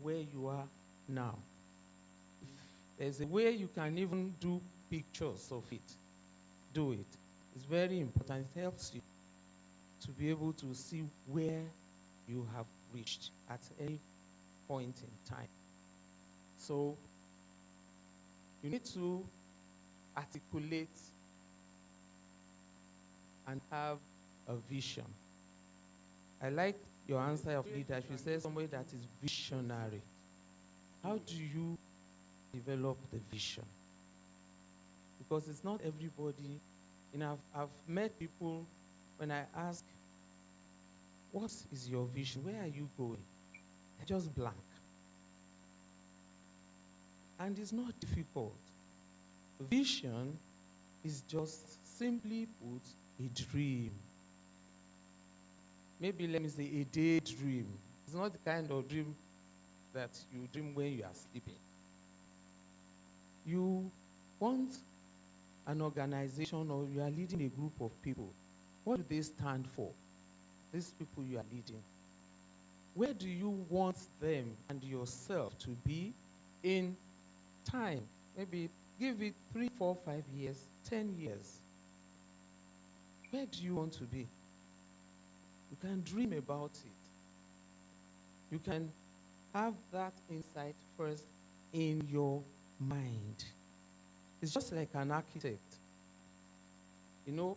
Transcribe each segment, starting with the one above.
where you are now. If there's a way you can even do pictures of it, do it. It's very important. It helps you to be able to see where you have reached at any point in time. So you need to articulate and have a vision. I like your answer of leadership. You said somebody that is visionary. How do you develop the vision? Because it's not everybody. I've met people when I ask, what is your vision? Where are you going? They're just blank. And it's not difficult. Vision is just simply put a dream. Maybe let me say a daydream. It's not the kind of dream that you dream when you are sleeping. You want an organization, or you are leading a group of people. What do they stand for? These people you are leading. Where do you want them and yourself to be in time? Maybe give it 3, 4, 5 years, 10 years. Where do you want to be? You can dream about it. You can have that insight first in your mind. It's just like an architect. You know,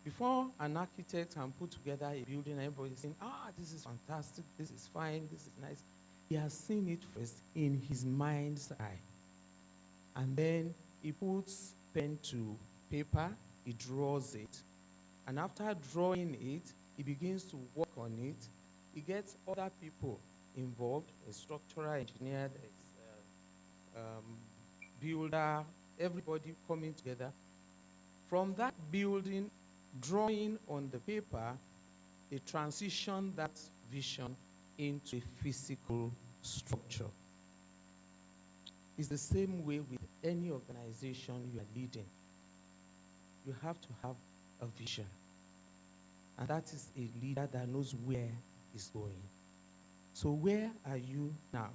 before an architect can put together a building, everybody's saying, this is fantastic, this is fine, this is nice. He has seen it first in his mind's eye. And then he puts pen to paper, he draws it. And after drawing it, he begins to work on it. He gets other people involved, a structural engineer, builder, everybody coming together. From that building, drawing on the paper, they transition that vision into a physical structure. It's the same way with any organization you are leading. You have to have a vision. And that is a leader that knows where he's going. So where are you now?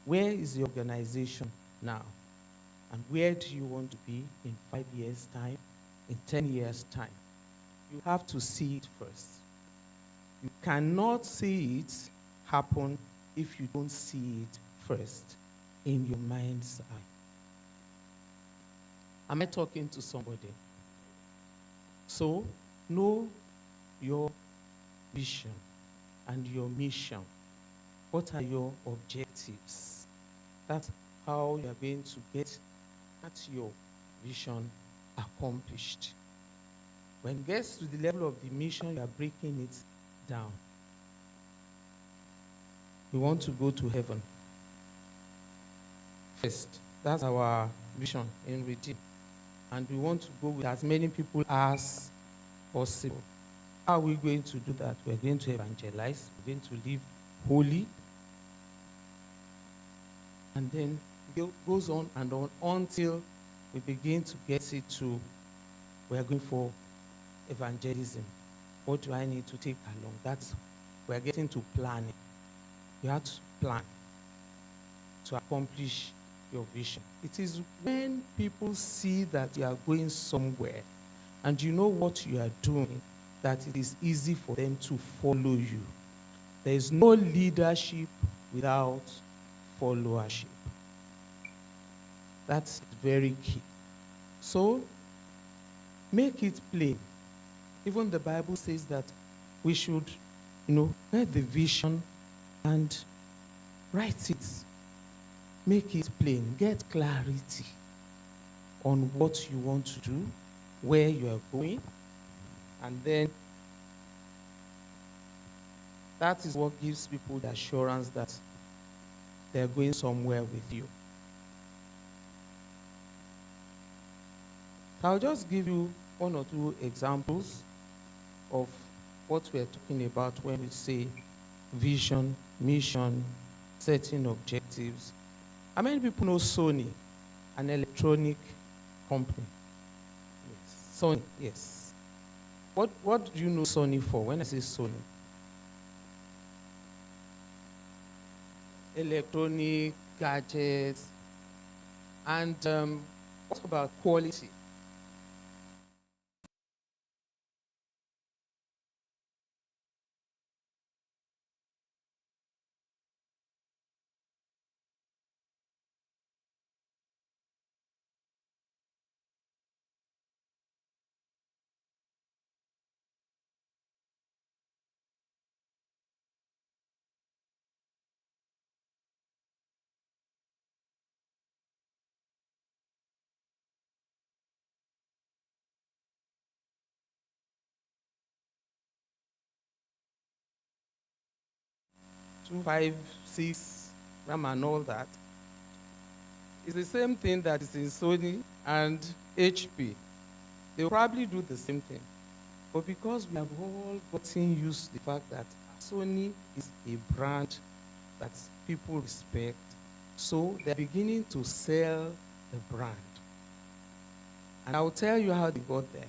Where is the organization now? And where do you want to be in 5 years' time, in 10 years' time? You have to see it first. You cannot see it happen if you don't see it first in your mind's eye. Am I talking to somebody? So, know your vision and your mission. What are your objectives? That's how you are going to get at your vision accomplished. When it gets to the level of the mission, you are breaking it down. We want to go to heaven first. That's our vision in Redeem. And we want to go with as many people as possible. How are we going to do that? We're going to evangelize. We're going to live holy. And then it goes on and on until we begin to get it to, we're going for evangelism. What do I need to take along? We're getting to planning. You have to plan to accomplish your vision. It is when people see that you are going somewhere and you know what you are doing that it is easy for them to follow you. There is no leadership without followership. That's very key. So, make it plain. Even the Bible says that we should, get the vision and write it. Make it plain. Get clarity on what you want to do, where you are going, and then that is what gives people the assurance that they're going somewhere with you. I'll just give you 1 or 2 examples of what we're talking about when we say vision, mission, setting objectives. How many people know Sony, an electronic company? Yes. Sony, yes. What do you know Sony for when I say Sony? electronic gadgets, and what about quality? Two, five, six RAM and all that. It's the same thing that is in Sony and HP. They'll probably do the same thing. But because we have all gotten used to the fact that Sony is a brand that people respect, so they're beginning to sell the brand. And I'll tell you how they got there.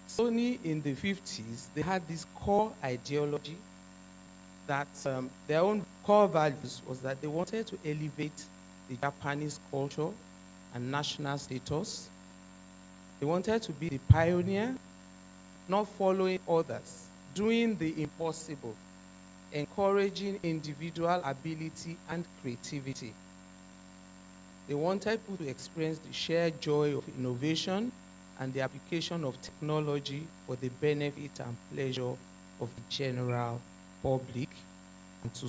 Sony in the 50s, they had this core ideology that their own core values was that they wanted to elevate the Japanese culture and national status. They wanted to be the pioneer, not following others, doing the impossible, encouraging individual ability and creativity. They wanted people to experience the shared joy of innovation and the application of technology for the benefit and pleasure of the general public. And to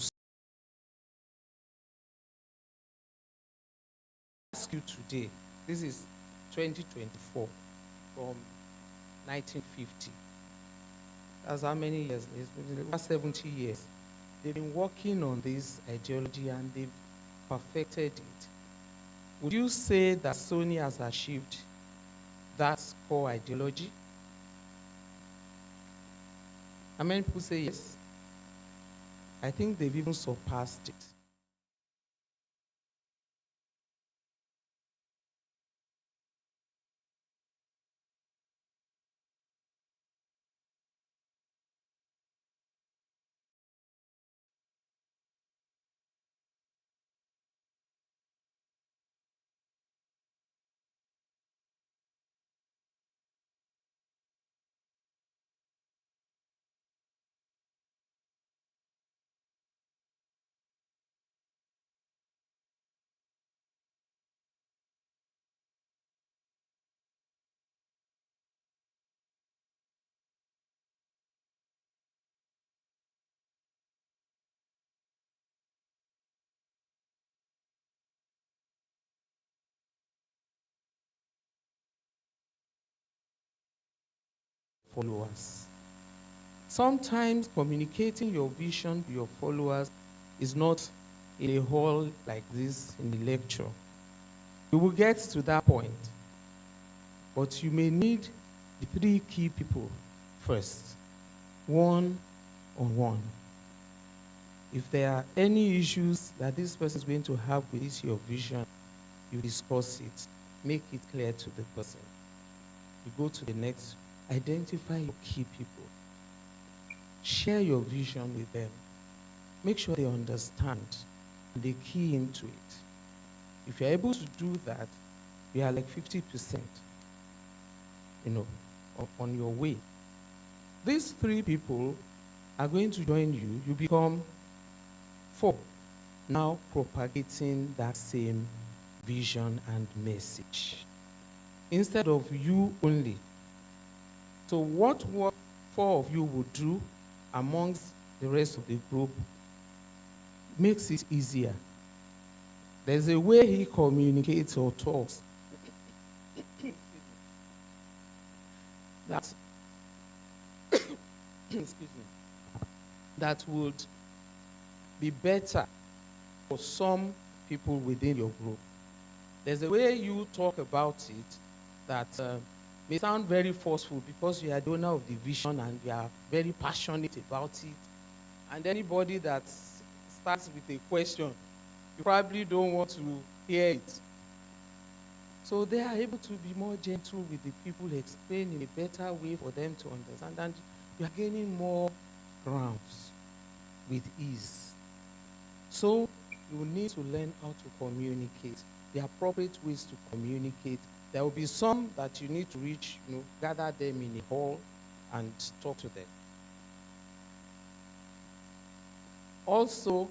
ask you today, this is 2024 from 1950. That's how many years? It's been the last 70 years. They've been working on this ideology and they've perfected it. Would you say that Sony has achieved that core ideology? How many people say yes? I think they've even surpassed it. Followers. Sometimes communicating your vision to your followers is not in a hall like this in the lecture. You will get to that point, but you may need the three key people first, one on one. If there are any issues that this person is going to have with this your vision, you discuss it, make it clear to the person. You go to the next, identify your key people. Share your vision with them. Make sure they understand and they key into it. If you're able to do that, you are like 50%, on your way. These three people are going to join you. You become four, now propagating that same vision and message instead of you only. So what four of you would do amongst the rest of the group makes it easier. There's a way he communicates or talks that excuse me, that would be better for some people within your group. There's a way you talk about it that may sound very forceful because you are the owner of the vision and you are very passionate about it. And anybody that starts with a question, you probably don't want to hear it. So they are able to be more gentle with the people, explain in a better way for them to understand. And you are gaining more grounds with ease. So you need to learn how to communicate, the appropriate ways to communicate. There will be some that you need to reach, gather them in a hall and talk to them. Also,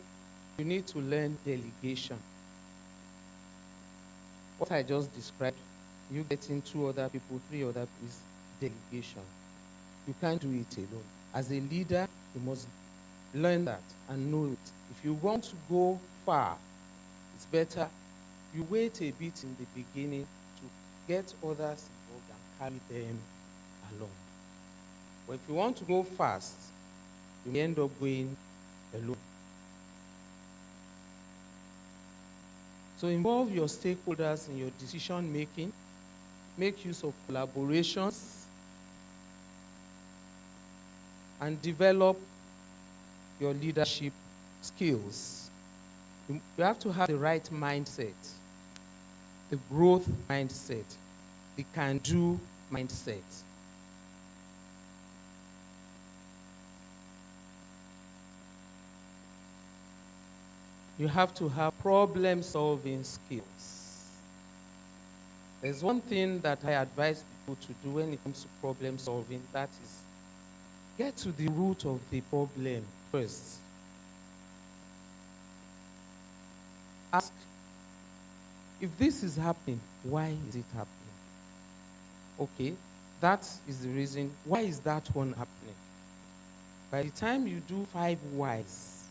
you need to learn delegation. What I just described, you getting two other people, three other people, is delegation. You can't do it alone. As a leader, you must learn that and know it. If you want to go far, it's better you wait a bit in the beginning to get others involved and carry them along. But if you want to go fast, you may end up going alone. So involve your stakeholders in your decision making. Make use of collaborations and develop your leadership skills. You have to have the right mindset, the growth mindset, the can-do mindset. You have to have problem-solving skills. There's one thing that I advise people to do when it comes to problem solving, that is, get to the root of the problem first. Ask, if this is happening, why is it happening? Okay, that is the reason. Why is that one happening? By the time you do 5 whys,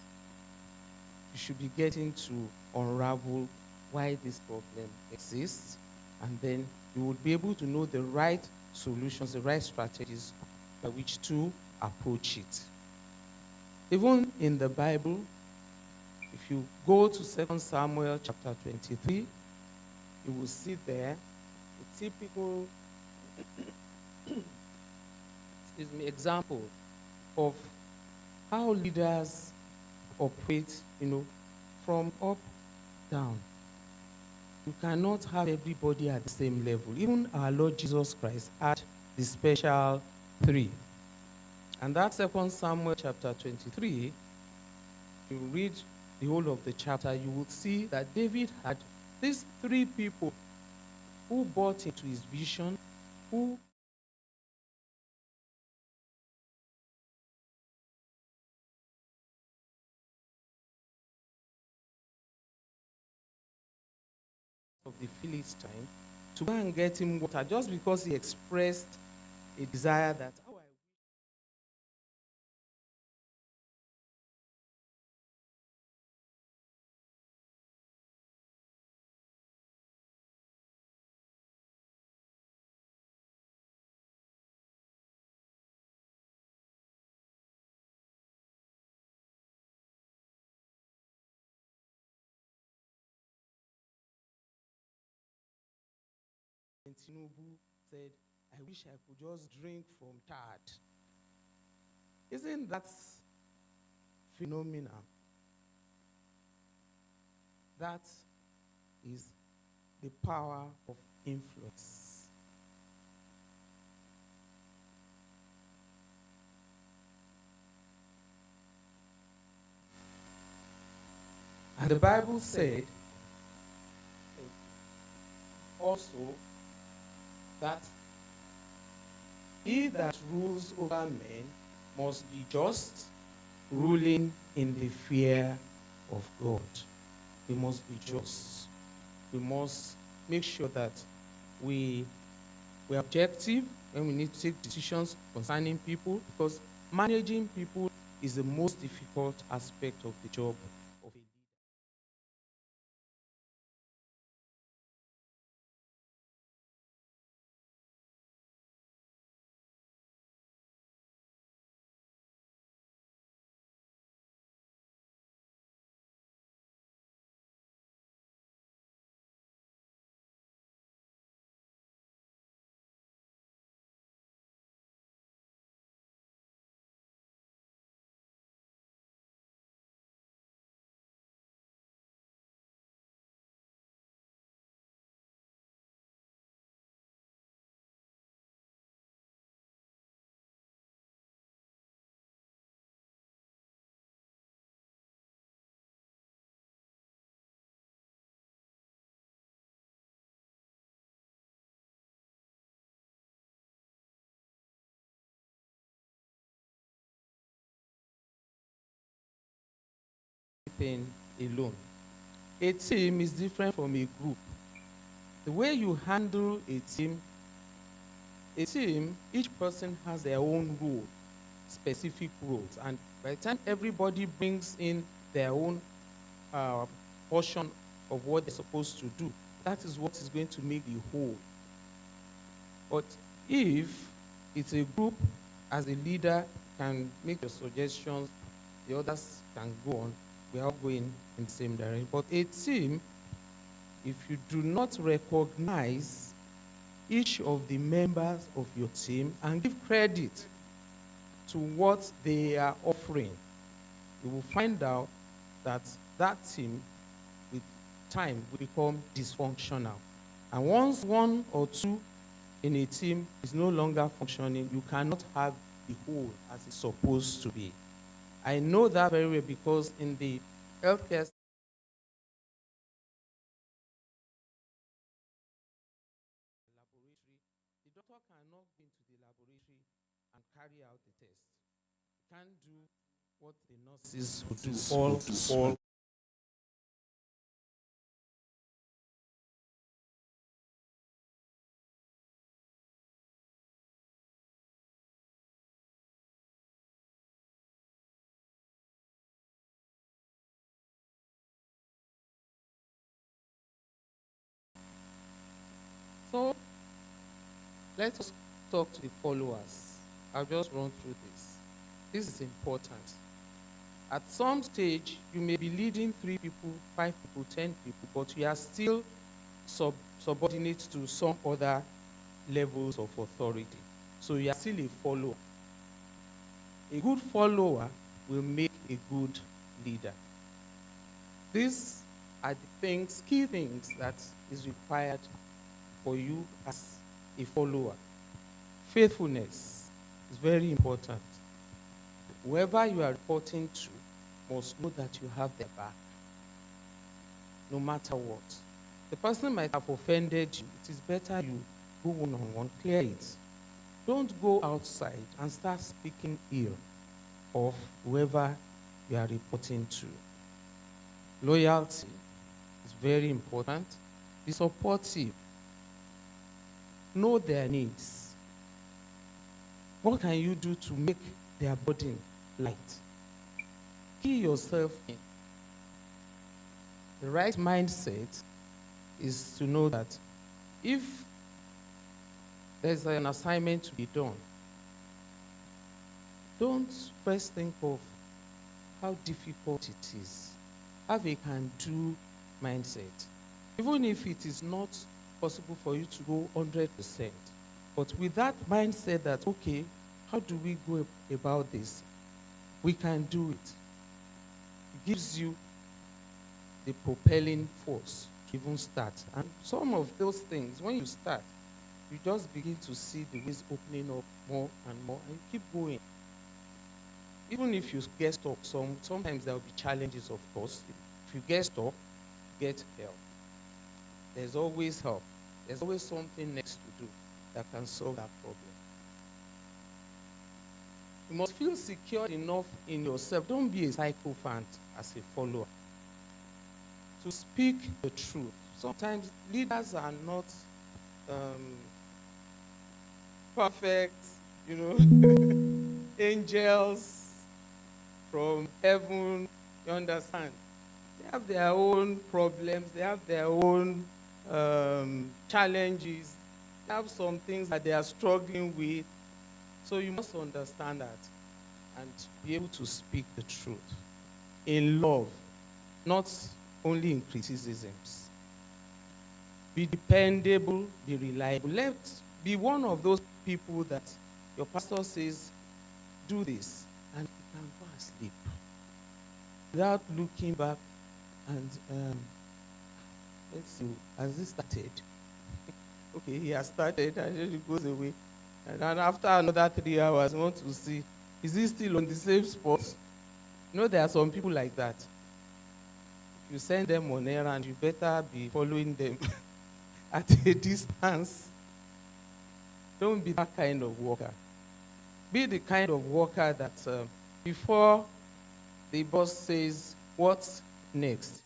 you should be getting to unravel why this problem exists, and then you would be able to know the right solutions, the right strategies by which to approach it. Even in the Bible, if you go to 2 Samuel chapter 23, you will see there a typical example of how leaders operate, from up down. You cannot have everybody at the same level. Even our Lord Jesus Christ had the special 3. And that 2 Samuel chapter 23, you read the whole of the chapter, you will see that David had these 3 people who bought into his vision, who of the Philistine to go and get him water just because he expressed a desire that, and Tinubu said, I wish I could just drink from Tad. Isn't that phenomenal? That is the power of influence. And the Bible said also that he that rules over men must be just, ruling in the fear of God. We must be just. We must make sure that we're objective when we need to take decisions concerning people, because managing people is the most difficult aspect of the job of a leader. everything alone. A team is different from a group. The way you handle a team, each person has their own role, specific roles. And by the time everybody brings in their own uh, portion of what they're supposed to do, that is what is going to make the whole. But if it's a group, as a leader, can make your suggestions, the others can go on, we're all going in the same direction. But a team, if you do not recognize each of the members of your team and give credit to what they are offering, you will find out that that team, with time, will become dysfunctional. And once one or two in a team is no longer functioning, you cannot have the whole as it's supposed to be. I know that very well because in the healthcare laboratory, the doctor cannot go into the laboratory and carry out the test. He can't do what the nurses would do all. So let us talk to the followers. I'll just run through this. This is important. At some stage, you may be leading 3 people, 5 people, 10 people, but you are still subordinate to some other levels of authority. So you are still a follower. A good follower will make a good leader. These are the things, key things that is required for you as a follower. Faithfulness is very important. Whoever you are reporting to must know that you have their back, no matter what. The person might have offended you. It is better you go one-on-one, clear it. Don't go outside and start speaking ill of whoever you are reporting to. Loyalty is very important. Be supportive. Know their needs. What can you do to make their burden light? Key yourself in. The right mindset is to know that if there's an assignment to be done, don't first think of how difficult it is. Have a can-do mindset. Even if it is not possible for you to go 100%, but with that mindset that, okay, how do we go about this? We can do it. It gives you the propelling force to even start. And some of those things, when you start, you just begin to see the ways opening up more and more, and you keep going. Even if you get stuck, sometimes there will be challenges, of course. If you get stuck, get help. There's always help. There's always something next to do that can solve that problem. You must feel secure enough in yourself. Don't be a sycophant as a follower. To speak the truth. Sometimes leaders are not perfect, angels from heaven, you understand? They have their own problems, they have their own challenges, they have some things that they are struggling with. So you must understand that and be able to speak the truth in love, not only in criticisms. Be dependable, be reliable. Let's be one of those people that your pastor says, do this, and you can go and sleep without looking back and let's see, has this started? Okay, he has started, and then he goes away. And then after another 3 hours, we want to see, is he still on the same spot? There are some people like that. If you send them on errand, you better be following them at a distance. Don't be that kind of worker. Be the kind of worker that before the boss says, what next?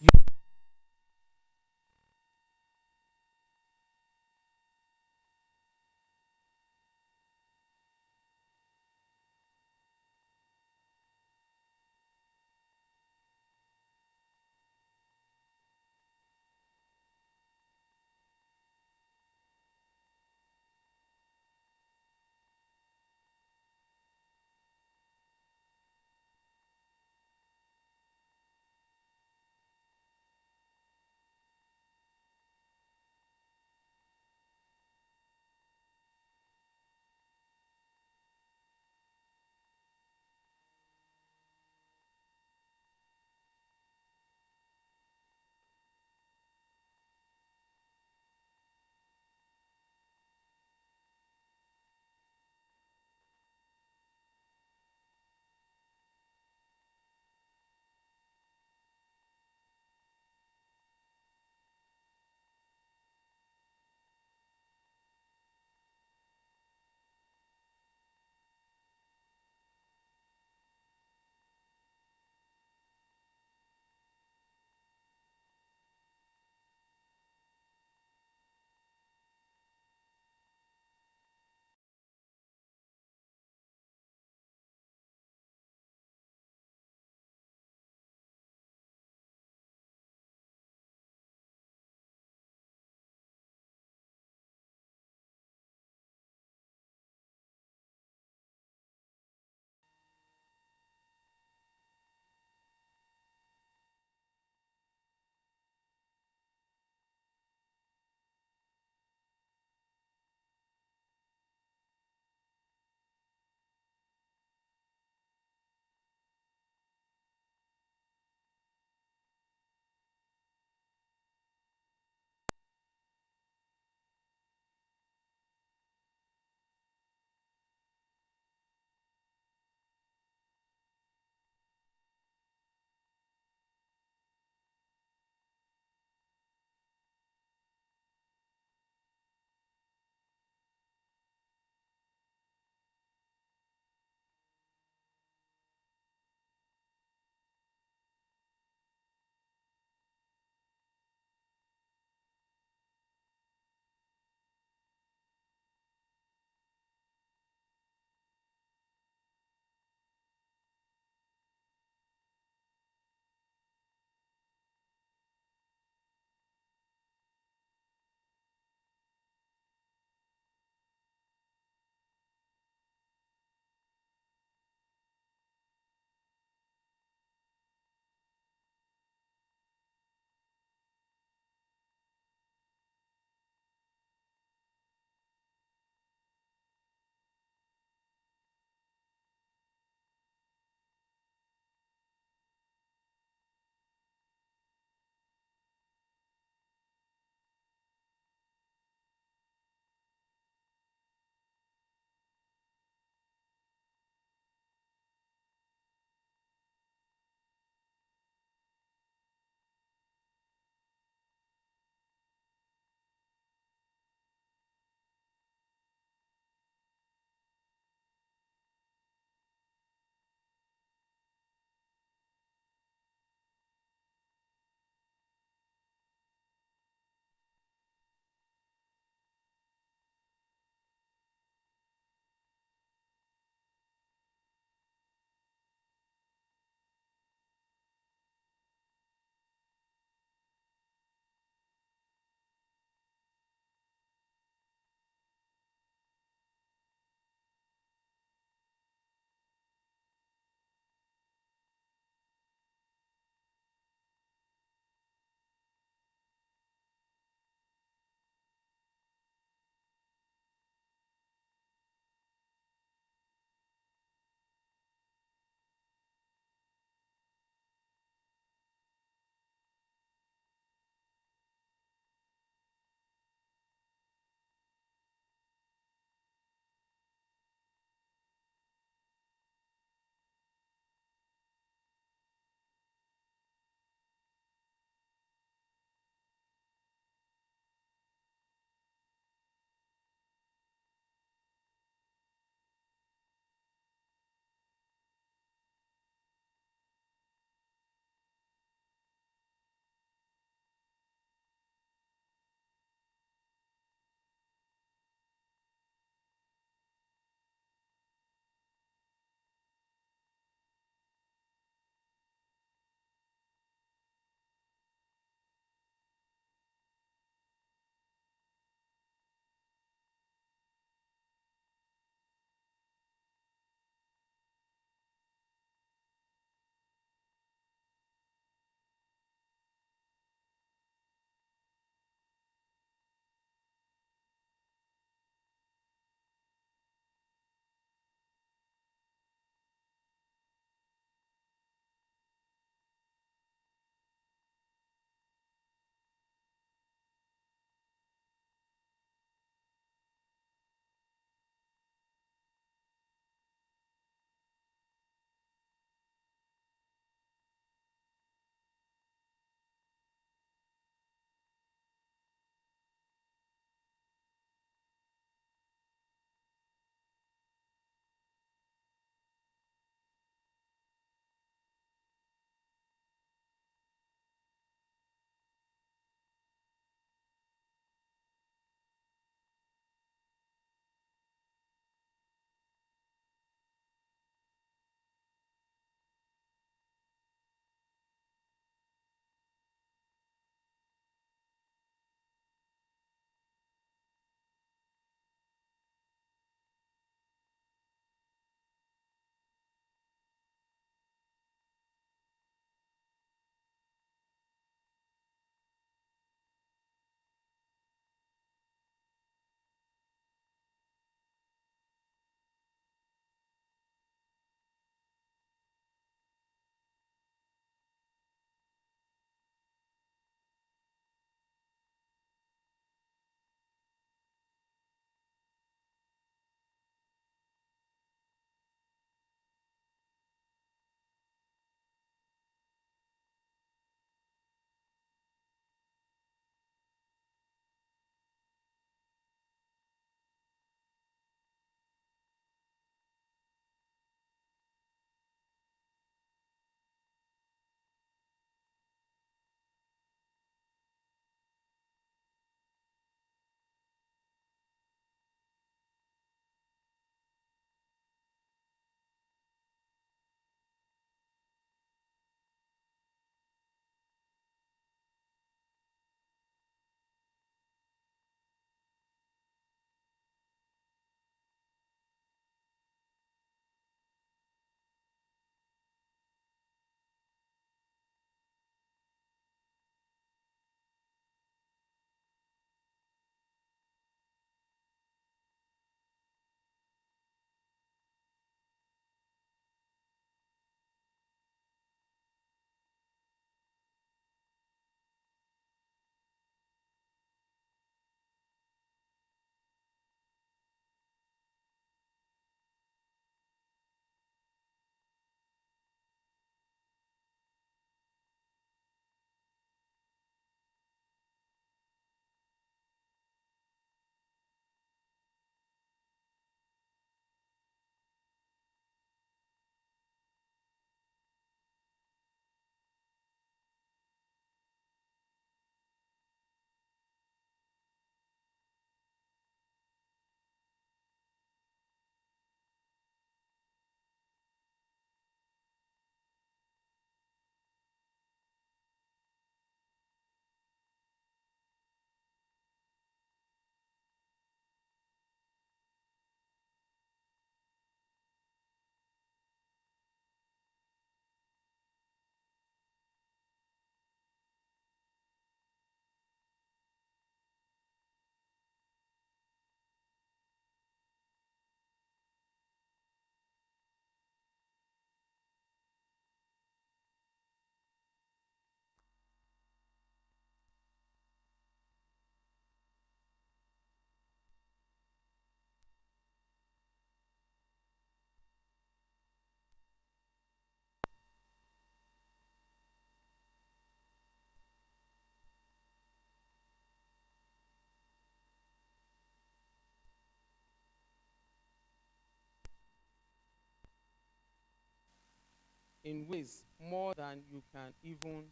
in ways more than you can even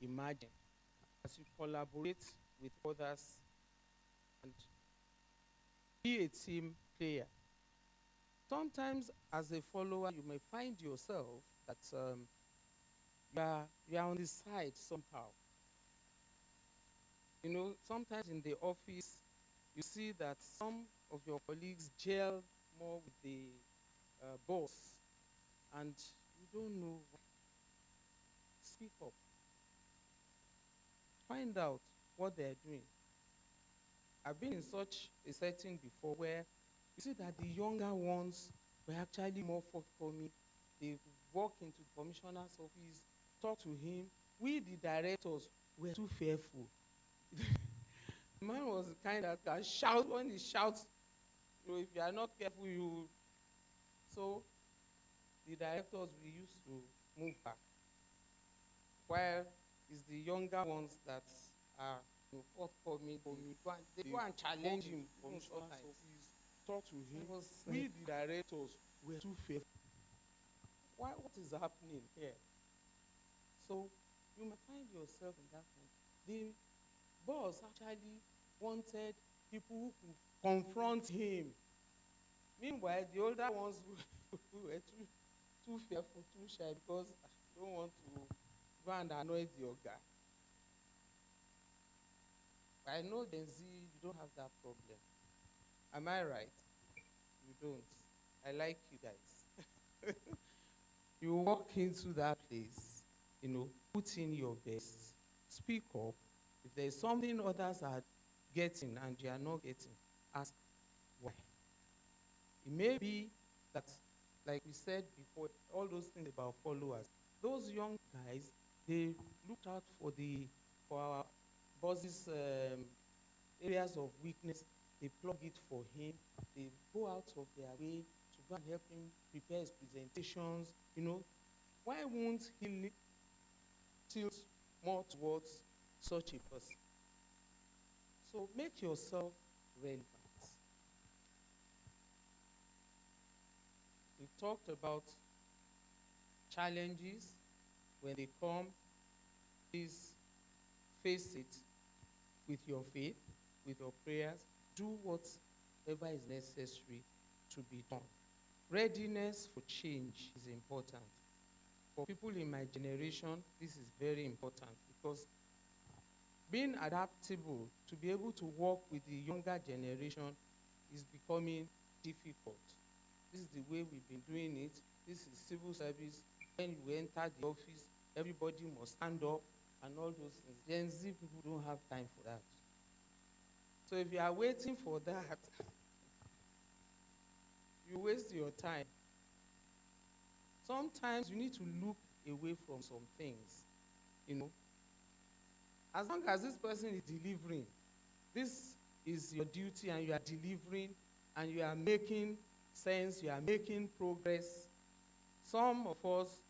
imagine as you collaborate with others and be a team player. Sometimes, as a follower, you may find yourself that you are on the side somehow. You know, sometimes in the office, you see that some of your colleagues gel more with the boss, and you don't know why. Speak up. Find out what they're doing. I've been in such a setting before where you see that the younger ones were actually more forthcoming. They walk into the commissioner's office, talk to him. We, the directors, were too fearful. The man was the kind that can shout. When he shouts, you know, if you are not careful, you. So the directors, we used to move back, while it's the younger ones that are, you know, forthcoming. They go and challenge him most times. Talk to him. We, the directors, were too fearful. Why? What is happening here? So you may find yourself in that kind. The boss actually wanted people who could confront him. Meanwhile, the older ones were too fearful, too shy, because I don't want to go and annoy the guy. I know Gen Z, you don't have that problem. Am I right? You don't. I like you guys. You walk into that place, you know, put in your best, speak up. If there's something others are getting and you are not getting, ask why. It may be that, like we said before, all those things about followers, those young guys, they looked out for our boss's areas of weakness. They plug it for him. They go out of their way to go and help him prepare his presentations. You know, why won't he tilt more towards such a person? So make yourself relevant. We talked about challenges. When they come, please face it with your faith, with your prayers. Do whatever is necessary to be done. Readiness for change is important. For people in my generation, this is very important because being adaptable to be able to work with the younger generation is becoming difficult. This is the way we've been doing it. This is civil service. When you enter the office, everybody must stand up and all those things. Gen Z people don't have time for that. So if you are waiting for that, you waste your time. Sometimes you need to look away from some things, you know. As long as this person is delivering, this is your duty and you are delivering and you are making sense, you are making progress. Some of us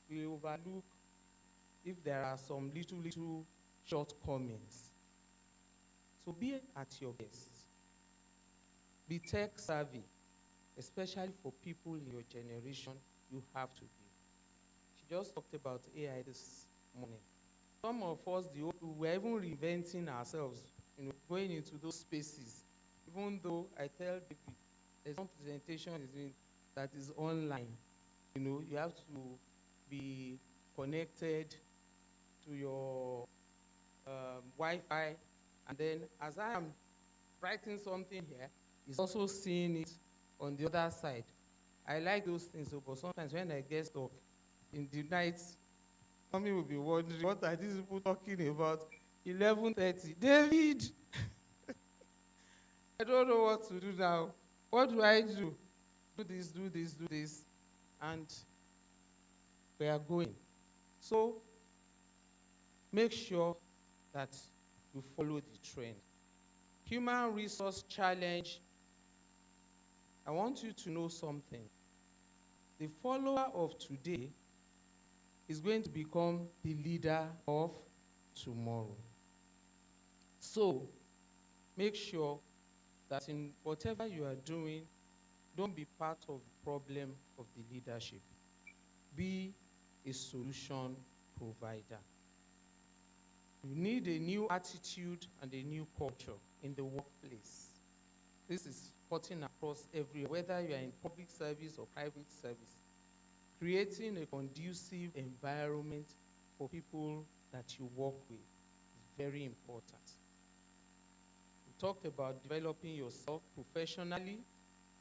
will overlook if there are some little shortcomings. So be at your best. Be tech savvy, especially for people in your generation. You have to be. She just talked about AI this morning. Some of us, the old people, we're even reinventing ourselves, you know, going into those spaces. Even though I tell people there's some presentation that is online. You know, you have to be connected to your Wi-Fi, and then as I am writing something here, he's also seeing it on the other side. I like those things, but sometimes when I get stuck in the night, somebody will be wondering, what are these people talking about? 11:30. David! I don't know what to do now. What do I do? Do this, do this, do this. And we are going. So make sure that you follow the trend. Human resource challenge. I want you to know something. The follower of today is going to become the leader of tomorrow. So make sure that in whatever you are doing, don't be part of the problem of the leadership. Be a solution provider. You need a new attitude and a new culture in the workplace. This is cutting across everywhere, whether you are in public service or private service. Creating a conducive environment for people that you work with is very important. We talked about developing yourself professionally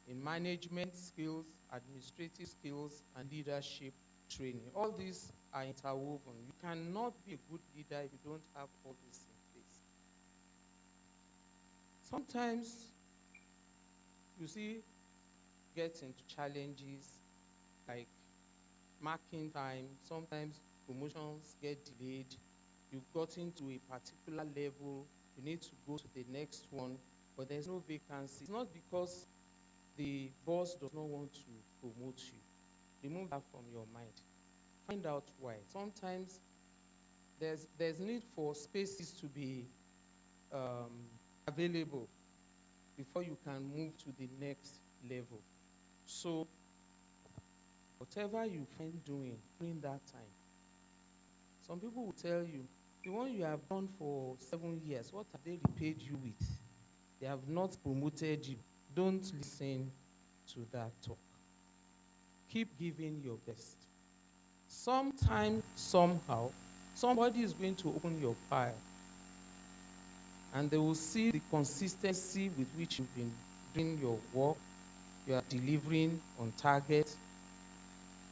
in management skills, administrative skills, and leadership training. All these are interwoven. You cannot be a good leader if you don't have all this in place. Sometimes you see, get into challenges like marking time. Sometimes promotions get delayed. You've gotten to a particular level, you need to go to the next one, but there's no vacancy. It's not because the boss does not want to promote you. Remove that from your mind. Find out why. Sometimes there's need for spaces to be available before you can move to the next level. So whatever you find doing during that time, some people will tell you, the one you have done for 7 years, what have they repaid you with? They have not promoted you. Don't listen to that talk. Keep giving your best. Sometime, somehow, somebody is going to open your file and they will see the consistency with which you've been doing your work. You are delivering on target,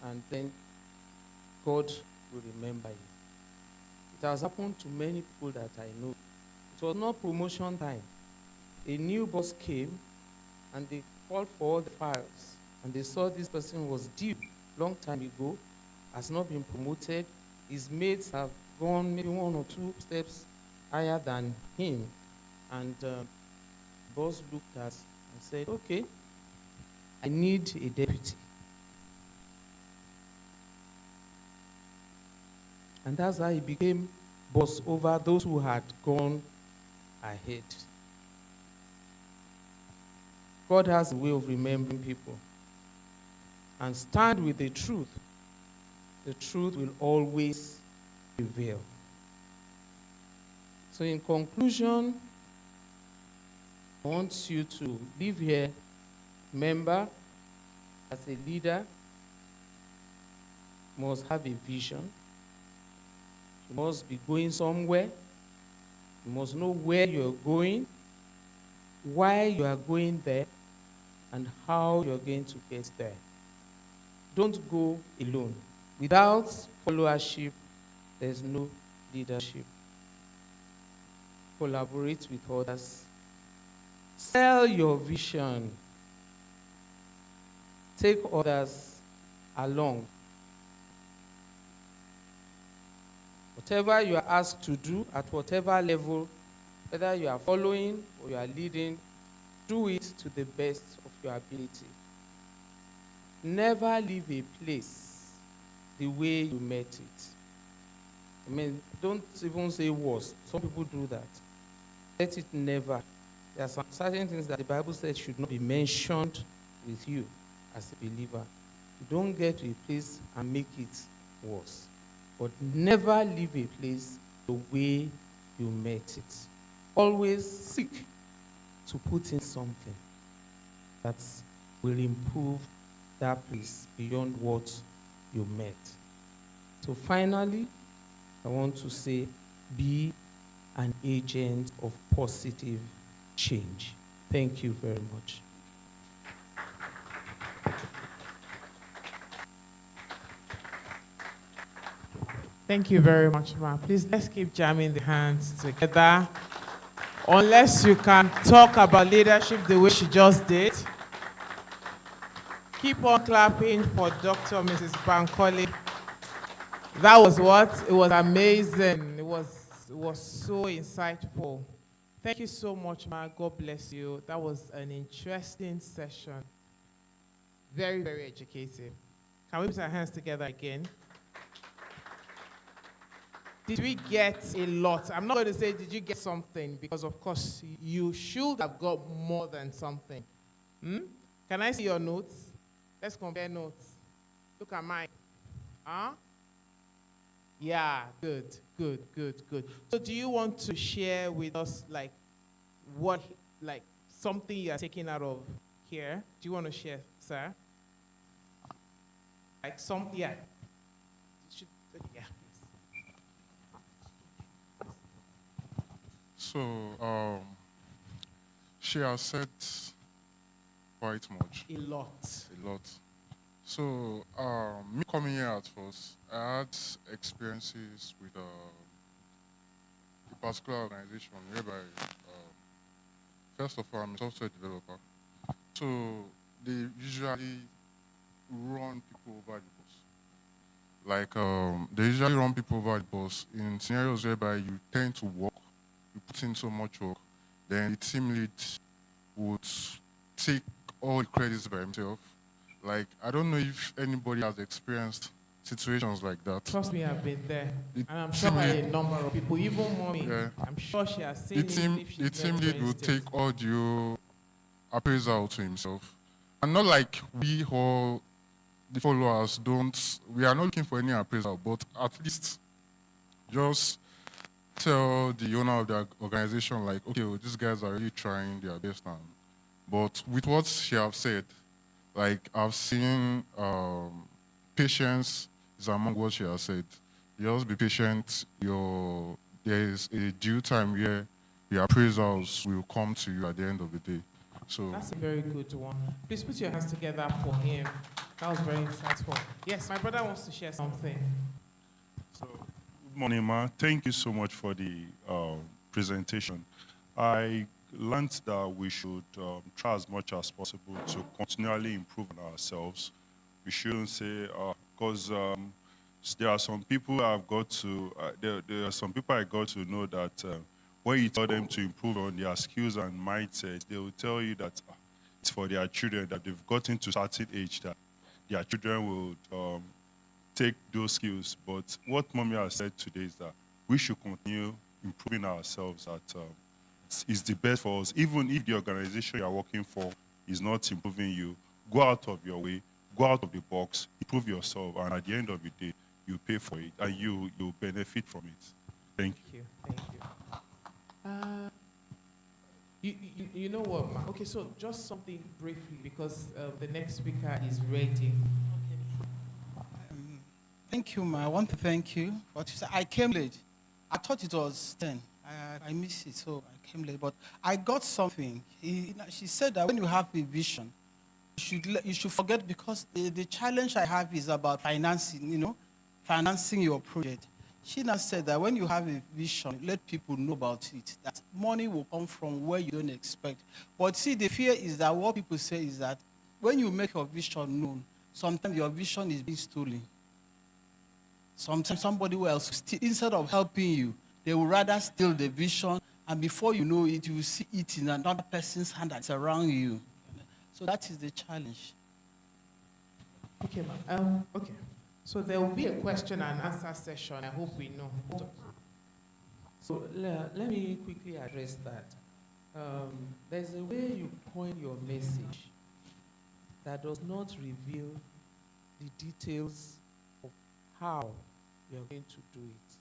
and then God will remember you. It has happened to many people that I know. It was not promotion time. A new boss came and they called for all the files, and they saw this person was due long time ago, has not been promoted. His mates have gone maybe 1 or 2 steps higher than him. And the boss looked at and said, okay, I need a deputy. And that's how he became boss over those who had gone ahead. God has a way of remembering people. And stand with the truth. The truth will always prevail. So in conclusion, I want you to live here, remember, as a leader, you must have a vision. You must be going somewhere. You must know where you're going, why you are going there, and how you're going to get there. Don't go alone. Without followership, there's no leadership. Collaborate with others. Sell your vision. Take others along. Whatever you are asked to do at whatever level, whether you are following or you are leading, do it to the best of your ability. Never leave a place the way you met it. I mean, don't even say worse. Some people do that. Let it never. There are some certain things that the Bible says should not be mentioned with you as a believer. You don't get to a place and make it worse. But never leave a place the way you met it. Always seek to put in something that will improve that place beyond what you met. So finally, I want to say, be an agent of positive change. Thank you very much. Thank you very much, Ma. Please, let's keep jamming the hands together. Unless you can talk about leadership the way she just did. Keep on clapping for Dr. Mrs. Bankole. That was what? It was amazing. It was so insightful. Thank you so much, Ma. God bless you. That was an interesting session. Very, very educative. Can we put our hands together again? Did we get a lot? I'm not going to say, did you get something? Because, of course, you should have got more than something. Can I see your notes? Let's compare notes. Look at mine. Huh? Yeah, good, good, good, good. So do you want to share with us like what, like something you are taking out of here? Do you want to share, sir? Like some, yeah. Should, yeah, please. So, she has said quite much, A lot. a lot. So, me coming here at first, I had experiences with a particular organization whereby, first of all, I'm a software developer. So, they usually run people over the bus. Like, they usually run people over the bus in scenarios whereby you tend to work, you put in so much work, then the team lead would take all the credits by himself. Like, I don't know if anybody has experienced situations like that. Trust me, I've been there. The And I'm sure team by lead, a number of people, even mommy. yeah, I'm sure she has seen the it team, if the she's team never lead will experienced it. take audio appraisal to himself. And not like we all, the followers, we are not looking for any appraisal, but at least just tell the owner of the organization, like, okay, well, these guys are really trying their best now. But with what she have said, like, I've seen patience is among what she has said. You just be patient. There is a due time where the appraisals will come to you at the end of the day. So That's a very good one. Please put your hands together for him. That was very insightful. Yes, my brother wants to share something. So, good morning, Ma. Thank you so much for the presentation. I learned that we should try as much as possible to continually improve on ourselves. We shouldn't say, because there are some people I've got to, there are some people I got to know that when you tell them to improve on their skills and mindset, they will tell you that it's for their children, that they've gotten to a certain age that their children will take those skills. But what Mommy has said today is that we should continue improving ourselves. That is the best for us. Even if the organization you are working for is not improving you, go out of your way, go out of the box, improve yourself, and at the end of the day, you pay for it and you benefit from it. Thank you. Thank you. You know what, ma? Okay, so just something briefly because the next speaker is ready. Thank you, ma. I want to thank you. But I came late. I thought it was 10. I missed it, so I came late. But I got something. She said that when you have a vision, you should forget, because the challenge I have is about financing, financing your project. She now said that when you have a vision, let people know about it, that money will come from where you don't expect. But see, the fear is that what people say is that when you make your vision known, sometimes your vision is being stolen. Sometimes somebody else, instead of helping you, they will rather steal the vision, and before you know it, you will see it in another person's hand that's around you. So that is the challenge. Okay, ma'am. Okay. So there will be a question and answer session. I hope we know. So let me quickly address that. There's a way you coin your message that does not reveal the details of how you're going to do it.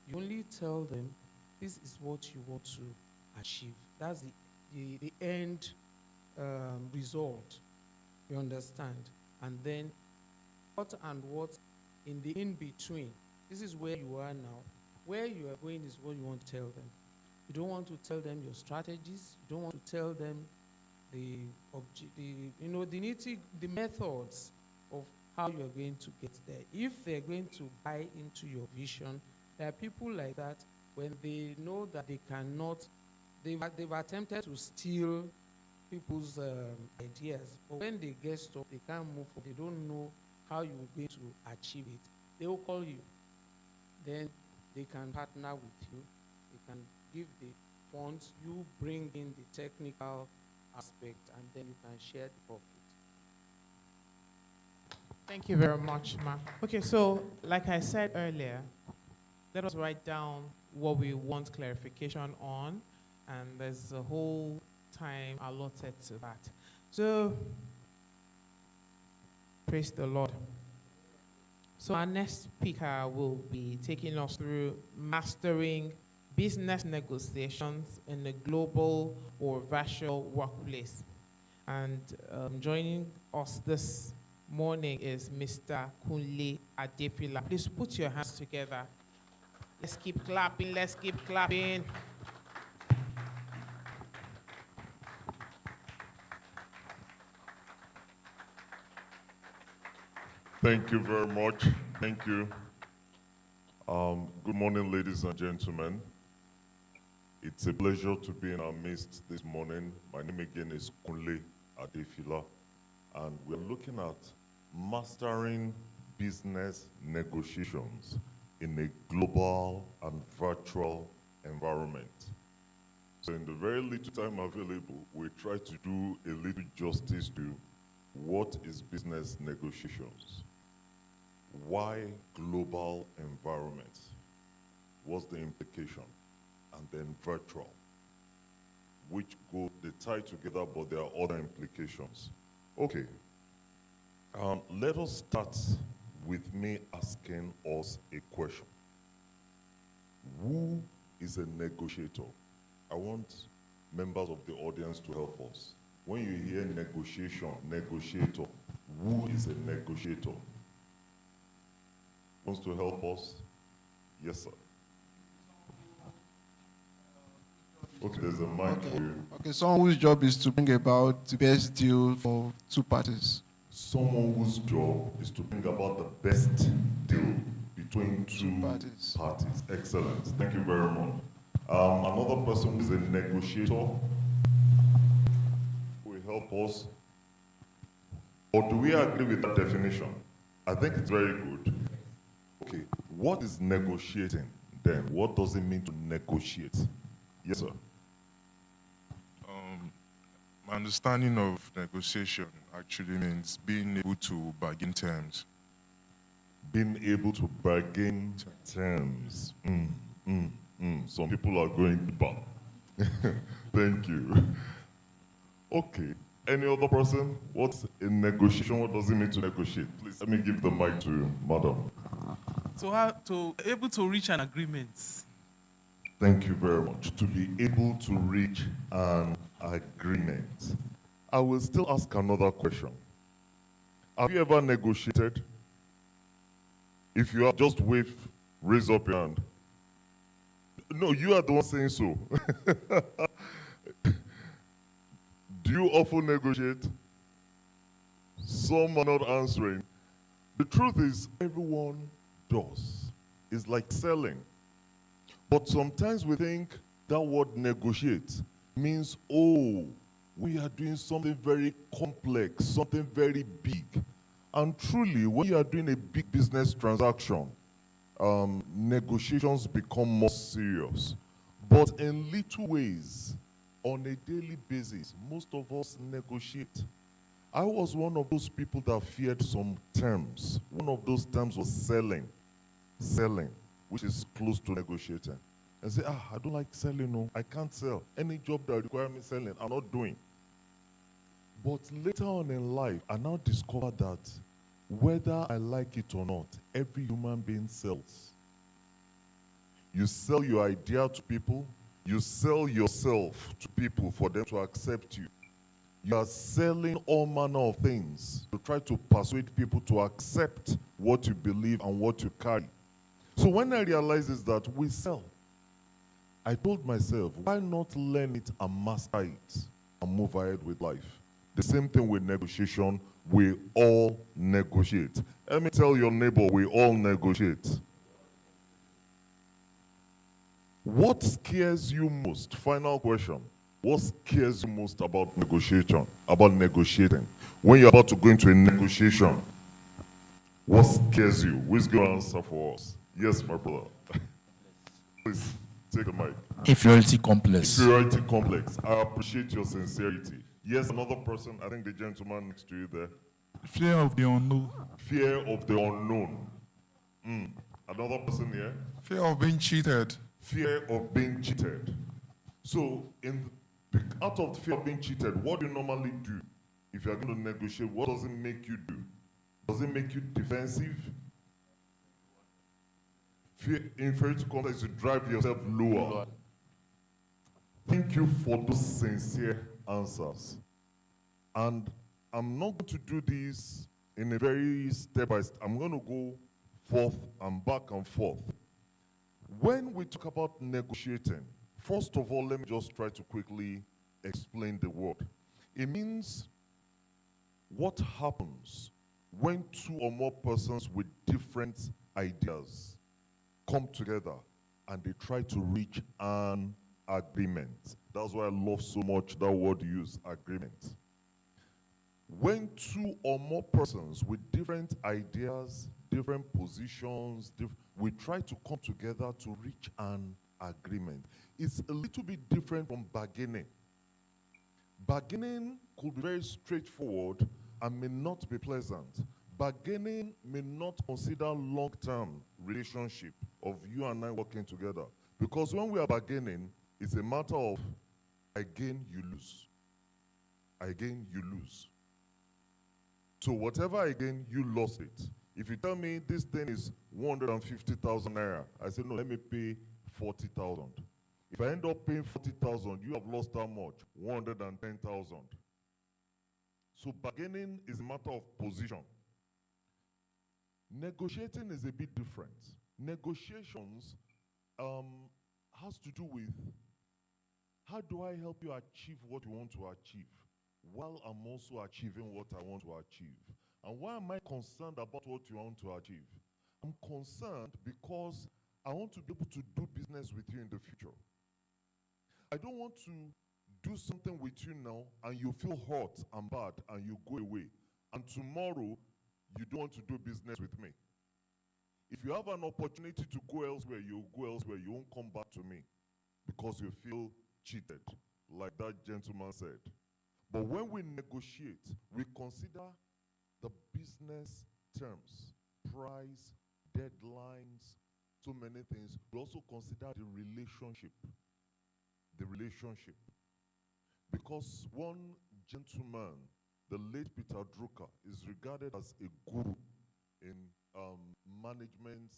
You only tell them this is what you want to achieve. That's the end result. You understand? And then what in the in-between. This is where you are now. Where you are going is what you want to tell them. You don't want to tell them your strategies. You don't want to tell them the methods of how you are going to get there. If they're going to buy into your vision, there are people like that. When they know that they cannot, they've attempted to steal people's ideas, but when they get stuff, they can't move forward. They don't know how you're going to achieve it. They will call you. Then they can partner with you. They can give the funds. You bring in the technical aspect, and then you can share the profit. Thank you very much, ma. Okay, so like I said earlier, let us write down what we want clarification on, and there's a whole time allotted to that. So, praise the Lord. So our next speaker will be taking us through mastering business negotiations in a global or virtual workplace. And joining us this morning is Mr. Kunle Adefila. Please put your hands together. Let's keep clapping, let's keep clapping. Thank you very much. Thank you. Good morning, ladies and gentlemen. It's a pleasure to be in our midst this morning. My name again is Kunle Adefila, and we're looking at mastering business negotiations in a global and virtual environment. So in the very little time available, we try to do a little justice to what is business negotiations. Why global environments? What's the implication? And then virtual, which they tie together, but there are other implications. Okay, let us start with me asking us a question. Who is a negotiator? I want members of the audience to help us. When you hear negotiation, negotiator, who is a negotiator? Wants to help us? Yes, sir. Okay, there's a mic for you. Okay, someone whose job is to bring about the best deal for two parties. Someone whose job is to bring about the best deal between two parties. Excellent. Thank you very much. Another person who is a negotiator will help us. Or do we agree with that definition? I think it's very good. Okay, what is negotiating then? What does it mean to negotiate? Yes, sir. My understanding of negotiation actually means being able to bargain terms. Being able to bargain terms. Some people are going deeper. Thank you. Okay. Any other person? What's a negotiation? What does it mean to negotiate? Please, let me give the mic to Madam. To able to reach an agreement. Thank you very much. To be able to reach an agreement. I will still ask another question. Have you ever negotiated? If you have, just raise up your hand. No, you are the one saying so. Do you often negotiate? Some are not answering. The truth is, everyone does. It's like selling. But sometimes we think that word negotiate means, oh, we are doing something very complex, something very big. And truly, when you are doing a big business transaction, negotiations become more serious. But in little ways, on a daily basis, most of us negotiate. I was one of those people that feared some terms. One of those terms was selling, which is close to negotiating. And say, I don't like selling, no, I can't sell. Any job that requires me selling, I'm not doing. But later on in life, I now discovered that whether I like it or not, every human being sells. You sell your idea to people, you sell yourself to people for them to accept you. You are selling all manner of things to try to persuade people to accept what you believe and what you carry. So when I realized that we sell, I told myself, why not learn it and master it and move ahead with life? The same thing with negotiation, we all negotiate. Let me tell your neighbor, we all negotiate. What scares you most? Final question. What scares you most about negotiation, about negotiating? When you're about to go into a negotiation, what scares you? Who's going to answer for us? Yes, my brother. Please, take the mic. Inferiority complex. Inferiority complex. I appreciate your sincerity. Yes, another person, I think the gentleman next to you there. Fear of the unknown. Fear of the unknown. Another person here. Fear of being cheated. Fear of being cheated. So, out of the fear of being cheated, what do you normally do? If you're going to negotiate, what does it make you do? Does it make you defensive? Fear inferiority complex to drive yourself lower. Thank you for those sincere answers. And I'm not going to do this in a very step-by-step. I'm going to go forth and back and forth. When we talk about negotiating, first of all, let me just try to quickly explain the word. It means what happens when two or more persons with different ideas come together and they try to reach an agreement. That's why I love so much that word used, agreement. When two or more persons with different ideas, different positions, we try to come together to reach an agreement. It's a little bit different from bargaining. Bargaining could be very straightforward and may not be pleasant. Bargaining may not consider long-term relationship of you and I working together. Because when we are bargaining, it's a matter of I gain, you lose. I gain, you lose. So whatever I gain, you lost it. If you tell me this thing is 150,000 naira, I say, no, let me pay 40,000. If I end up paying 40,000, you have lost how much? 110,000. So bargaining is a matter of position. Negotiating is a bit different. Negotiations has to do with how do I help you achieve what you want to achieve while I'm also achieving what I want to achieve. And why am I concerned about what you want to achieve? I'm concerned because I want to be able to do business with you in the future. I don't want to do something with you now and you feel hurt and bad and you go away. And tomorrow, you don't want to do business with me. If you have an opportunity to go elsewhere, you'll go elsewhere. You won't come back to me because you feel cheated, like that gentleman said. But when we negotiate, we consider the business terms, price, deadlines, so many things. We also consider the relationship. The relationship. Because one gentleman, the late Peter Drucker, is regarded as a guru in management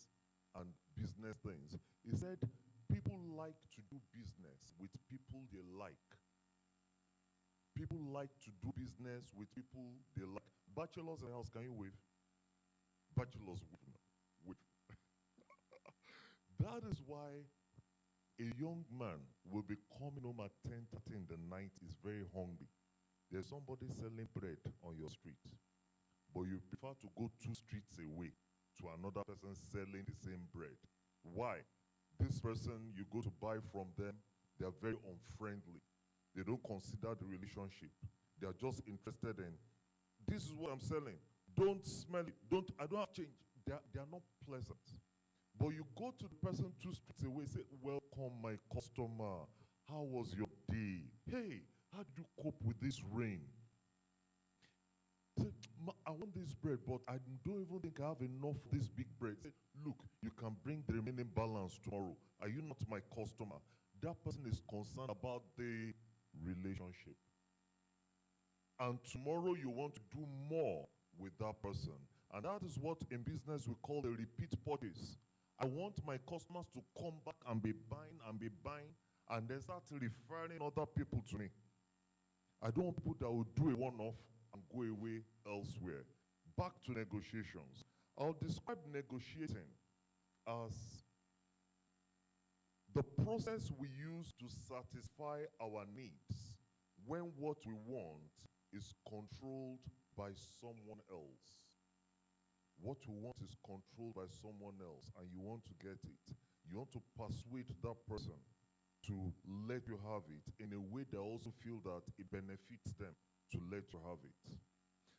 and business things. He said, people like to do business with people they like. People like to do business with people they like. Bachelors in the house, can you wave? Bachelors wave. That is why a young man will be coming home at 10:30 in the night, is very hungry. There's somebody selling bread on your street, but you prefer to go 2 streets away to another person selling the same bread. Why? This person you go to buy from them, they are very unfriendly. They don't consider the relationship. They are just interested in, this is what I'm selling. Don't smell it. I don't have change. They are not pleasant. But you go to the person 2 streets away, say, welcome my customer. How was your day? Hey, how did you cope with this rain? Say, I want this bread, but I don't even think I have enough of this big bread. Say, look, you can bring the remaining balance tomorrow. Are you not my customer? That person is concerned about the relationship. And tomorrow you want to do more with that person. And that is what in business we call a repeat purchase. I want my customers to come back and be buying, and then start referring other people to me. I don't want people that will do a one-off and go away elsewhere. Back to negotiations. I'll describe negotiating as the process we use to satisfy our needs when what we want is controlled by someone else. What you want is controlled by someone else, and you want to get it. You want to persuade that person to let you have it in a way they also feel that it benefits them to let you have it.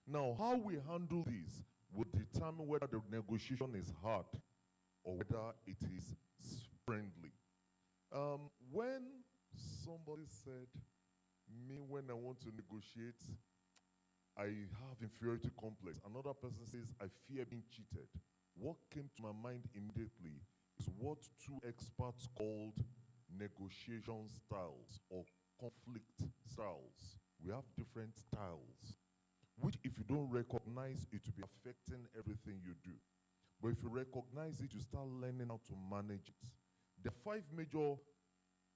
Now, how we handle this will determine whether the negotiation is hard or whether it is friendly. When somebody said, me, when I want to negotiate, I have inferiority complex. Another person says, I fear being cheated. What came to my mind immediately is what 2 experts called negotiation styles or conflict styles. We have different styles, which if you don't recognize, it will be affecting everything you do. But if you recognize it, you start learning how to manage it. There are 5 major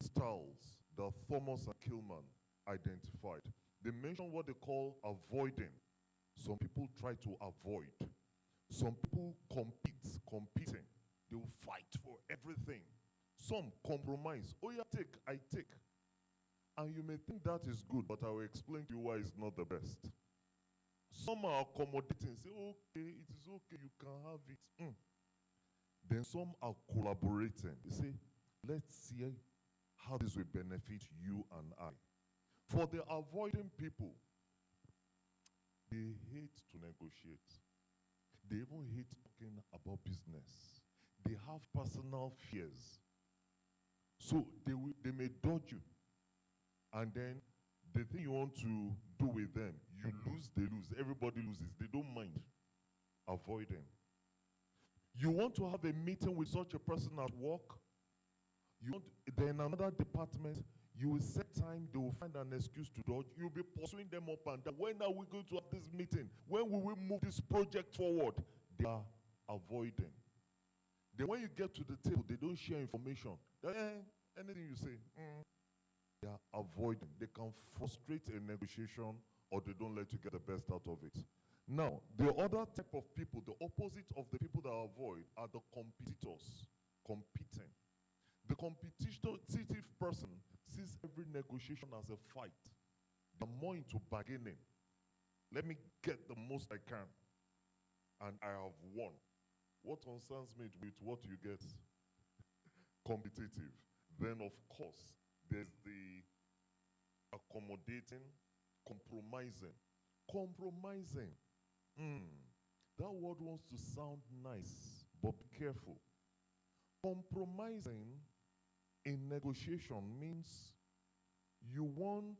styles that Thomas and Kilman identified. They mentioned what they call avoiding. Some people try to avoid. Some people competing. They will fight for everything. Some compromise. Oh yeah, I take. And you may think that is good, but I will explain to you why it's not the best. Some are accommodating, say, okay, it is okay, you can have it. Then some are collaborating. They say, let's see how this will benefit you and I. For the avoiding people, they hate to negotiate. They even hate talking about business. They have personal fears. So they may dodge you. And then the thing you want to do with them, you lose, they lose. Everybody loses. They don't mind avoiding. You want to have a meeting with such a person at work, then another department, you will set time, they will find an excuse to dodge. You'll be pursuing them up and down. When are we going to have this meeting? When will we move this project forward? They are avoiding. Then when you get to the table, they don't share information. Anything you say, they are avoiding. They can frustrate a negotiation, or they don't let you get the best out of it. Now, the other type of people, the opposite of the people that avoid, are the competitors, competing. The competitive person sees every negotiation as a fight. They're more into bargaining. Let me get the most I can, and I have won. What concerns me with what you get? Competitive. Then, of course, there's the accommodating, compromising. Compromising. That word wants to sound nice, but be careful. Compromising in negotiation means you want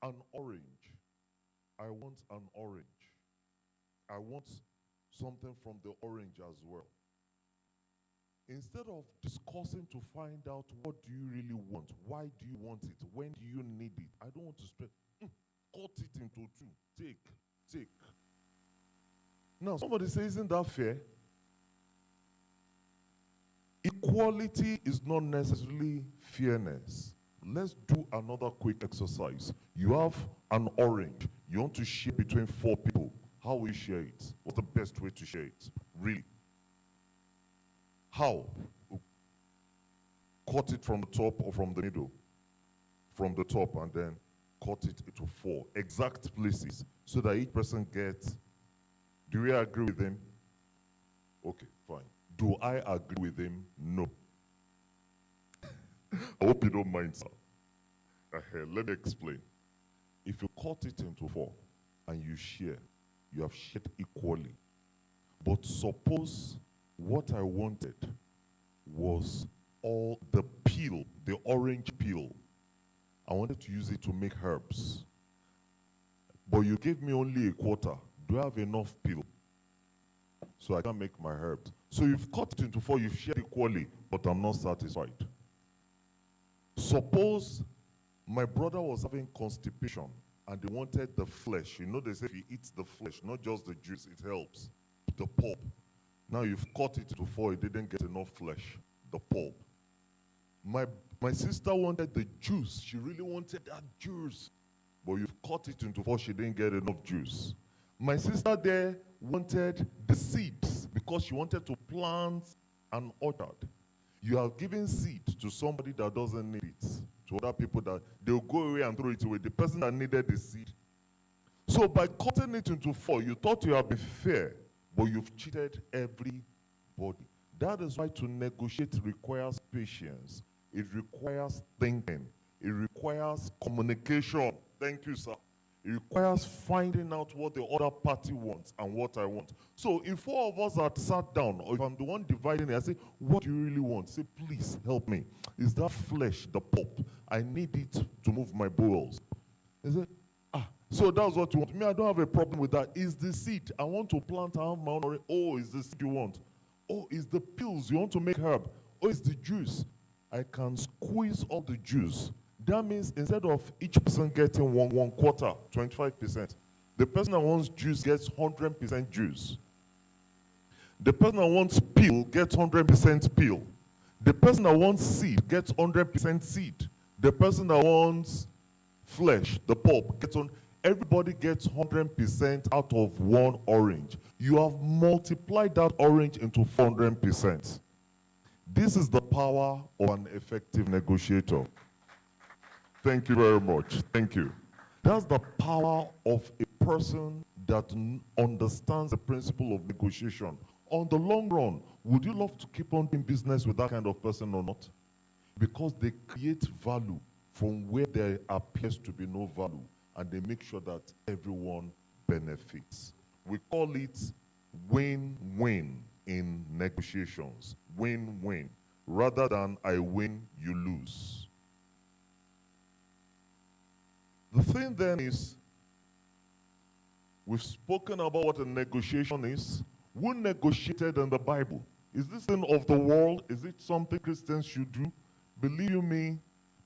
an orange. I want an orange. I want something from the orange as well. Instead of discussing to find out what do you really want, why do you want it, when do you need it, I don't want to stress. Cut it into 2. Take. Now, somebody says, isn't that fair? Equality is not necessarily fairness. Let's do another quick exercise. You have an orange. You want to share between 4 people. How will you share it? What's the best way to share it? Really? How? Cut it from the top or from the middle? From the top, and then cut it into 4 exact places so that each person gets. Do we agree with him? Okay, fine. Do I agree with him? No. I hope you don't mind, sir. Let me explain. If you cut it into 4 and you share, you have shared equally. But suppose what I wanted was all the peel, the orange peel. I wanted to use it to make herbs. But you gave me only a quarter. Do I have enough peel? So I can't make my herbs. So you've cut it into 4, you've shared equally, but I'm not satisfied. Suppose my brother was having constipation and they wanted the flesh. You know, they say if he eats the flesh, not just the juice, it helps. The pulp. Now you've cut it into 4, he didn't get enough flesh. The pulp. My sister wanted the juice. She really wanted that juice. But you've cut it into 4, she didn't get enough juice. My sister there wanted the seeds because she wanted to plant an orchard. You have given seed to somebody that doesn't need it. To other people that they'll go away and throw it away. The person that needed the seed. So by cutting it into 4, you thought you have been fair, but you've cheated everybody. That is why to negotiate requires patience. It requires thinking. It requires communication. Thank you, sir. It requires finding out what the other party wants and what I want. So if 4 of us had sat down, or if I'm the one dividing it, I say, what do you really want? Say, please help me. Is that flesh, the pulp? I need it to move my bowels. Is it? So that's what you want. Me, I don't have a problem with that. Is the seed. I want to plant a mountain. Oh, is the seed you want? Oh, is the pills you want to make herb? Oh, is the juice. I can squeeze all the juice. That means instead of each person getting one quarter, 25%, the person that wants juice gets 100% juice. The person that wants peel gets 100% peel. The person that wants seed gets 100% seed. The person that wants flesh, the pulp, gets on. Everybody gets 100% out of one orange. You have multiplied that orange into 400%. This is the power of an effective negotiator. Thank you very much. Thank you. That's the power of a person that understands the principle of negotiation. On the long run, would you love to keep on doing business with that kind of person or not? Because they create value from where there appears to be no value, and they make sure that everyone benefits. We call it win-win in negotiations. Win-win. Rather than I win, you lose. The thing then is, we've spoken about what a negotiation is. Who negotiated in the Bible? Is this thing of the world? Is it something Christians should do? Believe you me,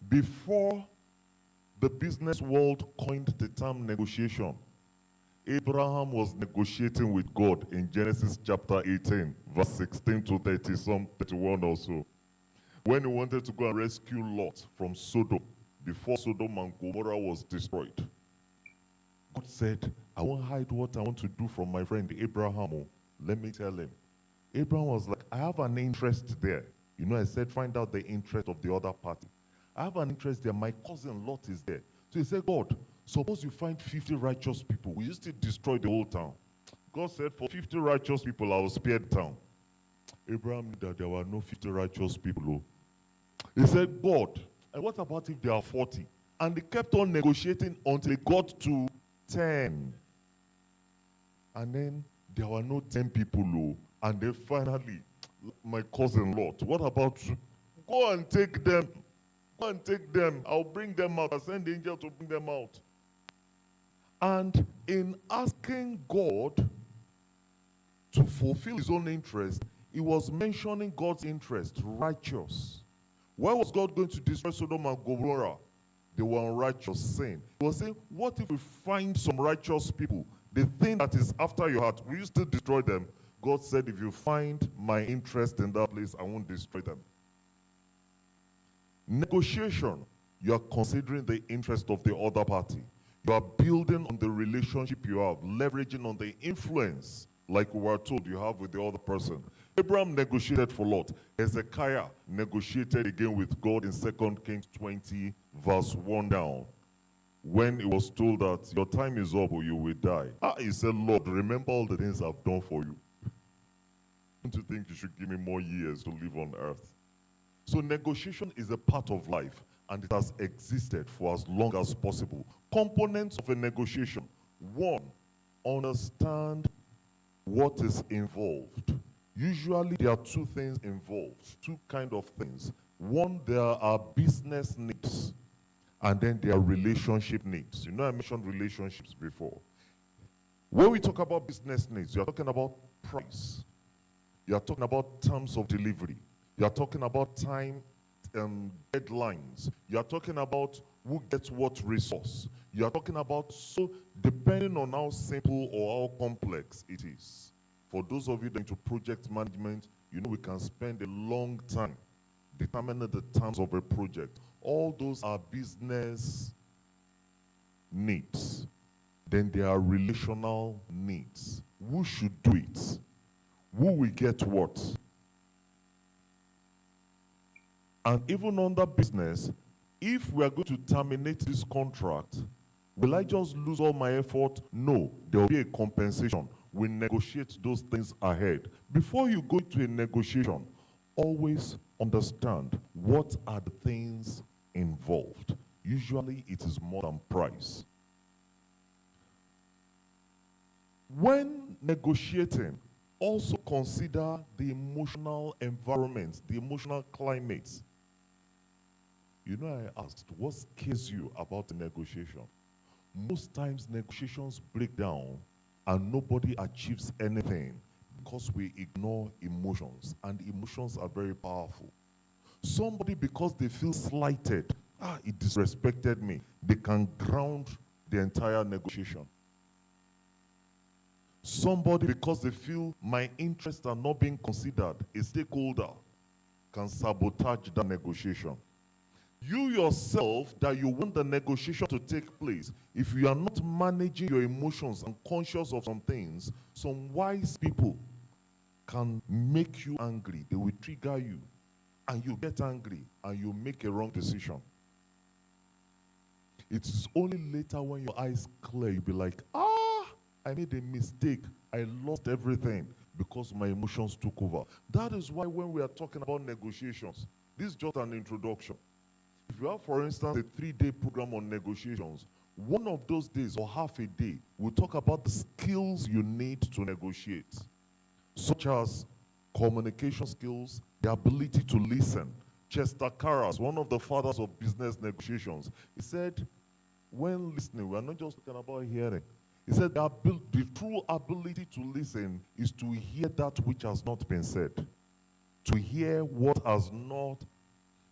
before the business world coined the term negotiation, Abraham was negotiating with God in Genesis chapter 18, verse 16 to 30, some 31 or so. When he wanted to go and rescue Lot from Sodom, before Sodom and Gomorrah was destroyed. God said, I won't hide what I want to do from my friend Abraham. Let me tell him. Abraham was like, I have an interest there. You know, I said, find out the interest of the other party. I have an interest there. My cousin Lot is there. So he said, God, suppose you find 50 righteous people. Will you still destroy the whole town? God said, for 50 righteous people, I will spare the town. Abraham knew that there were no 50 righteous people. He said, God, and what about if there are 40? And they kept on negotiating until they got to 10. And then there were no 10 people. And then finally, my cousin Lot, what about you? Go and take them. Go and take them. I'll bring them out. I'll send the angel to bring them out. And in asking God to fulfill his own interest, he was mentioning God's interest, righteous. Why was God going to destroy Sodom and Gomorrah? They were unrighteous, sin. He was saying, what if we find some righteous people? The thing that is after your heart, will you still destroy them? God said, if you find my interest in that place, I won't destroy them. Negotiation, you are considering the interest of the other party. You are building on the relationship you have, leveraging on the influence, like we were told you have with the other person. Abraham negotiated for Lot. Hezekiah negotiated again with God in 2 Kings 20, verse 1 down. When he was told that your time is up or you will die. He said, Lord, remember all the things I've done for you. Don't you think you should give me more years to live on earth? So negotiation is a part of life, and it has existed for as long as possible. Components of a negotiation. One, understand what is involved. Usually there are two things involved, two kind of things. One, there are business needs, and then there are relationship needs. You know, I mentioned relationships before. When we talk about business needs, you're talking about price. You're talking about terms of delivery. You're talking about time deadlines. You're talking about who gets what resource. You're talking about, so depending on how simple or how complex it is. For those of you that are into project management, you know we can spend a long time determining the terms of a project. All those are business needs. Then there are relational needs. Who should do it? Who will get what? And even under business, if we are going to terminate this contract, will I just lose all my effort? No, there will be a compensation. We negotiate those things ahead. Before you go to a negotiation, always understand what are the things involved. Usually it is more than price. When negotiating, also consider the emotional environment, the emotional climate. You know, I asked, what scares you about the negotiation? Most times negotiations break down and nobody achieves anything because we ignore emotions, and emotions are very powerful. Somebody, because they feel slighted, he disrespected me, they can ground the entire negotiation. Somebody, because they feel my interests are not being considered, a stakeholder, can sabotage that negotiation. You yourself, that you want the negotiation to take place, if you are not managing your emotions and conscious of some things, some wise people can make you angry. They will trigger you, and you get angry, and you make a wrong decision. It's only later when your eyes clear, you'll be like, I made a mistake. I lost everything because my emotions took over. That is why when we are talking about negotiations, this is just an introduction. If you have, for instance, a 3-day program on negotiations, one of those days or half a day, we'll talk about the skills you need to negotiate, such as communication skills, the ability to listen. Chester Karras, one of the fathers of business negotiations, he said, when listening, we are not just talking about hearing. He said the true ability to listen is to hear that which has not been said. To hear what has not.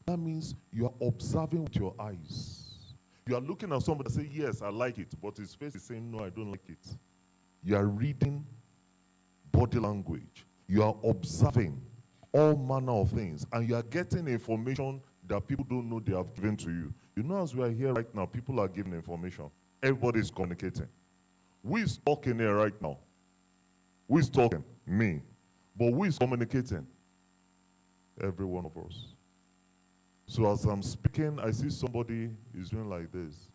That means you are observing with your eyes. You are looking at somebody and say, yes, I like it, but his face is saying, no, I don't like it. You are reading body language. You are observing all manner of things, and you are getting information that people don't know they have given to you. You know, as we are here right now, people are giving information. Everybody is communicating. Who is talking here right now? Who is talking? Me. But who is communicating? Every one of us. So as I'm speaking, I see somebody is doing like this.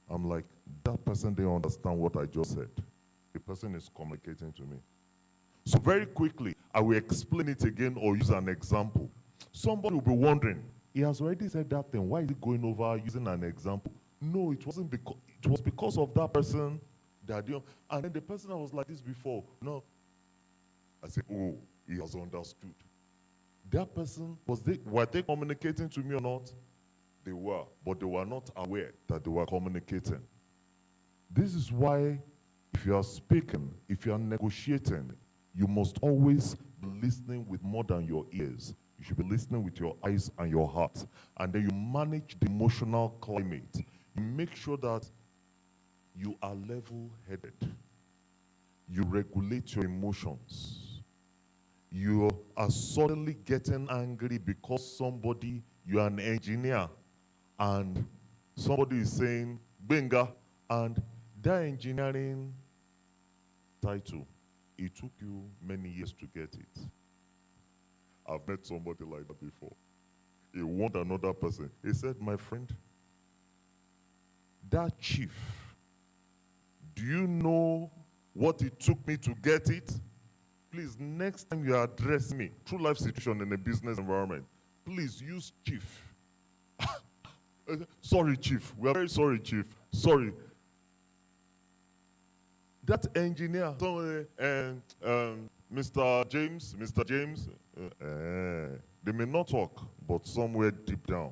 I'm like, that person didn't understand what I just said. The person is communicating to me. So very quickly, I will explain it again or use an example. Somebody will be wondering, he has already said that thing. Why is he going over using an example? No, it wasn't because, it was because of that person that, and then the person that was like this before, no. I said, oh, he has understood. That person, were they communicating to me or not? They were, but they were not aware that they were communicating. This is why if you are speaking, if you are negotiating, you must always be listening with more than your ears. You should be listening with your eyes and your heart. And then you manage the emotional climate. You make sure that you are level-headed. You regulate your emotions. You are suddenly getting angry because you are an engineer, and somebody is saying, Benga, and that engineering title, it took you many years to get it. I've met somebody like that before. He warned another person. He said, my friend, that chief, do you know what it took me to get it? Please, next time you address me, true life situation in a business environment, please use chief. Sorry, chief. We are very sorry, chief. Sorry. That engineer, Mr. James, they may not talk, but somewhere deep down,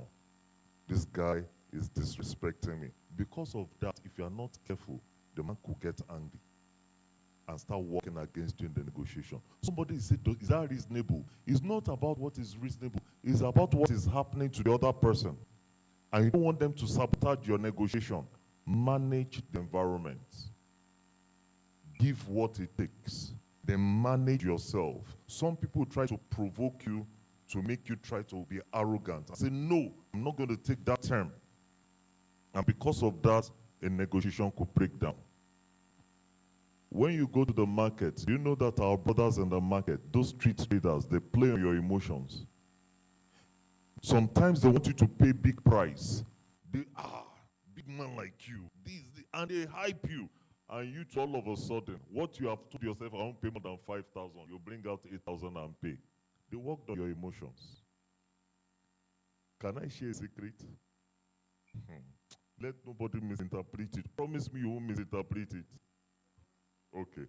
this guy is disrespecting me. Because of that, if you are not careful, the man could get angry and start working against you in the negotiation. Somebody said, is that reasonable? It's not about what is reasonable. It's about what is happening to the other person. And you don't want them to sabotage your negotiation. Manage the environment. Give what it takes. Then manage yourself. Some people try to provoke you to make you try to be arrogant. I say, no, I'm not going to take that term. And because of that, a negotiation could break down. When you go to the market, do you know that our brothers in the market, those street traders, they play on your emotions? Sometimes they want you to pay big price. They big man like you, and they hype you. And you, all of a sudden, what you have told yourself, I won't pay more than 5,000, you bring out 8,000 and pay. They worked on your emotions. Can I share a secret? Let nobody misinterpret it. Promise me you won't misinterpret it. Okay.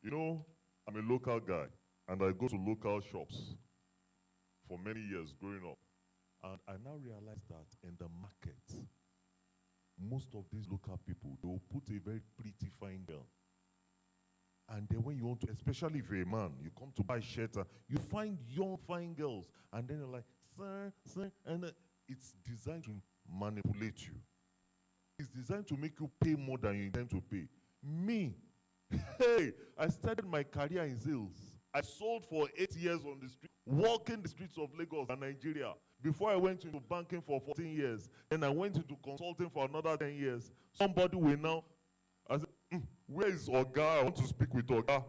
You know, I'm a local guy, and I go to local shops for many years growing up. And I now realize that in the market, most of these local people, they will put a very pretty fine girl. And then when you want to, especially if you're a man, you come to buy shelter, you find young fine girls, and then you're like, sir, and It's designed to manipulate you. It's designed to make you pay more than you intend to pay. Me, hey, I started my career in sales. I sold for 8 years on the street, walking the streets of Lagos and Nigeria. Before I went into banking for 14 years, then I went into consulting for another 10 years. Somebody will now, I said, where is Oga? I want to speak with Oga.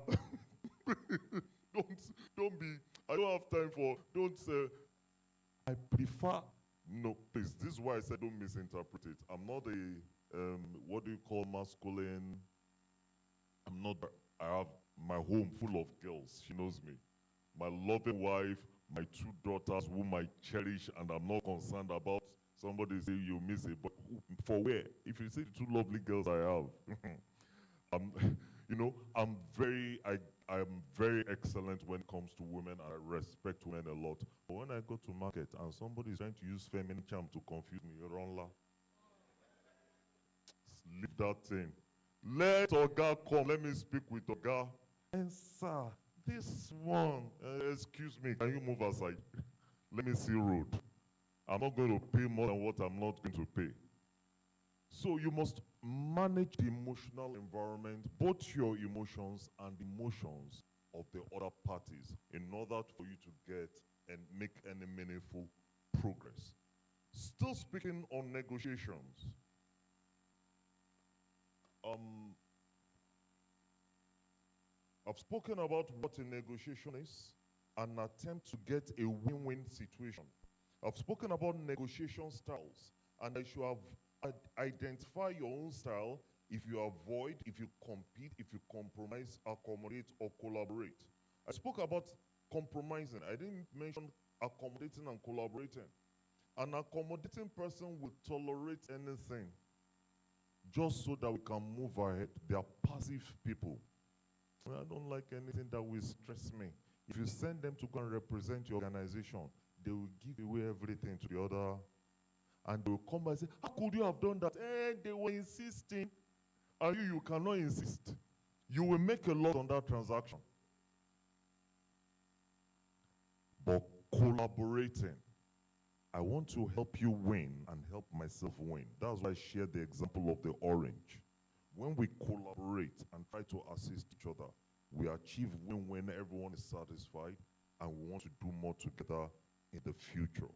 don't be, I don't have time for, don't say, I prefer, no, please, this is why I said don't misinterpret it. I'm not a, what do you call masculine? I'm not, I have my home full of girls, she knows me. My loving wife, my 2 daughters whom I cherish, and I'm not concerned about somebody say you miss it, but for where? If you say the 2 lovely girls I have, you know, I'm very excellent when it comes to women. I respect women a lot. But when I go to market and somebody is trying to use feminine charm to confuse me, Ronla, leave that thing. Let Oga come. Let me speak with Oga. And sir, this one, excuse me, can you move aside? Let me see road. I'm not going to pay more than what I'm not going to pay. So you must manage the emotional environment, both your emotions and the emotions of the other parties, in order for you to get and make any meaningful progress. Still speaking on negotiations, I've spoken about what a negotiation is, an attempt to get a win-win situation. I've spoken about negotiation styles, and I should have identify your own style if you avoid, if you compete, if you compromise, accommodate, or collaborate. I spoke about compromising. I didn't mention accommodating and collaborating. An accommodating person will tolerate anything just so that we can move ahead. They are passive people. I don't like anything that will stress me. If you send them to go and represent your organization, they will give away everything to the other, and they will come back and say, how could you have done that? They were insisting, and you cannot insist. You will make a lot on that transaction. But collaborating, I want to help you win and help myself win. That's why I shared the example of the orange. When we collaborate and try to assist each other, we achieve win-win, everyone is satisfied, and we want to do more together in the future.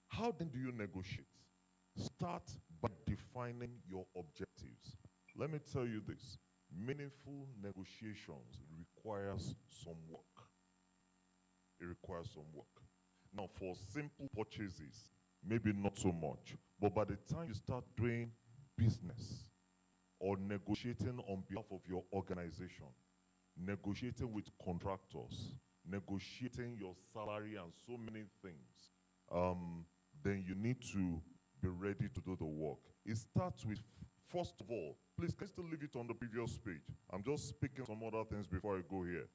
How then do you negotiate? Start by defining your objectives. Let me tell you this, meaningful negotiations requires some work. It requires some work. Now, for simple purchases, maybe not so much, but by the time you start doing business or negotiating on behalf of your organization, negotiating with contractors, negotiating your salary and so many things, then you need to be ready to do the work. It starts with, first of all, please, can you still leave it on the previous page? I'm just speaking some other things before I go here.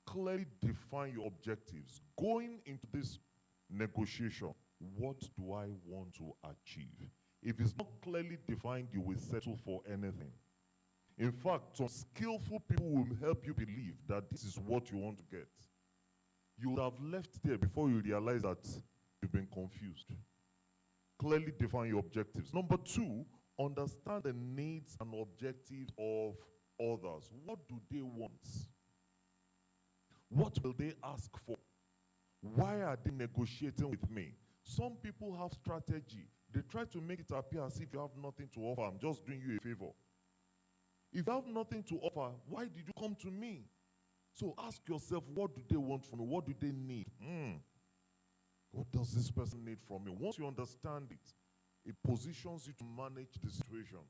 Clearly define your objectives. Going into this negotiation, what do I want to achieve? If it's not clearly defined, you will settle for anything. In fact, some skillful people will help you believe that this is what you want to get. You would have left there before you realize that you've been confused. Clearly define your objectives. Number 2, understand the needs and objectives of others. What do they want? What will they ask for? Why are they negotiating with me? Some people have strategy. They try to make it appear as if you have nothing to offer. I'm just doing you a favor. If you have nothing to offer, why did you come to me? So ask yourself, what do they want from me? What do they need? What does this person need from me? Once you understand it, it positions you to manage the situation.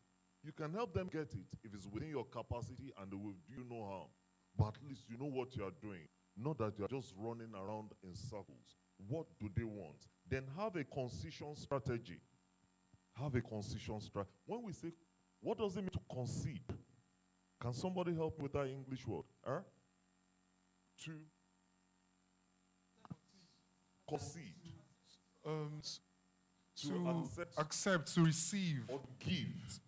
You can help them get it if it's within your capacity and they will do you no harm. But at least you know what you are doing. Not that you are just running around in circles. What do they want? Then have a concession strategy. Have a concession strategy. When we say, what does it mean to concede? Can somebody help me with that English word? To concede. To accept, to receive. Or give.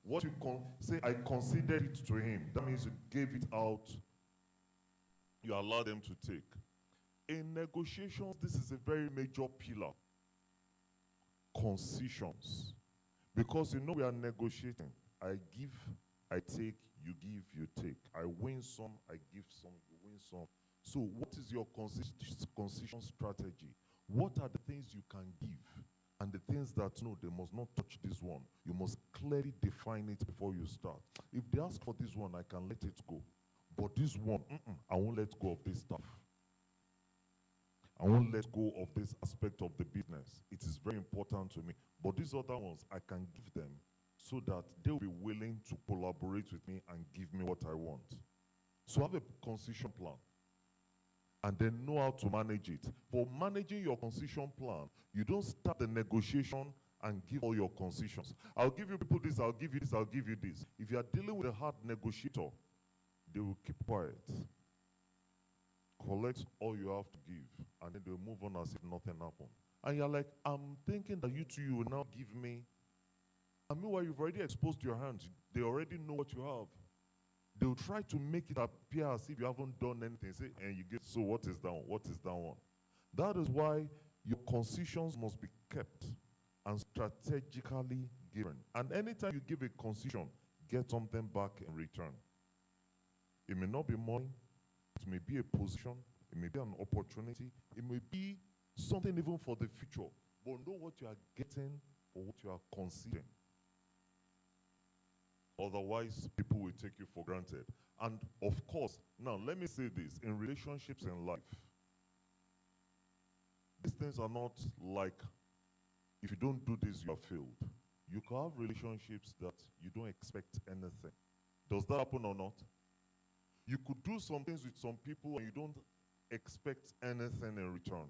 What you say, I conceded it to him. That means you gave it out. You allowed them to take. In negotiations, this is a very major pillar. Concessions. Because you know we are negotiating. I give, I take, you give, you take. I win some, I give some, you win some. So what is your concession strategy? What are the things you can give? And the things that, no, they must not touch this one. You must clearly define it before you start. If they ask for this one, I can let it go. But this one, I won't let go of this stuff. I won't let go of this aspect of the business. It is very important to me. But these other ones, I can give them so that they'll be willing to collaborate with me and give me what I want. So have a concession plan. And then know how to manage it. For managing your concession plan, you don't start the negotiation and give all your concessions. I'll give you people this, I'll give you this, I'll give you this. If you are dealing with a hard negotiator, they will keep quiet. Collect all you have to give, and then they'll move on as if nothing happened. And you're like, I'm thinking that you will now give me. And meanwhile, you've already exposed your hands. They already know what you have. They'll try to make it appear as if you haven't done anything. Say, and you get, so what is that one? What is that one? That is why your concessions must be kept and strategically given. And anytime you give a concession, get something back in return. It may not be money. It may be a position. It may be an opportunity. It may be something even for the future. But know what you are getting or what you are conceding. Otherwise, people will take you for granted. And of course, now let me say this, in relationships and life, these things are not like, if you don't do this, you are failed. You can have relationships that you don't expect anything. Does that happen or not? You could do some things with some people and you don't expect anything in return.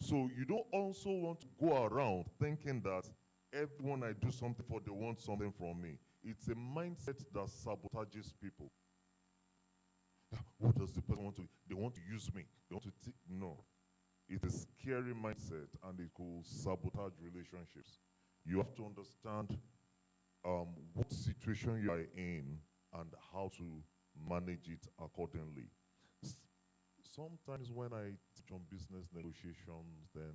So you don't also want to go around thinking that everyone I do something for, they want something from me. It's a mindset that sabotages people. What does the person want to? They want to use me. They want to take. No. It's a scary mindset and it will sabotage relationships. You have to understand what situation you are in and how to manage it accordingly. Sometimes when I teach on business negotiations, then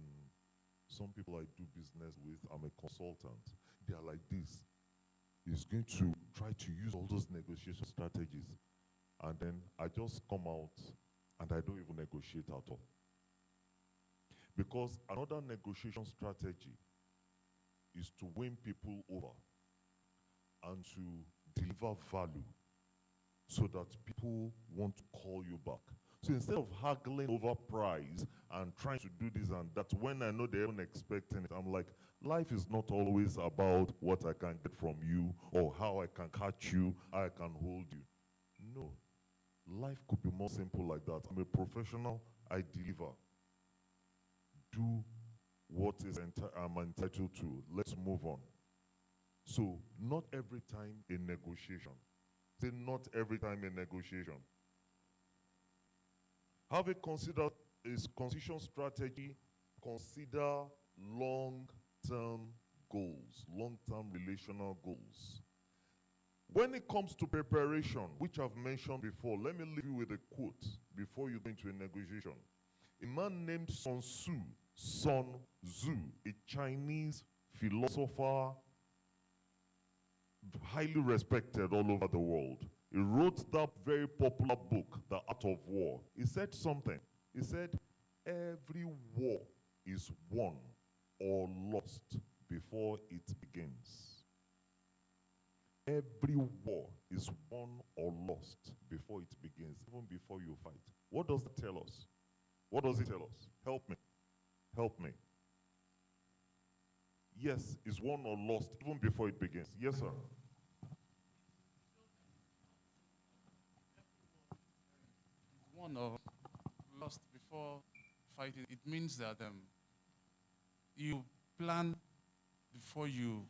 some people I do business with, I'm a consultant. They are like this. He's going to try to use all those negotiation strategies. And then I just come out and I don't even negotiate at all. Because another negotiation strategy is to win people over and to deliver value so that people want to call you back. So instead of haggling over price and trying to do this and that, when I know they aren't expecting it, I'm like, life is not always about what I can get from you or how I can catch you, how I can hold you. No. Life could be more simple like that. I'm a professional, I deliver. Do what is I'm entitled to. Let's move on. So, not every time a negotiation. Say not every time a negotiation. Have a concession strategy. Consider long-term goals, long-term relational goals. When it comes to preparation, which I've mentioned before, let me leave you with a quote before you go into a negotiation. A man named Sun Tzu, a Chinese philosopher, highly respected all over the world. He wrote that very popular book, The Art of War. He said something. He said, every war is won or lost before it begins. Every war is won or lost before it begins, even before you fight. What does it tell us? What does it tell us? Help me. Help me. Yes, it's won or lost even before it begins. Yes, sir. Won or lost before fighting, it means that you plan before you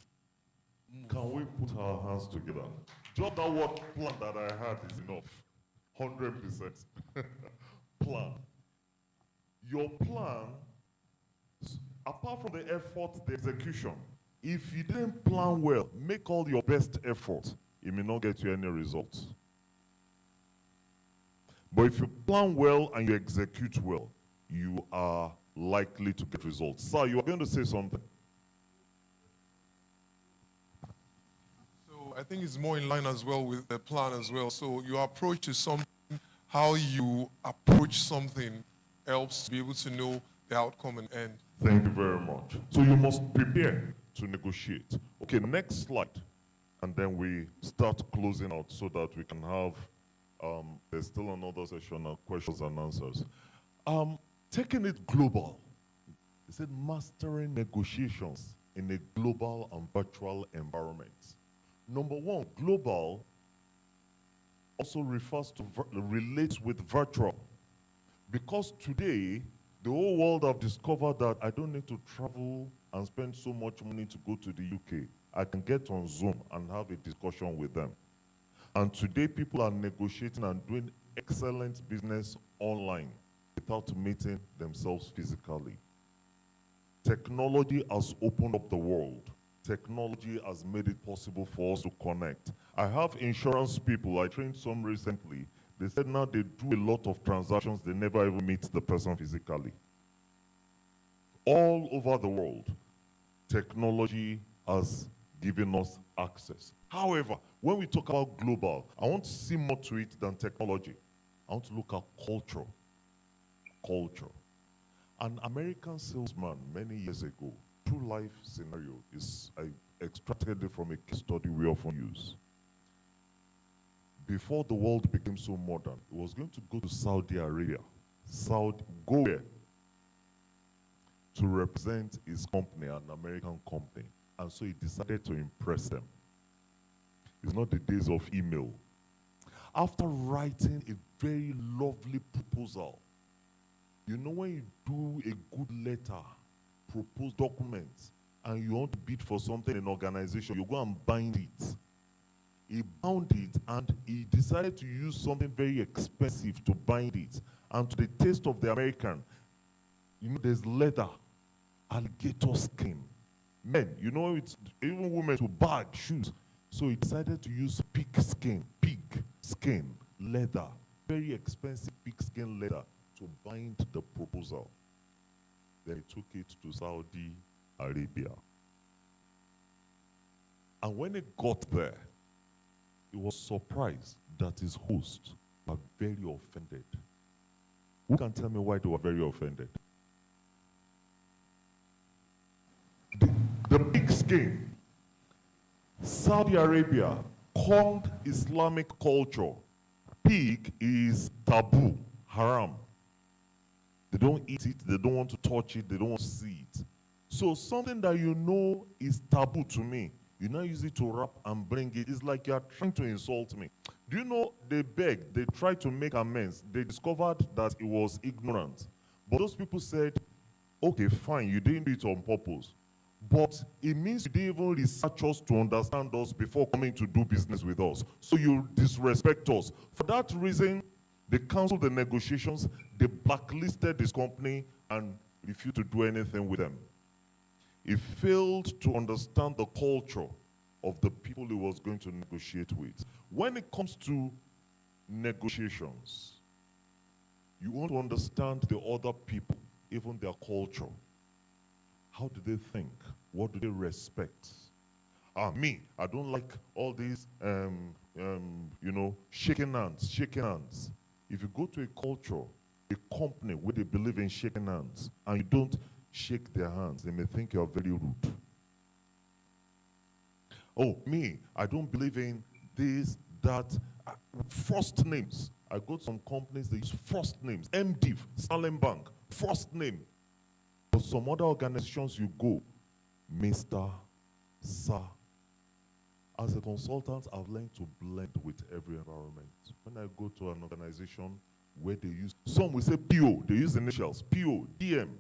move. Can we put our hands together? Just that word plan that I had is enough. 100%. Plan. Your plan, apart from the effort, the execution, if you didn't plan well, make all your best effort, it may not get you any results. But if you plan well and you execute well, you are likely to get results. Sir, you are going to say something. So I think it's more in line as well with the plan as well. So your approach to something, how you approach something helps to be able to know the outcome and end. Thank you very much. So you must prepare to negotiate. Okay, next slide. And then we start closing out so that we can have, there's still another session of questions and answers. Taking it global. They said mastering negotiations in a global and virtual environment. Number one, global also refers to, relates with virtual. Because today, the whole world have discovered that I don't need to travel and spend so much money to go to the UK. I can get on Zoom and have a discussion with them. And today, people are negotiating and doing excellent business online without meeting themselves physically. Technology has opened up the world. Technology has made it possible for us to connect. I have insurance people, I trained some recently. They said now they do a lot of transactions, they never even meet the person physically. All over the world, technology has given us access. However, when we talk about global, I want to see more to it than technology. I want to look at culture. Culture. An American salesman many years ago, true life scenario, I extracted it from a case study we often use. Before the world became so modern, he was going to go to Saudi Arabia. Go there to represent his company, an American company. And so he decided to impress them. It's not the days of email. After writing a very lovely proposal, you know when you do a good letter, propose documents, and you want to bid for something in an organization, you go and bind it. He bound it, and he decided to use something very expensive to bind it. And to the taste of the American, you know, there's leather, alligator skin. Men, you know, it's even women to bag, shoes. So he decided to use pig skin, leather, very expensive pig skin leather to bind the proposal. Then he took it to Saudi Arabia. And when he got there, he was surprised that his hosts were very offended. Who can tell me why they were very offended? The pig skin. Saudi Arabia called Islamic culture. Pig is taboo, haram. They don't eat it, they don't want to touch it, they don't want to see it. So something that you know is taboo to me, you now use it to wrap and bring it. It's like you're trying to insult me. Do you know they begged, they tried to make amends. They discovered that it was ignorant. But those people said, okay, fine, you didn't do it on purpose. But it means you didn't even research us to understand us before coming to do business with us. So you disrespect us. For that reason, they canceled the negotiations, they blacklisted this company and refused to do anything with them. He failed to understand the culture of the people he was going to negotiate with. When it comes to negotiations, you want to understand the other people, even their culture. How do they think? What do they respect? Me, I don't like all these, you know, shaking hands. If you go to a culture, a company where they believe in shaking hands, and you don't shake their hands, they may think you're very rude. Oh, me, I don't believe in this, that, first names. I go to some companies, they use first names. MDiv, Salem Bank, first name. But some other organizations you go, Mr. Sir. As a consultant, I've learned to blend with every environment. When I go to an organization where they use, some will say PO, they use initials, PO, DM,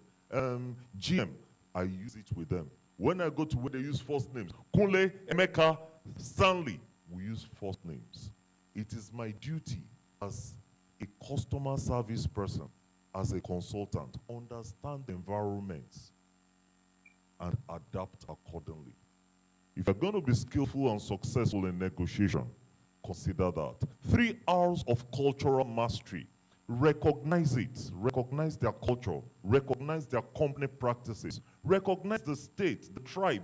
GM, I use it with them. When I go to where they use first names, Kunle, Emeka, Stanley, we use first names. It is my duty as a customer service person, as a consultant, understand the environments and adapt accordingly. If you're going to be skillful and successful in negotiation, consider that. 3 hours of cultural mastery Recognize it. Recognize their culture. Recognize their company practices. Recognize the state, the tribe.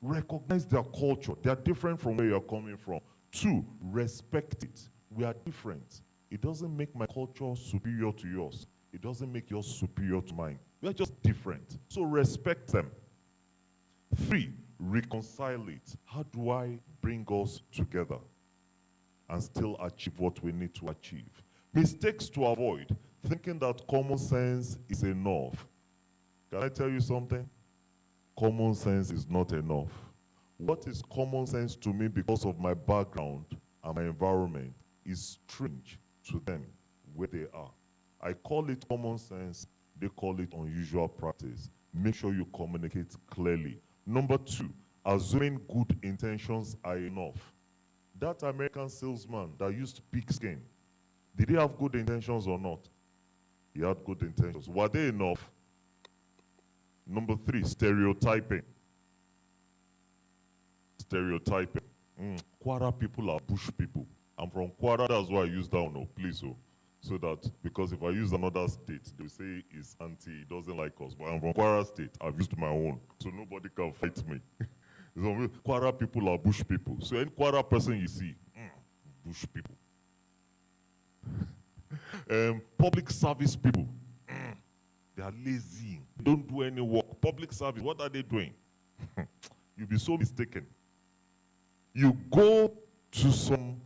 Recognize their culture. They are different from where you're coming from. 2, respect it. We are different. It doesn't make my culture superior to yours. It doesn't make yours superior to mine. We are just different. So respect them. 3, reconcile it. How do I bring us together and still achieve what we need to achieve? Mistakes to avoid. Thinking that common sense is enough. Can I tell you something? Common sense is not enough. What is common sense to me because of my background and my environment is strange to them where they are. I call it common sense. They call it unusual practice. Make sure you communicate clearly. Number 2, assuming good intentions are enough. That American salesman that used pigskin, did he have good intentions or not? He had good intentions. Were they enough? Number 3, stereotyping. Stereotyping. Kwara people are bush people. I'm from Kwara, that's why I use that one, please. So that, because if I use another state, they say it's anti, it doesn't like us. But I'm from Kwara state, I've used my own, so nobody can fight me. So Kwara people are bush people. So any Kwara person you see, bush people. Public service people, they are lazy. They don't do any work. Public service, what are they doing? You'll be so mistaken. You go to some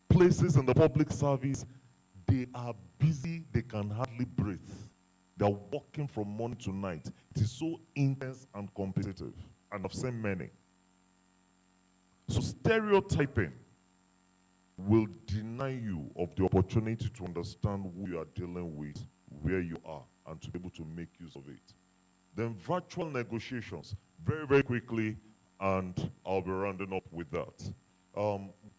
places in the public service, they are busy, they can hardly breathe. They're working from morning to night. It is so intense and competitive. And I've seen many. So stereotyping will deny you of the opportunity to understand who you are dealing with, where you are, and to be able to make use of it. Then virtual negotiations, very, very quickly, and I'll be rounding up with that.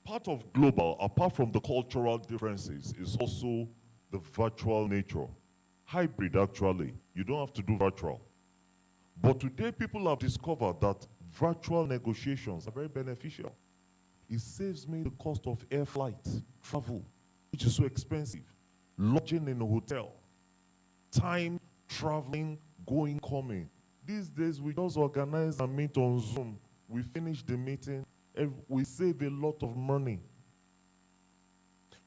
Part of global, apart from the cultural differences, is also the virtual nature. Hybrid, actually. You don't have to do virtual. But today, people have discovered that virtual negotiations are very beneficial. It saves me the cost of air flight, travel, which is so expensive, lodging in a hotel, time, traveling, going, coming. These days, we just organize and meet on Zoom. We finish the meeting, we save a lot of money.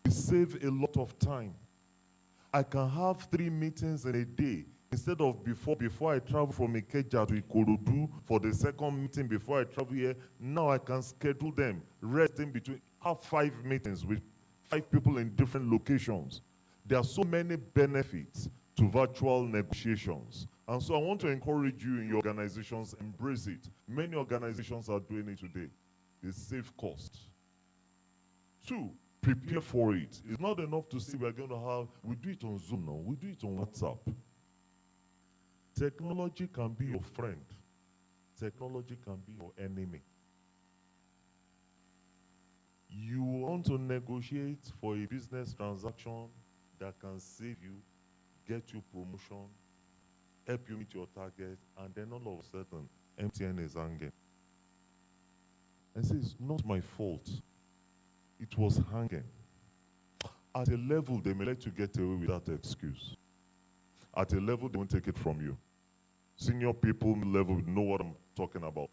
We save a lot of time. I can have 3 meetings in a day. Instead of before I travel from Ikeja to Ikorodu for the second meeting before I travel here, now I can schedule them, rest in between, have 5 meetings with 5 people in different locations. There are so many benefits to virtual negotiations. And so I want to encourage you in your organizations, embrace it. Many organizations are doing it today. They save costs. 2, prepare for it. It's not enough to say we're going to have, we do it on Zoom now, we do it on WhatsApp. Technology can be your friend. Technology can be your enemy. You want to negotiate for a business transaction that can save you, get you promotion, help you meet your target, and then all of a sudden, MTN is hanging. And says, it's not my fault. It was hanging. At a level, they may let you get away with that excuse. At a level, they won't take it from you. Senior people level know what I'm talking about.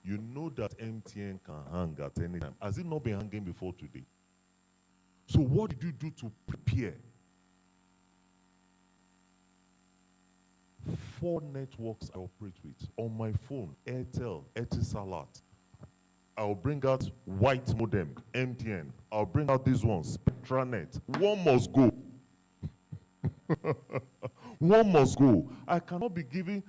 You know that MTN can hang at any time. Has it not been hanging before today? So what did you do to prepare? 4 networks I operate with. On my phone, Airtel, Etisalat. I'll bring out white modem, MTN. I'll bring out this one, Spectranet. One must go. One must go. I cannot be giving,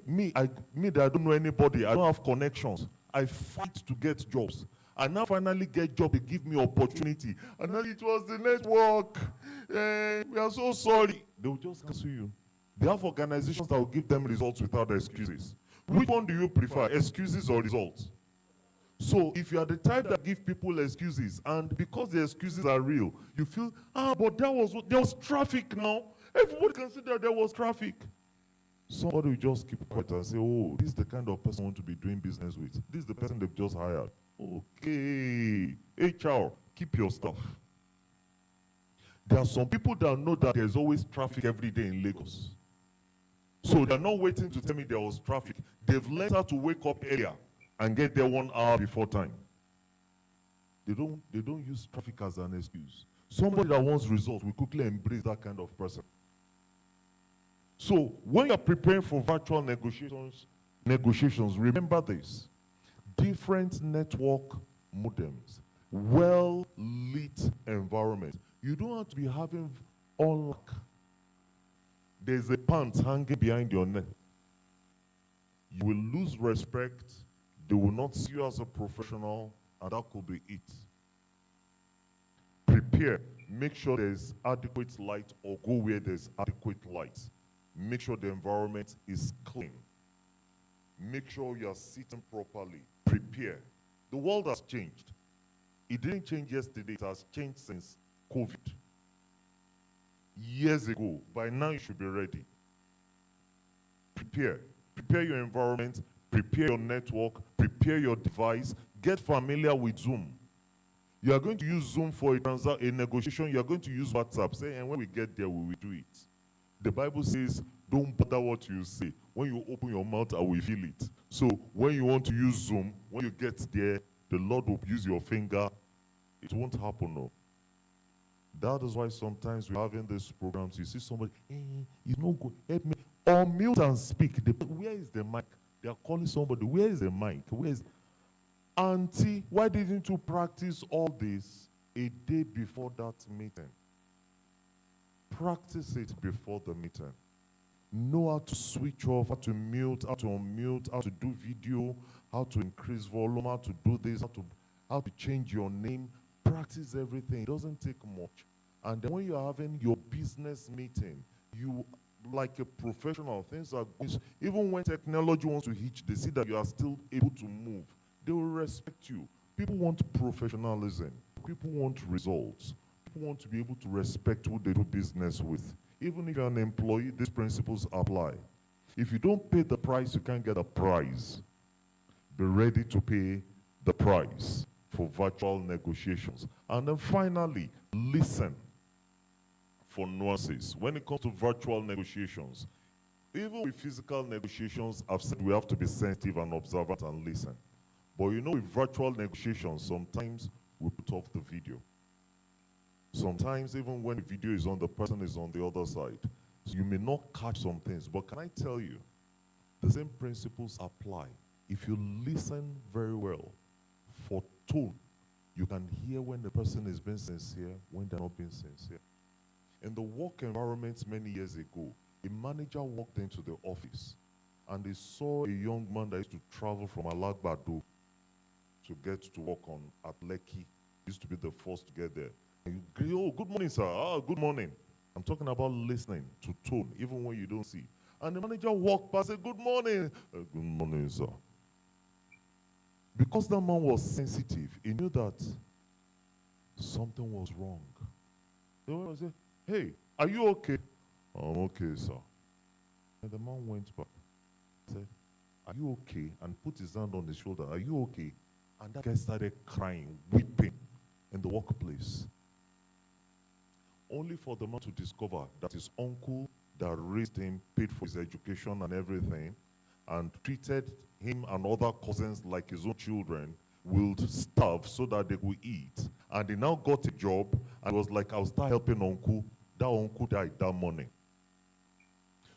me that I don't know anybody, I don't have connections. I fight to get jobs. I now finally get job, they give me opportunity. And then it was the network. We are so sorry. They will just cancel you. They have organizations that will give them results without excuses. Which one do you prefer, excuses or results? So if you are the type that give people excuses, and because the excuses are real, you feel, but there was traffic now. Everybody can see that there was traffic. Somebody will just keep quiet and say, oh, this is the kind of person I want to be doing business with. This is the person they've just hired. Okay. HR, keep your stuff. There are some people that know that there's always traffic every day in Lagos. So they're not waiting to tell me there was traffic. They've learned how to wake up earlier and get there 1 hour before time. They don't use traffic as an excuse. Somebody that wants results will quickly embrace that kind of person. So when you're preparing for virtual negotiations, remember this. Different network modems, well-lit environment. You don't have to be having unlock. There's a pants hanging behind your neck. You will lose respect. They will not see you as a professional, and that could be it. Prepare. Make sure there's adequate light, or go where there's adequate light. Make sure the environment is clean. Make sure you are sitting properly. Prepare. The world has changed. It didn't change yesterday. It has changed since COVID. Years ago. By now, you should be ready. Prepare. Prepare your environment. Prepare your network. Prepare your device. Get familiar with Zoom. You are going to use Zoom for a negotiation. You are going to use WhatsApp. Say, and when we get there, we will do it. The Bible says, don't bother what you say. When you open your mouth, I will feel it. So when you want to use Zoom, when you get there, the Lord will use your finger. It won't happen, no. That is why sometimes we're having these programs. You see somebody, it's no good. Help me. Or mute and speak. Where is the mic? They are calling somebody. Where is the mic? Where is... Auntie, why didn't you practice all this a day before that meeting? Practice it before the meeting. Know how to switch off, how to mute, how to unmute, how to do video, how to increase volume, how to do this, how to change your name. Practice everything. It doesn't take much. And then when you're having your business meeting, you, like a professional, things are going. Even when technology wants to hitch, they see that you are still able to move. They will respect you. People want professionalism. People want results. People want to be able to respect who they do business with. Even if you're an employee, these principles apply. If you don't pay the price, you can't get a prize. Be ready to pay the price for virtual negotiations. And then finally, listen for nuances. When it comes to virtual negotiations, even with physical negotiations, I've said we have to be sensitive and observant and listen. But you know, with virtual negotiations, sometimes we put off the video. Sometimes even when the video is on, the person is on the other side. So you may not catch some things, but can I tell you, the same principles apply. If you listen very well for tone, you can hear when the person is being sincere, when they're not being sincere. In the work environment many years ago, a manager walked into the office and they saw a young man that used to travel from Alagbado to get to work at Lekki. Used to be the first to get there. And you go, oh, good morning, sir. Ah, good morning. I'm talking about listening to tone, even when you don't see. And the manager walked past and said, good morning. Good morning, sir. Because that man was sensitive, he knew that something was wrong. The man said, hey, are you okay? I'm okay, sir. And the man went back, said, are you okay? And put his hand on his shoulder. Are you okay? And that guy started crying, weeping in the workplace. Only for the man to discover that his uncle that raised him, paid for his education and everything, and treated him and other cousins like his own children, will starve so that they will eat. And he now got a job and was like, I'll start helping uncle. That uncle died that morning.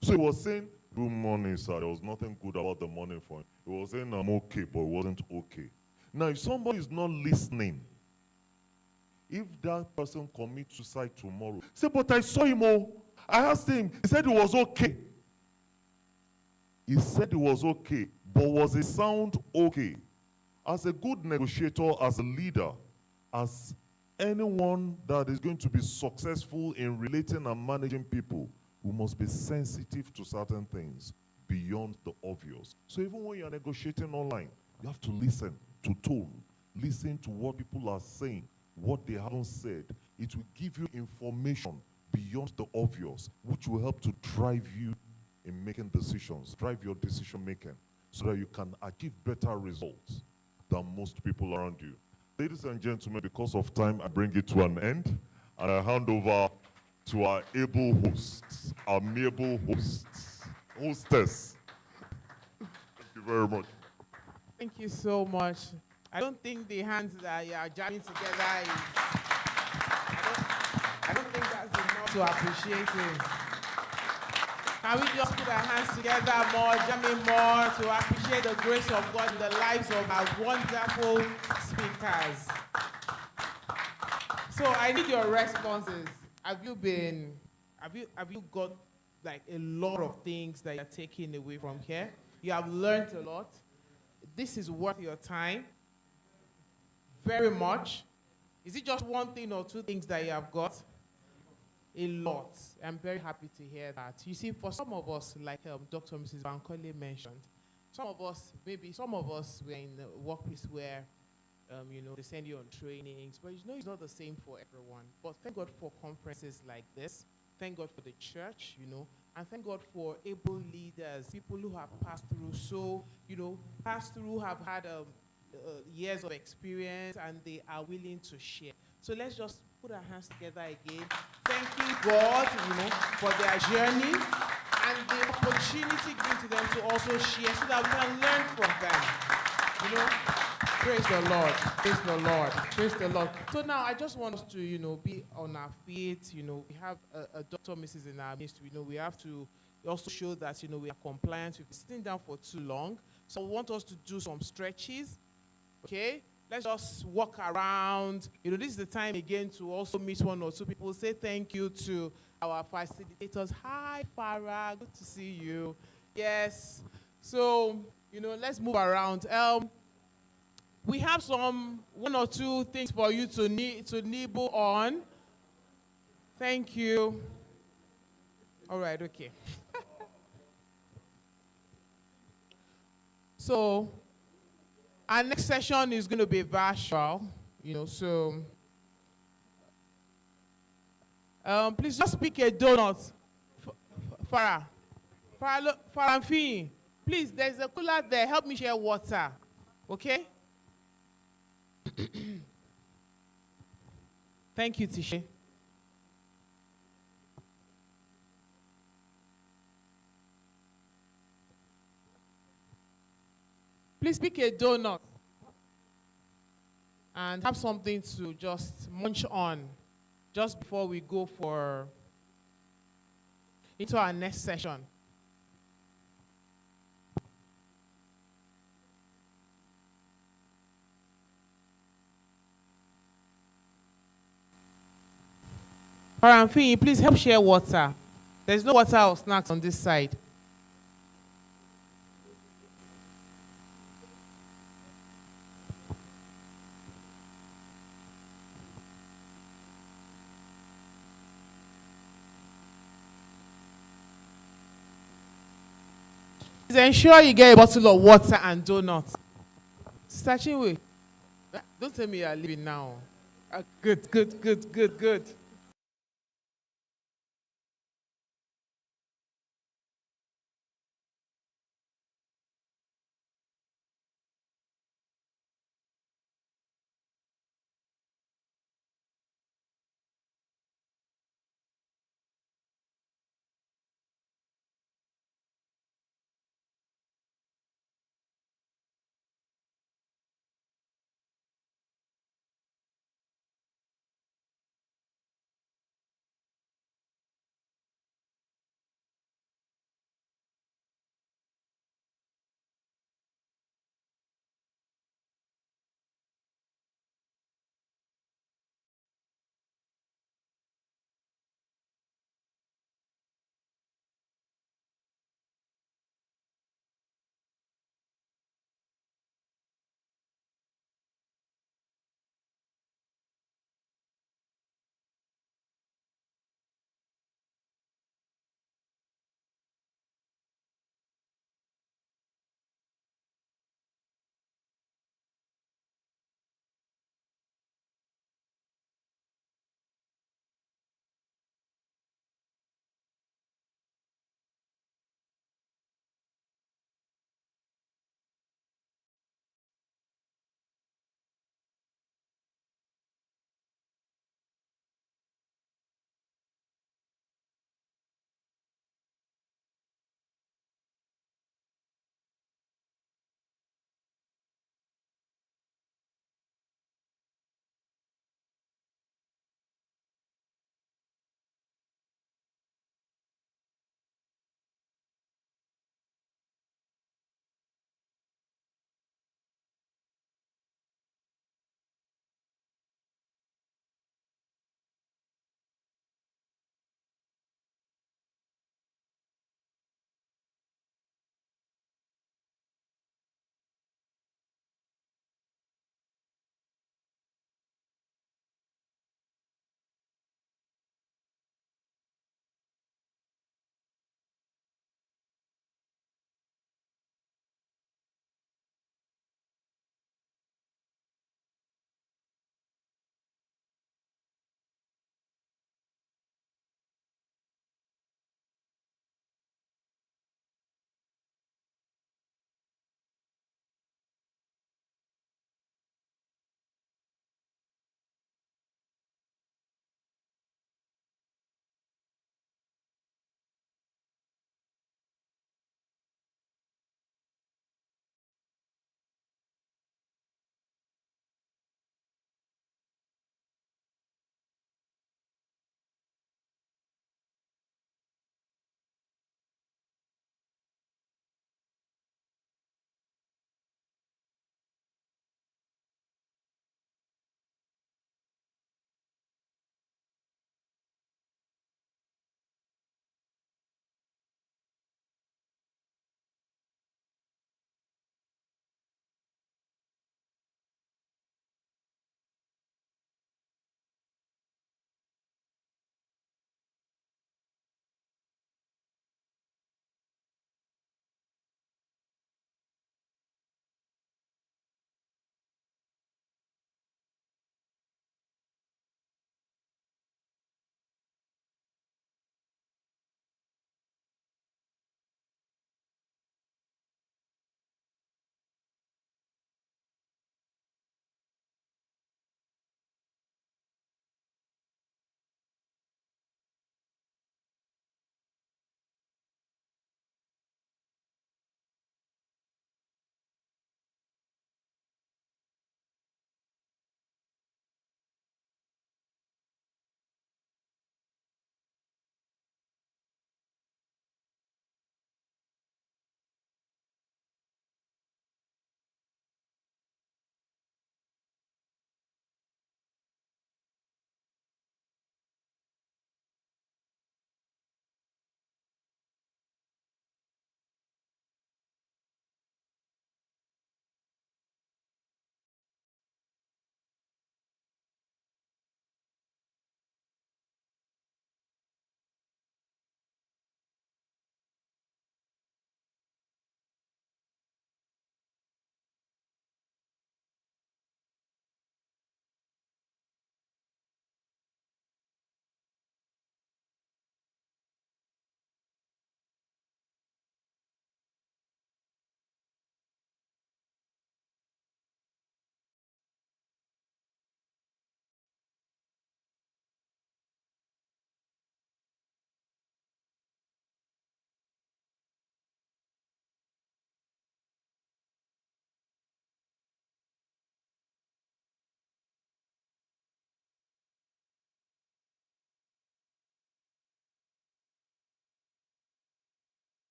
So he was saying, good morning, sir. There was nothing good about the morning for him. He was saying, I'm okay, but it wasn't okay. Now, if somebody is not listening, if that person commits suicide tomorrow, say, but I saw him, I asked him, he said it was okay. He said it was okay, but was it sound okay? As a good negotiator, as a leader, as anyone that is going to be successful in relating and managing people, we must be sensitive to certain things beyond the obvious. So even when you're negotiating online, you have to listen to tone, listen to what people are saying, what they haven't said. It will give you information beyond the obvious, which will help to drive you in making decisions, drive your decision making, so that you can achieve better results than most people around you. Ladies and gentlemen, because of time, I bring it to an end, and I hand over to our able hosts, amiable hosts, hostess. Thank you very much. Thank you so much. I don't think the hands that you are jamming together is, I don't think that's enough to appreciate it. Can we just put our hands together more, jamming more to appreciate the grace of God in the lives of our wonderful speakers? So I need your responses. Have you got like a lot of things that you're taking away from here? You have learned a lot. This is worth your time. Very much. Is it just one thing or two things that you have got? A lot. I'm very happy to hear that. You see, for some of us, like Dr. Mrs. Bankole mentioned, some of us were in a workplace where, they send you on trainings, but it's not the same for everyone. But thank God for conferences like this. Thank God for the church, and thank God for able leaders, people who have passed through, have had years of experience, and they are willing to share. So let's just put our hands together again, thanking God, for their journey and the opportunity given to them to also share so that we can learn from them. Praise the Lord. Praise the Lord. Praise the Lord. So now I just want us to, be on our feet. We have a Dr. Mrs. in our midst. We have to also show that, we are compliant. We've been sitting down for too long. So I want us to do some stretches. Okay? Let's just walk around. This is the time again to also meet one or two people. Say thank you to our facilitators. Hi, Farah. Good to see you. Yes. So, let's move around. We have one or two things for you to nibble on. Thank you. All right, okay. So, our next session is going to be virtual, so please just pick a donut. Farah, please, there's a cooler there. Help me share water, okay? Thank you, Tisha. Please pick a donut and have something to just munch on just before we go into our next session. Paramfi, please help share water. There's no water or snacks on this side. Please ensure you get a bottle of water and donuts. Sister Chinwe, don't tell me you are leaving now. Good.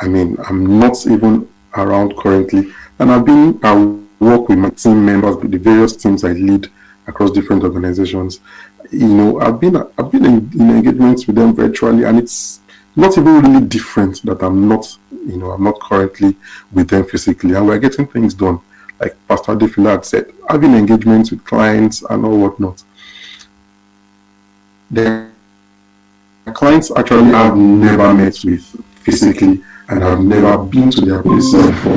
I mean, I'm not even around currently, and I work with my team members, with the various teams I lead across different organizations. I've been in engagements with them virtually, and it's not even really different that I'm not currently with them physically, and we're getting things done. Like Pastor Adefila had said, having engagements with clients and all whatnot. The clients actually I've never met with physically, and I've never been to their places before.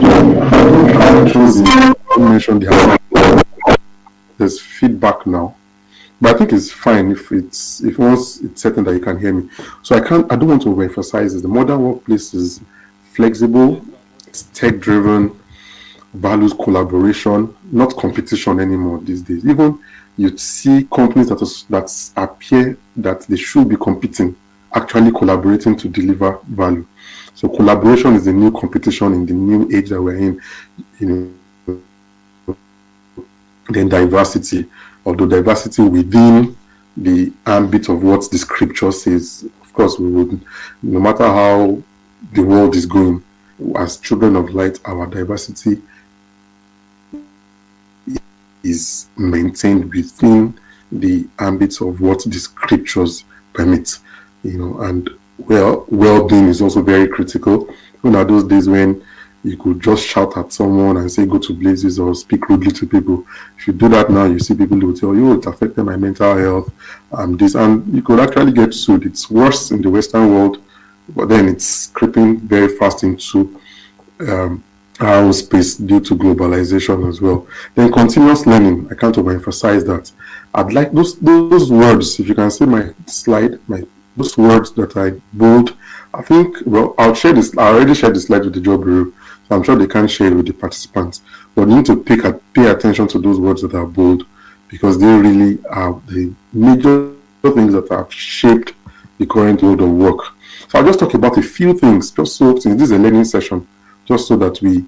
I mentioned there's feedback now, but I think it's fine if once it's certain that you can hear me. So I don't want to overemphasize this. The modern workplace is flexible, it's tech driven, values collaboration, not competition anymore these days. Even you see companies that appear that they should be competing, actually collaborating to deliver value. So collaboration is the new competition in the new age that we're in. Then diversity, although diversity within the ambit of what the scripture says. Of course, we would, no matter how the world is going, as children of light, our diversity is maintained within the ambit of what the scriptures permit. And well-being is also very critical. Are those days when you could just shout at someone and say, go to blazes, or speak rudely to people. If you do that now, you see people who will tell you, it affected my mental health, and you could actually get sued. It's worse in the Western world, but then it's creeping very fast into our own space due to globalization as well. Then continuous learning, I can't overemphasize that. I'd like those words, if you can see my slide, those words that I bold, I think, I'll share this. I already shared the slide with the job bureau, so I'm sure they can share it with the participants. But you need to pay attention to those words that are bold, because they really are the major things that have shaped the current world of work. So I'll just talk about a few things, just so, since this is a learning session, just so that we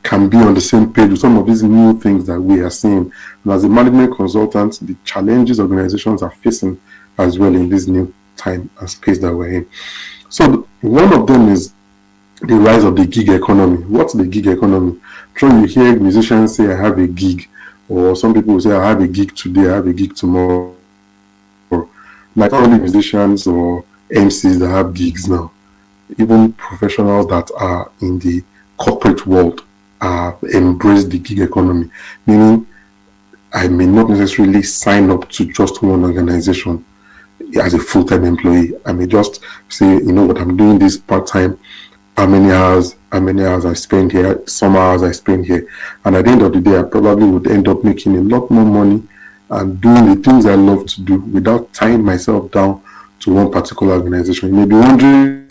can be on the same page with some of these new things that we are seeing. And as a management consultant, the challenges organizations are facing as well in this new time and space that we're in. So one of them is the rise of the gig economy. What's the gig economy? I'm sure you hear musicians say, I have a gig, or some people will say, I have a gig today, I have a gig tomorrow. Not only musicians or MCs that have gigs now, even professionals that are in the corporate world embrace the gig economy, meaning I may not necessarily sign up to just one organization as a full-time employee. I may just say, what, I'm doing this part-time, how many hours I spend here, some hours I spend here. And at the end of the day, I probably would end up making a lot more money and doing the things I love to do without tying myself down to one particular organization. You may be wondering,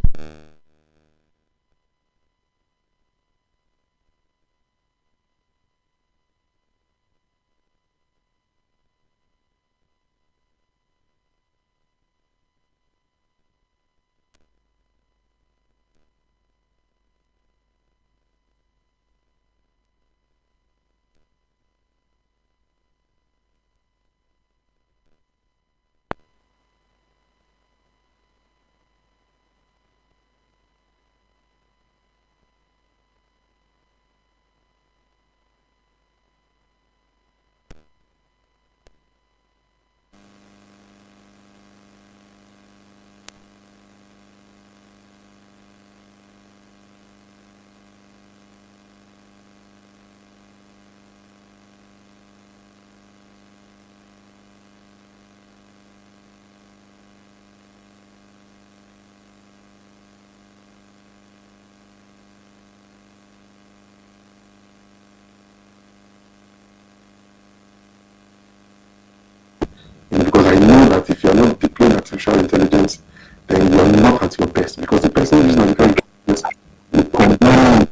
because I know that if you are not deploying artificial intelligence, then you are not at your best, because the person using artificial intelligence will combine.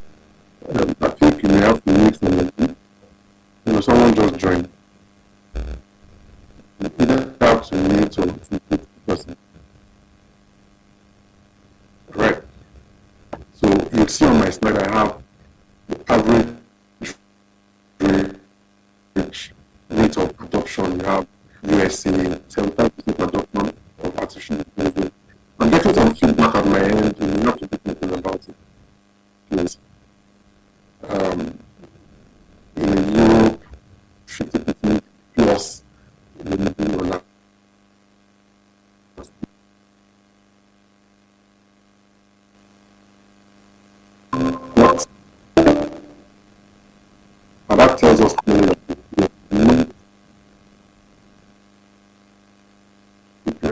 I think you may have to mute them. Someone just joined. You either have to mute or mute the person. Right. So you see on my slide, I have the average rate of adoption. You have USA, 75% adoption of artificial intelligence. I'm getting some feedback at my end, and you have to be else will do on that. What? And that tells us clearly that people in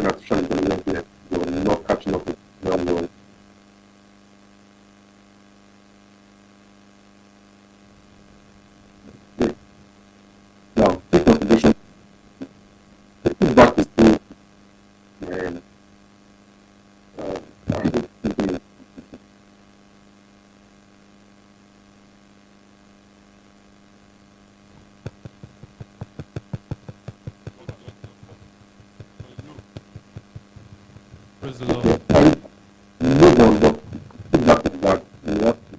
artificial intelligence yet, you're not catching up with the real world. Now, take consideration. The feedback is still I'm good thinking. Praise the Lord. Move on, but feedback is that you have to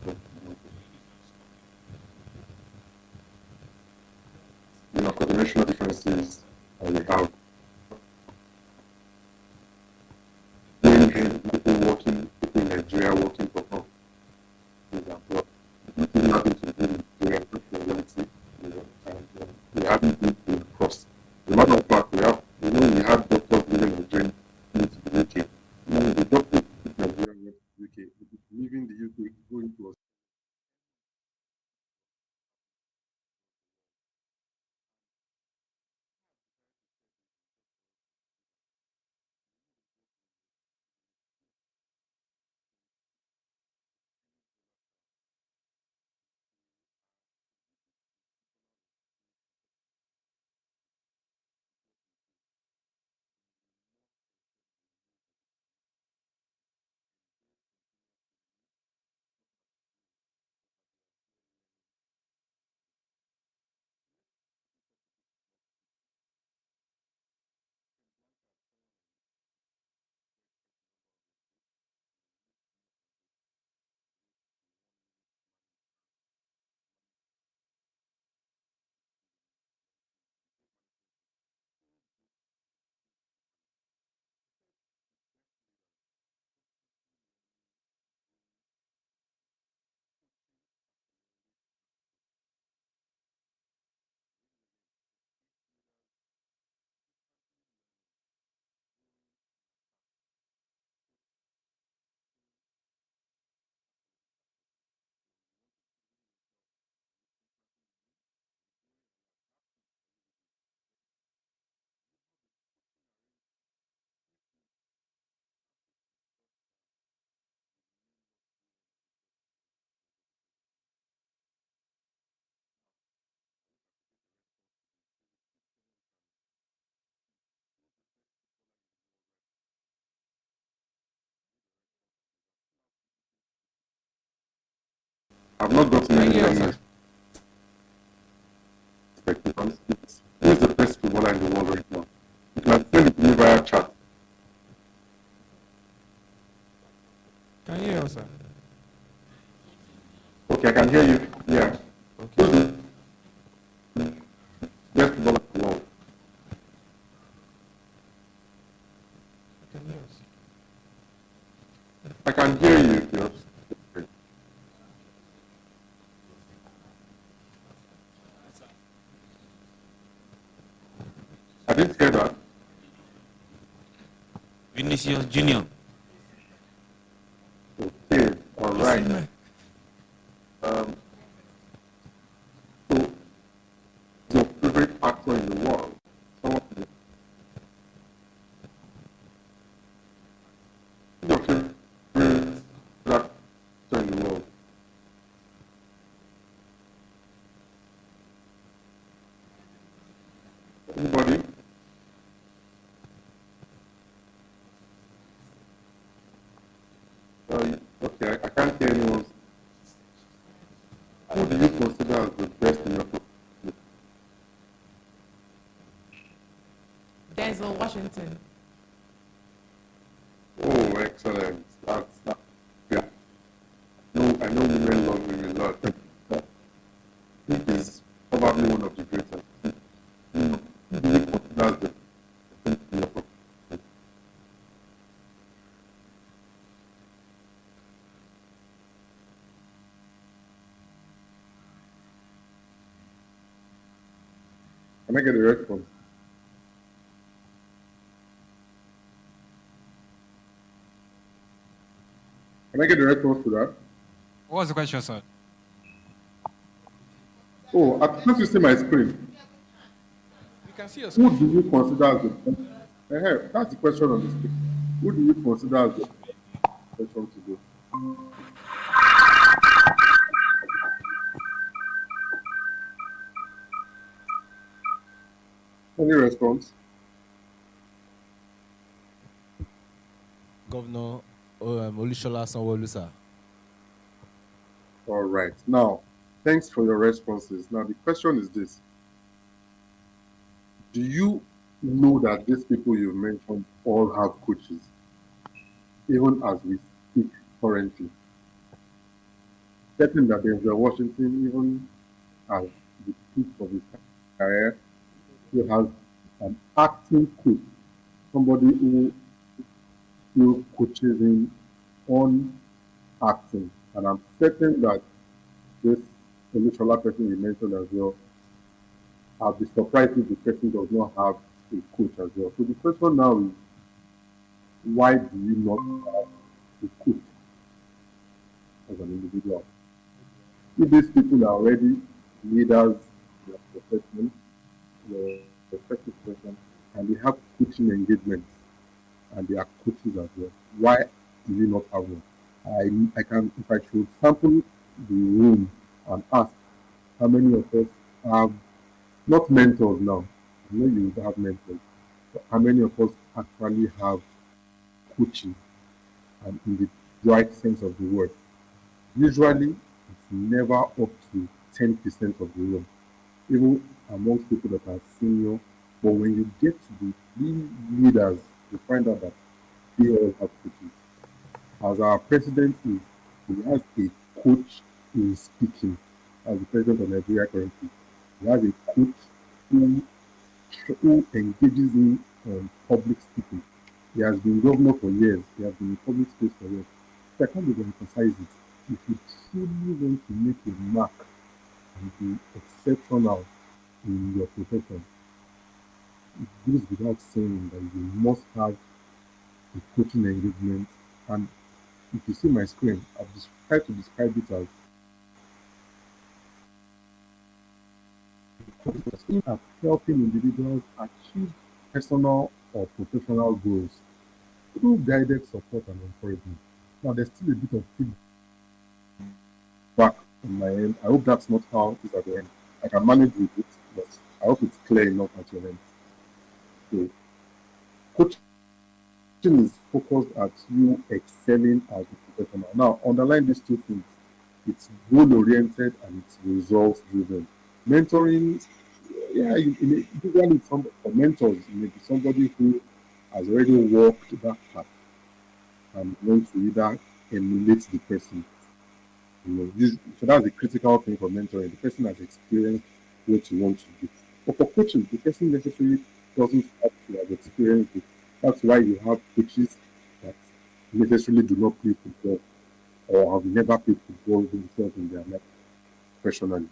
coordinational differences we have people working, people in Nigeria working for companies abroad. It has nothing to do with Nigerian personality, and we haven't been to the cross. As a matter of fact, we had doctors living in Nigeria to the UK. Now the doctors in Nigeria went to the UK, leaving the UK, going to us. I've not gotten any expectations. Who is the best footballer in the world right now? You can send it to me via chat. Can you hear us, sir? Okay, I can hear you. Yeah. Okay. Best footballer in the world. Can you hear us? I can hear you. Yes. I didn't hear that. Vinicius Junior. Okay, all right. So, your favorite actor in the world? Someone your favorite actor in the world? Anybody? Okay, I can't hear anyone. Who do you consider as the best in your profession? Denzel Washington. Oh, excellent. That's yeah. No, I know women love him a lot. I think he's probably one of the greatest. Who do you consider as the best in your profession? Can I get a response? I get the response to that? What was the question, sir? Oh, I can't you see my screen? You can see your Who screen. do you consider as the best? That's the question on the screen. Who do you consider as the best person to do? Any response? Governor Olushola Sanwo-Olu, sir. All right. Now, thanks for your responses. Now, the question is this. Do you know that these people you've mentioned all have coaches, even as we speak currently? Certain that Denzel Washington, even at the peak of his career, he has an acting coach, somebody who coaches him on acting. And I'm certain that this Olushola person you mentioned as well, I'll be surprised if the person does not have a coach as well. So the question now is, why do you not have a coach as an individual? If these people are already leaders in their profession, their respective profession, and they have coaching engagements, and they are coaches as well, why do you not have one? I can, if I should sample the room and ask how many of us have, not mentors now, I know you have mentors, but how many of us actually have coaches, and in the right sense of the word? Usually, it's never up to 10% of the room, even amongst people that are senior. But when you get to the leaders, you find out that they all have coaches. As our president is, he has a coach in speaking. As the president of Nigeria currently, he has a coach who engages in public speaking. He has been governor for years. He has been in public space for years. So I can't even emphasize it. If you truly want to make a mark and be exceptional in your profession, it goes without saying that you must have a coaching engagement. And if you see my screen, I've tried to describe it as of helping individuals achieve personal or professional goals through guided support and encouragement. Now, there's still a bit of feedback on my end. I hope that's not how it is at the end. I can manage with it, but I hope it's clear enough at your end. So, coaching is focused at you excelling as a professional. Now, underline these two things. It's goal-oriented and it's results-driven. Mentoring, yeah, usually for mentors, you may be somebody who has already walked that path and wants to either emulate the person. So that's the critical thing for mentoring. The person has experienced what you want to do. But for coaching, the person necessarily doesn't have to have experienced it. That's why you have coaches that necessarily do not play football or have never played football themselves in their life professionally.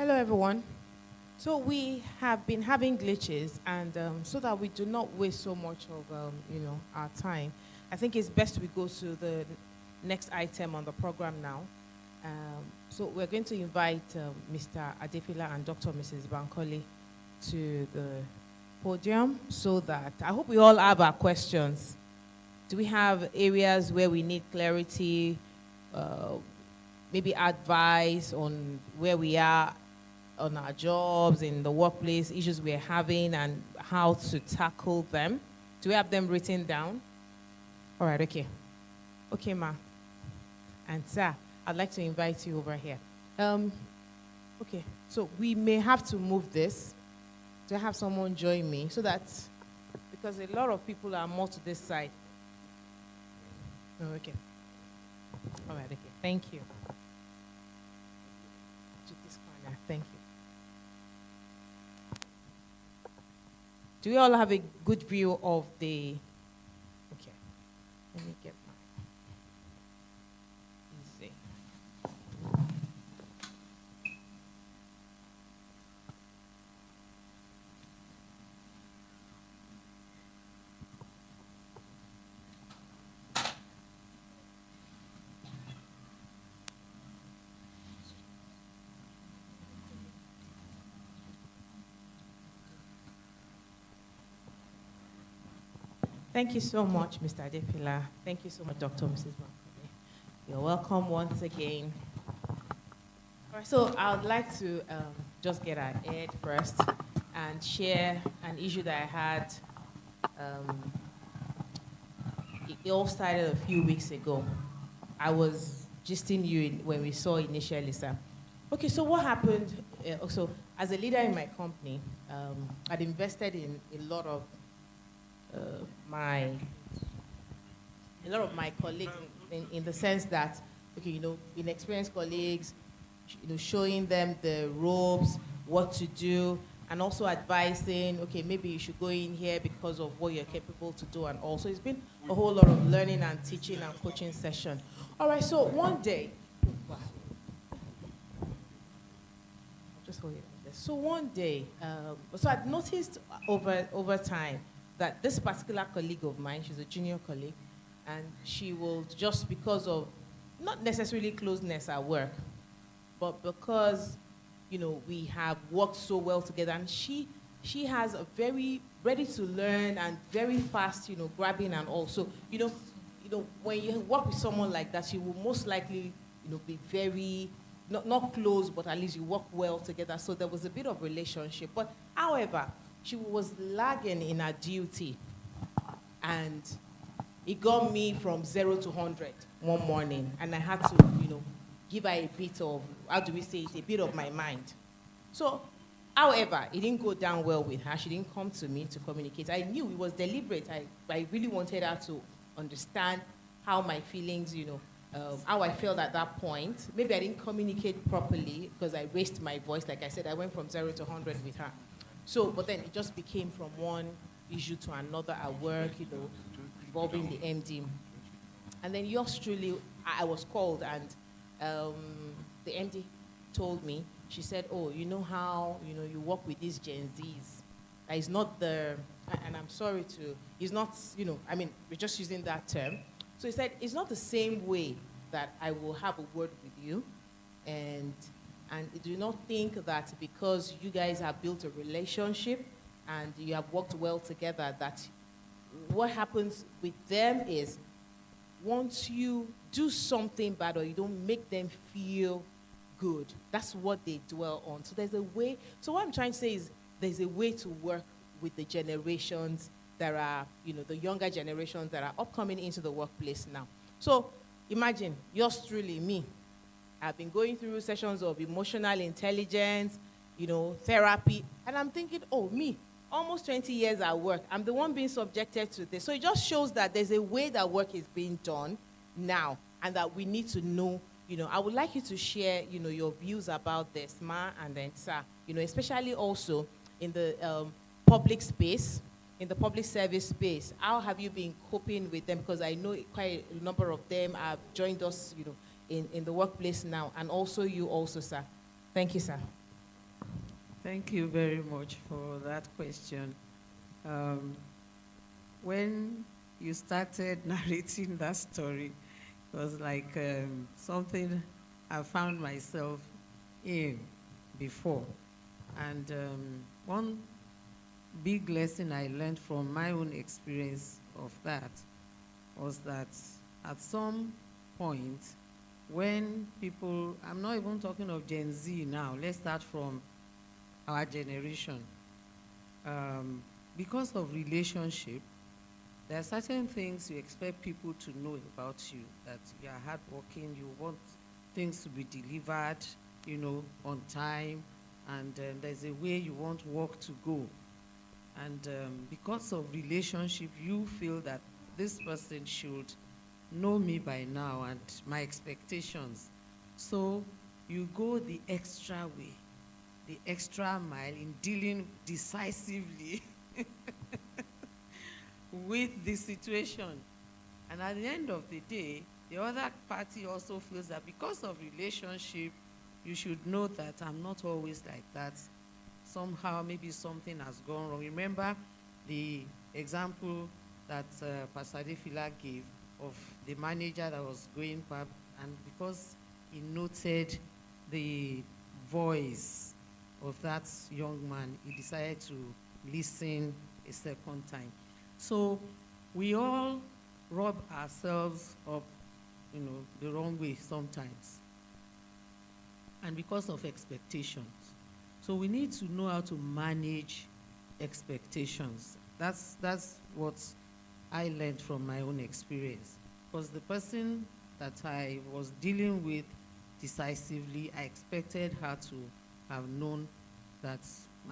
Hello, everyone. So we have been having glitches, and so that we do not waste so much of our time, I think it's best we go to the next item on the program now. So we're going to invite Mr. Adefila and Dr. Mrs. Bankole to the podium, so that I hope we all have our questions. Do we have areas where we need clarity, maybe advice on where we are on our jobs, in the workplace, issues we're having, and how to tackle them? Do we have them written down? All right, okay. Okay, ma. And sir, I'd like to invite you over here. Okay, so we may have to move this to have someone join me, so that, because a lot of people are more to this side. Oh, okay. All right, okay. Thank you. To this corner. Thank you. Do we all have a good view of the... Okay. Let me get my... Easy. Thank you so much, Mr. Adefila. Thank you so much, Dr. Mrs. Bankole. You're welcome once again. All right, so I would like to just get ahead first and share an issue that I had. It all started a few weeks ago. I was gisting you when we saw initially, sir. Okay, so what happened? So as a leader in my company, I'd invested in a lot of my colleagues in the sense that, okay, inexperienced colleagues, showing them the ropes, what to do, and also advising, okay, maybe you should go in here because of what you're capable to do, and also it's been a whole lot of learning and teaching and coaching session. All right, so one day, just hold it like this. So one day, so I'd noticed over time that this particular colleague of mine, she's a junior colleague, and she will, just because of not necessarily closeness at work, but because we have worked so well together, and she has a very ready to learn and very fast grabbing, and also when you work with someone like that, you will most likely be very not close, but at least you work well together. So there was a bit of relationship, but however, she was lagging in her duty, and it got me from 0 to 100 one morning, and I had to, give her a bit of, how do we say it, a bit of my mind. So, however, it didn't go down well with her. She didn't come to me to communicate. I knew it was deliberate. I really wanted her to understand how my feelings, how I felt at that point. Maybe I didn't communicate properly because I raised my voice. Like I said, I went from 0 to 100 with her. So, but then it just became from one issue to another at work, involving the MD. And then yours truly, I was called, and the MD told me, she said, oh, you know how, you work with these Gen Zs. It's not the, and I'm sorry to, it's not, I mean, we're just using that term. So he said, it's not the same way that I will have a word with you, and do not think that because you guys have built a relationship and you have worked well together, that what happens with them is once you do something bad or you don't make them feel good, that's what they dwell on. So there's a way. So what I'm trying to say is there's a way to work with the generations that are, the younger generations that are upcoming into the workplace now. So imagine, yours truly, me. I've been going through sessions of emotional intelligence, therapy, and I'm thinking, oh, me, almost 20 years at work, I'm the one being subjected to this. So it just shows that there's a way that work is being done now, and that we need to know, I would like you to share, your views about this, Ma, and then Sir, especially also in the public space, in the public service space. How have you been coping with them? Because I know quite a number of them have joined us, in the workplace now, and also you also, sir. Thank you, sir. Thank you very much for that question. Um, when you started narrating that story, it was like something I found myself in before. And one big lesson I learned from my own experience of that was that at some point, when people, I'm not even talking of Gen Z now, let's start from our generation. Because of relationship, there are certain things you expect people to know about you, that you are hardworking, you want things to be delivered, you know, on time, and there's a way you want work to go. And because of relationship, you feel that this person should know me by now and my expectations. So you go the extra way, the extra mile in dealing decisively with the situation. And at the end of the day, the other party also feels that because of relationship, you should know that I'm not always like that. Somehow, maybe something has gone wrong. Remember the example that Pastor Adefila gave of the manager that was going pub, and because he noted the voice of that young man, he decided to listen a second time. So we all rub ourselves up, you know, the wrong way sometimes, and because of expectations. So we need to know how to manage expectations. That's what I learned from my own experience. Because the person that I was dealing with decisively, I expected her to have known that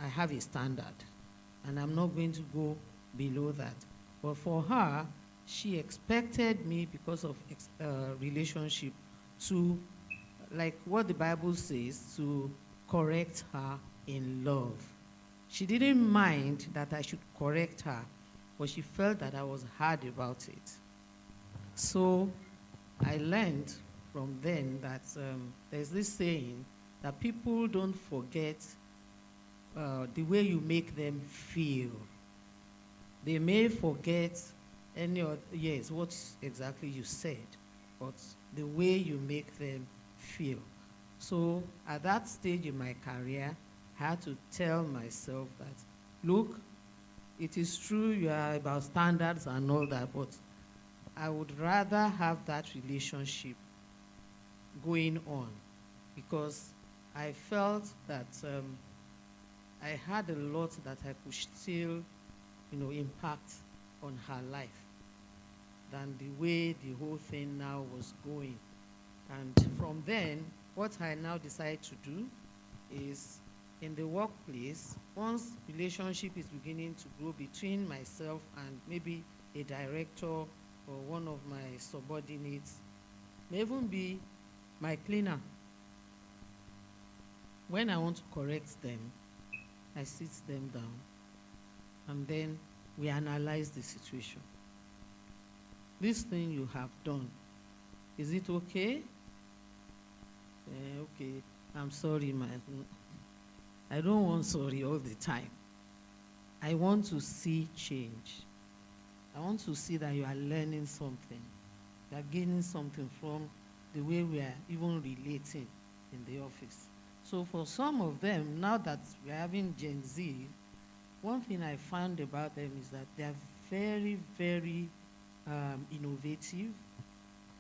I have a standard, and I'm not going to go below that. But for her, she expected me, because of relationship, to, like what the Bible says, to correct her in love. She didn't mind that I should correct her, but she felt that I was hard about it. So I learned from then that there's this saying that people don't forget the way you make them feel. They may forget yes, what exactly you said, but the way you make them feel. So at that stage in my career, I had to tell myself that, look, it is true you are about standards and all that, but I would rather have that relationship going on, because I felt that I had a lot that I could still, you know, impact on her life than the way the whole thing now was going. And from then, what I now decided to do is, in the workplace, once relationship is beginning to grow between myself and maybe a director or one of my subordinates, may even be my cleaner. When I want to correct them, I sit them down, and then we analyze the situation. This thing you have done, is it okay? Okay, I'm sorry, man. I don't want sorry all the time. I want to see change. I want to see that you are learning something. You are gaining something from the way we are even relating in the office. So for some of them, now that we're having Gen Z, one thing I found about them is that they are very, very innovative.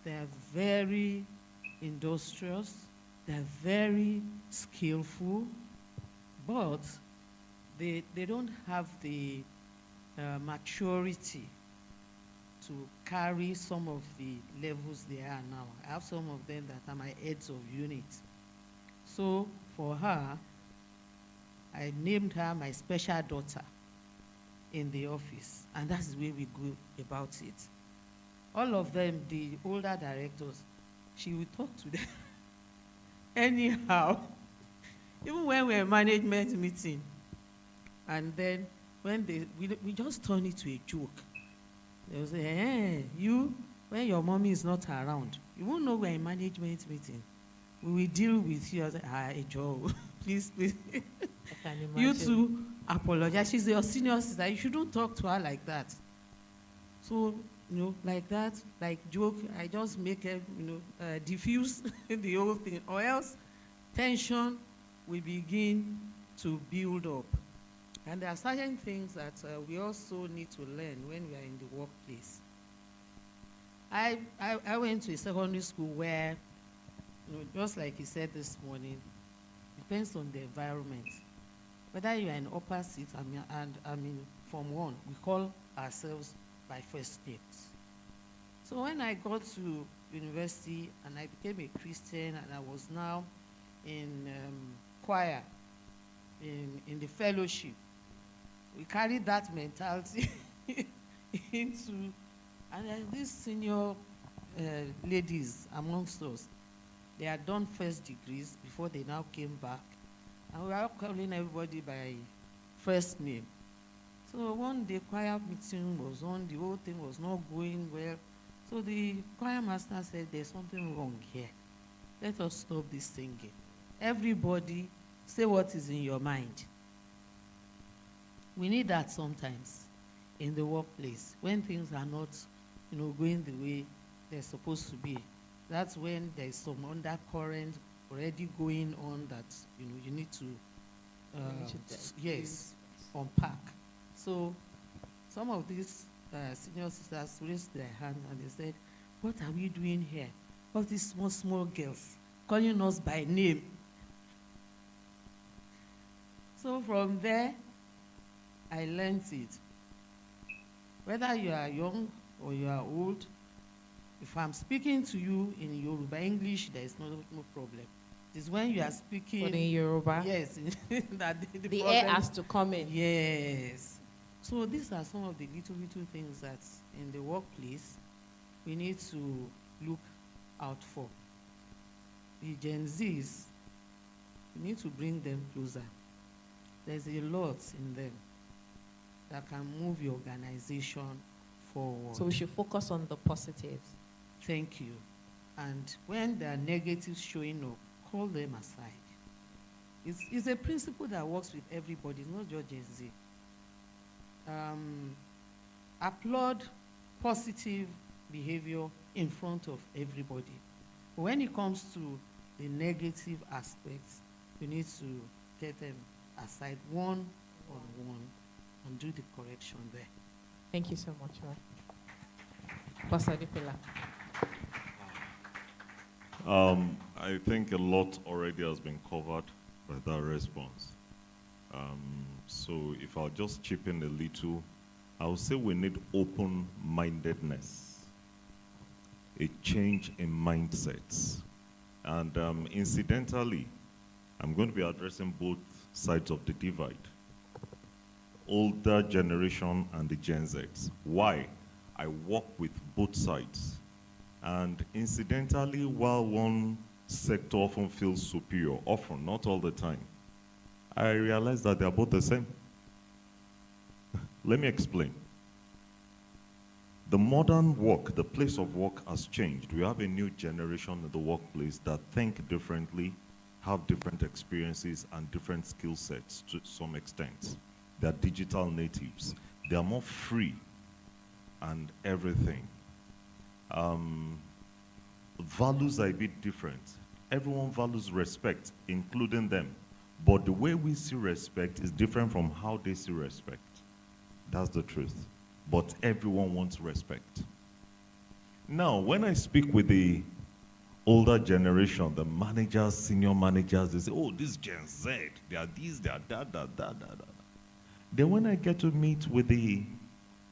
They are very industrious. They are very skillful, but they don't have the maturity to carry some of the levels they are now. I have some of them that are my heads of unit. So for her, I named her my special daughter in the office, and that's the way we go about it. All of them, the older directors, she would talk to them anyhow, even when we're management meeting. And then when we just turn it to a joke. They'll say, hey, you, when your mommy is not around, you won't know we're in management meeting. We will deal with you. I say, Joe, please. can You imagine. two apologize. She's your senior sister. You shouldn't talk to her like that. So, like that, like joke, I just make her, diffuse the whole thing. Or else tension will begin to build up. And there are certain things that we also need to learn when we are in the workplace. I went to a secondary school where, just like he said this morning, depends on the environment. Whether you are in upper seat and Form 1, we call ourselves by first names. So when I got to university and I became a Christian and I was now in choir, in the fellowship, we carried that mentality into, and these senior ladies amongst us, they had done first degrees before they now came back. And we were calling everybody by first name. So one day choir meeting was on, the whole thing was not going well. So the choir master said, there's something wrong here. Let us stop this singing. Everybody say what is in your mind. We need that sometimes in the workplace when things are not, going the way they're supposed to be. That's when there's some undercurrent already going on that you need to unpack. So some of these senior sisters raised their hand and they said, what are we doing here? All these small girls calling us by name. So from there, I learned it. Whether you are young or you are old, if I'm speaking to you in Yoruba English, there is no problem. It's when you are speaking... But in Yoruba? Yes. that the air has to come in. Yes. So these are some of the little things that in the workplace we need to look out for. The Gen Zs, we need to bring them closer. There's a lot in them that can move your organization forward. So we should focus on the positives. Thank you. And when there are negatives showing up, call them aside. It's a principle that works with everybody, not just Gen Z. Applaud positive behavior in front of everybody. But when it comes to the negative aspects, you need to get them aside one on one and do the correction there. Thank you so much, Pastor Dipela. I think a lot already has been covered by that response. So if I'll just chip in a little, I would say we need open-mindedness, a change in mindsets. And incidentally, I'm going to be addressing both sides of the divide, older generation and the Gen Zs. Why? I work with both sides. And incidentally, while one sector often feels superior, often, not all the time, I realize that they're both the same. Let me explain. The modern work, the place of work has changed. We have a new generation in the workplace that think differently, have different experiences and different skill sets to some extent. They're digital natives. They are more free and everything. Values are a bit different. Everyone values respect, including them. But the way we see respect is different from how they see respect. That's the truth. But everyone wants respect. Now, when I speak with the older generation, the managers, senior managers, they say, oh, this Gen Z, they are this, they are that. Then when I get to meet with the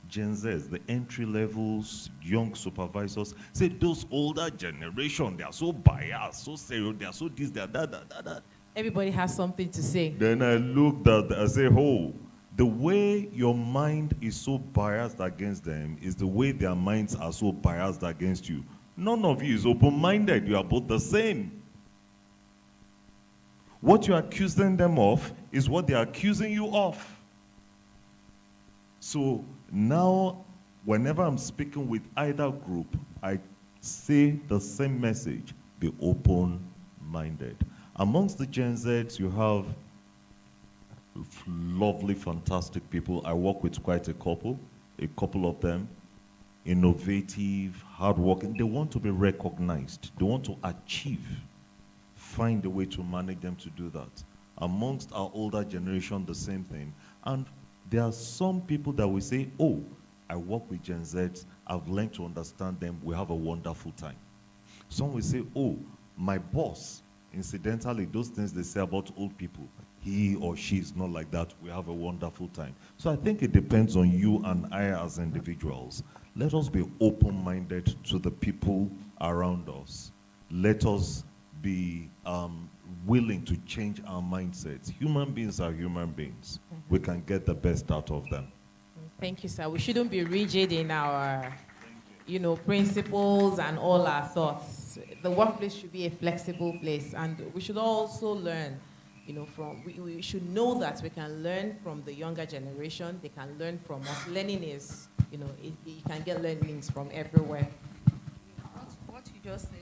Gen Zs, the entry levels, young supervisors, say those older generation, they are so biased, so serious, they are so this, they are that. Everybody has something to say. Then I looked at, I say, oh, the way your mind is so biased against them is the way their minds are so biased against you. None of you is open-minded. You are both the same. What you're accusing them of is what they're accusing you of. So now, whenever I'm speaking with either group, I say the same message, be open-minded. Amongst the Gen Zs, you have lovely, fantastic people. I work with quite a couple of them, innovative, hardworking. They want to be recognized. They want to achieve. Find a way to manage them to do that. Amongst our older generation, the same thing. And there are some people that will say, oh, I work with Gen Z, I've learned to understand them, we have a wonderful time. Some will say, oh, my boss, incidentally, those things they say about old people, he or she is not like that, we have a wonderful time. So I think it depends on you and I as individuals. Let us be open-minded to the people around us. Let us be willing to change our mindsets. Human beings are human beings. We can get the best out of them. Thank you, sir. We shouldn't be rigid in our, principles and all our thoughts. The workplace should be a flexible place, and we should also learn, we should know that we can learn from the younger generation. They can learn from us. Learning is, you can get learnings from everywhere. What you just said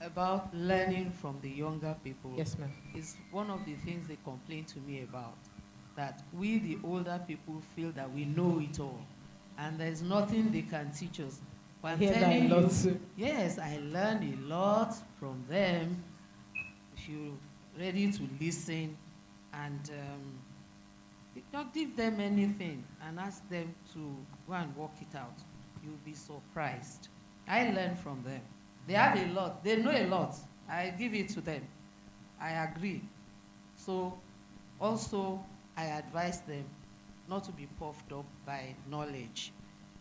about learning from the younger people, yes, ma'am, is one of the things they complain to me about. That we, the older people, feel that we know it all, and there's nothing they can teach us. But I'm telling you, yes, I learned a lot from them. If you're ready to listen and not give them anything and ask them to go and work it out, you'll be surprised. I learned from them. They have a lot. They know a lot. I give it to them. I agree. So also, I advise them not to be puffed up by knowledge,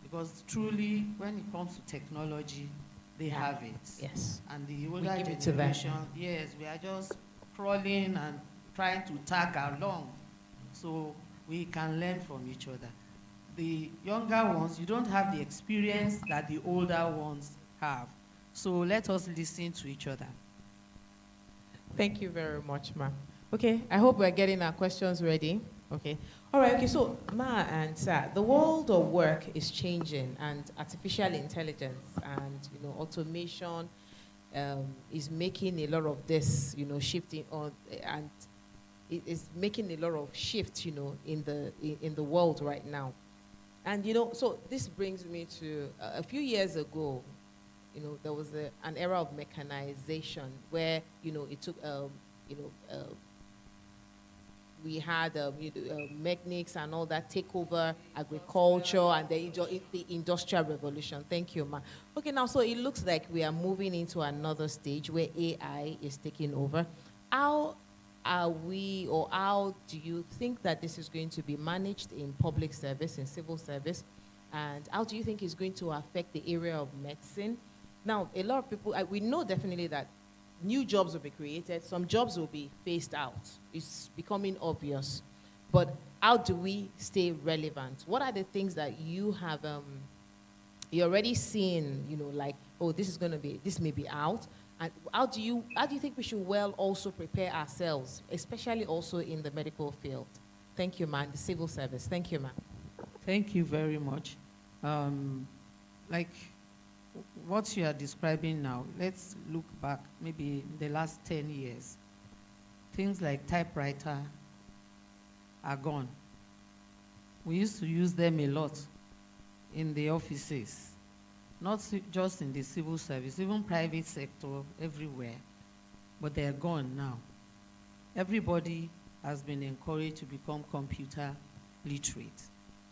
because truly, when it comes to technology, they have it. Yes. And the older generation, yes, we are just crawling and trying to tag along, so we can learn from each other. The younger ones, you don't have the experience that the older ones have. So let us listen to each other. Thank you very much, ma'am. Okay, I hope we're getting our questions ready. Okay. All right, okay, so Ma and Sir, the world of work is changing, and artificial intelligence and, automation is making a lot of this, shifting on, and it is making a lot of shifts, in the world right now. And, so this brings me to a few years ago, there was an era of mechanization where, it took, we had mechanics and all that take over agriculture and the industrial revolution. Thank you, Ma. Okay, now, so it looks like we are moving into another stage where AI is taking over. How are we, or how do you think that this is going to be managed in public service, in civil service? And how do you think it's going to affect the area of medicine? Now, a lot of people, we know definitely that new jobs will be created, some jobs will be phased out. It's becoming obvious. But how do we stay relevant? What are the things that you have, you're already seeing, like, oh, this may be out? And how do you think we should also prepare ourselves, especially also in the medical field? Thank you, ma'am. The civil service. Thank you, ma'am. Thank you very much. Like what you are describing now, let's look back maybe the last 10 years. Things like typewriter are gone. We used to use them a lot in the offices, not just in the civil service, even private sector, everywhere. But they're gone now. Everybody has been encouraged to become computer literate.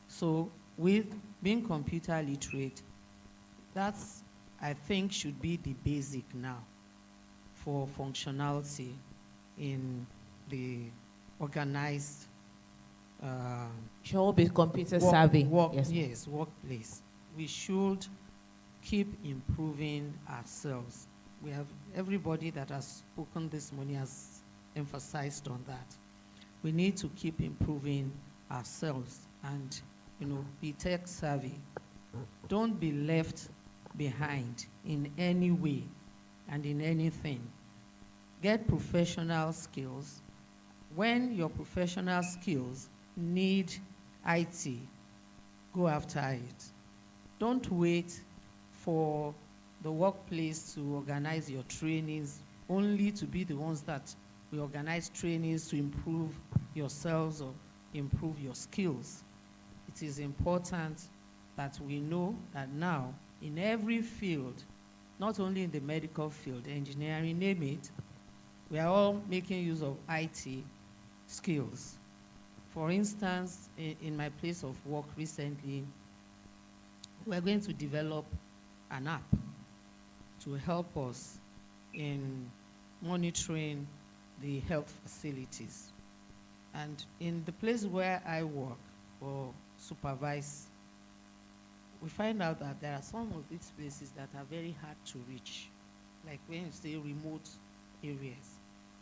So with being computer literate, that's, I think, should be the basic now for functionality in the organized should all be computer savvy. Yes, workplace. We should keep improving ourselves. We have everybody that has spoken this morning has emphasized on that. We need to keep improving ourselves and, be tech savvy. Don't be left behind in any way and in anything. Get professional skills. When your professional skills need IT, go after it. Don't wait for the workplace to organize your trainings only to be the ones that we organize trainings to improve yourselves or improve your skills. It is important that we know that now in every field, not only in the medical field, engineering, name it, we are all making use of IT skills. For instance, in my place of work recently, we're going to develop an app to help us in monitoring the health facilities. And in the place where I work or supervise, we find out that there are some of these places that are very hard to reach, like when you say remote areas,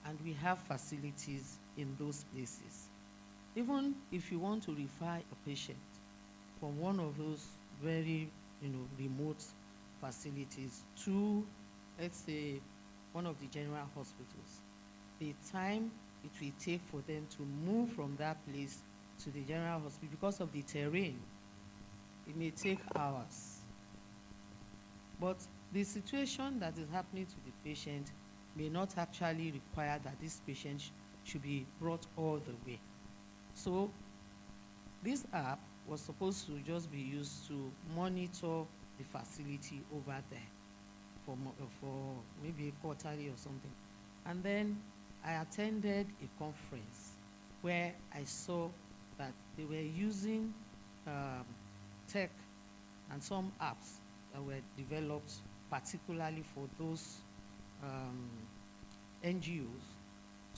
and we have facilities in those places. Even if you want to refer a patient from one of those very remote facilities to, let's say, one of the general hospitals, the time it will take for them to move from that place to the general hospital because of the terrain, it may take hours. But the situation that is happening to the patient may not actually require that this patient should be brought all the way. So this app was supposed to just be used to monitor the facility over there for maybe quarterly or something. And then I attended a conference where I saw that they were using tech and some apps that were developed particularly for those NGOs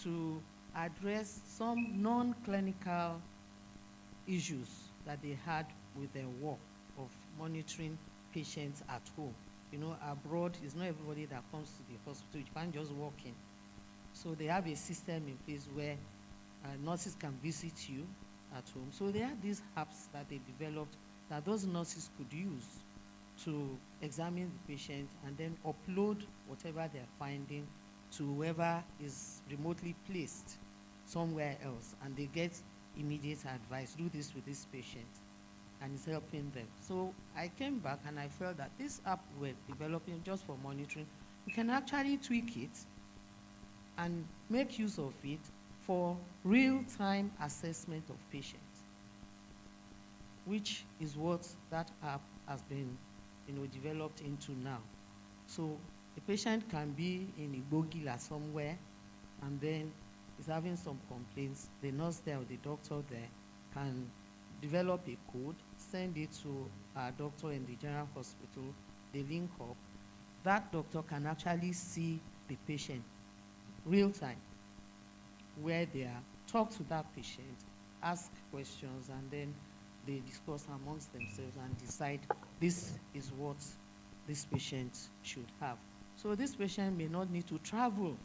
to address some non-clinical issues that they had with their work of monitoring patients at home. You know, abroad, it's not everybody that comes to the hospital. You can't just walk in. So they have a system in place where nurses can visit you at home. So they have these apps that they developed that those nurses could use to examine the patient and then upload whatever they're finding to whoever is remotely placed somewhere else, and they get immediate advice. Do this with this patient, and it's helping them. So I came back and I felt that this app we're developing just for monitoring, we can actually tweak it and make use of it for real-time assessment of patients, which is what that app has been developed into now. So the patient can be in Igbogila somewhere, and then is having some complaints. The nurse there or the doctor there can develop a code, send it to our doctor in the general hospital, they link up. That doctor can actually see the patient real time, where they are, talk to that patient, ask questions, and then they discuss amongst themselves and decide this is what this patient should have. So this patient may not need to travel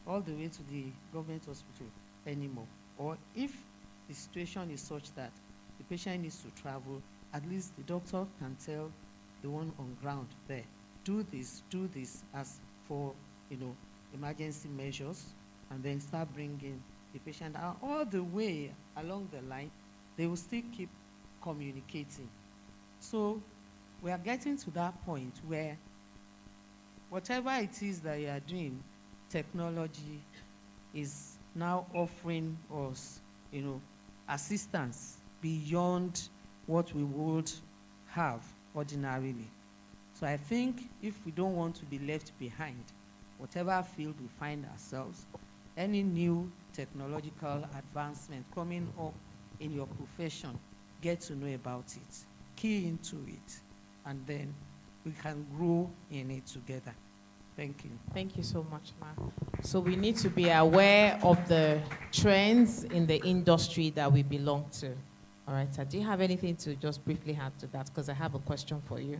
all the way to the government hospital anymore. Or if the situation is such that the patient needs to travel, at least the doctor can tell the one on ground there, do this as for, emergency measures, and then start bringing the patient out. All the way along the line, they will still keep communicating. So we are getting to that point where whatever it is that you are doing, technology is now offering us, assistance beyond what we would have ordinarily. So I think if we don't want to be left behind, whatever field we find ourselves, any new technological advancement coming up in your profession, get to know about it, key into it, and then we can grow in it together. Thank you. Thank you so much, Ma. So we need to be aware of the trends in the industry that we belong to. All right, sir, do you have anything to just briefly add to that? Because I have a question for you.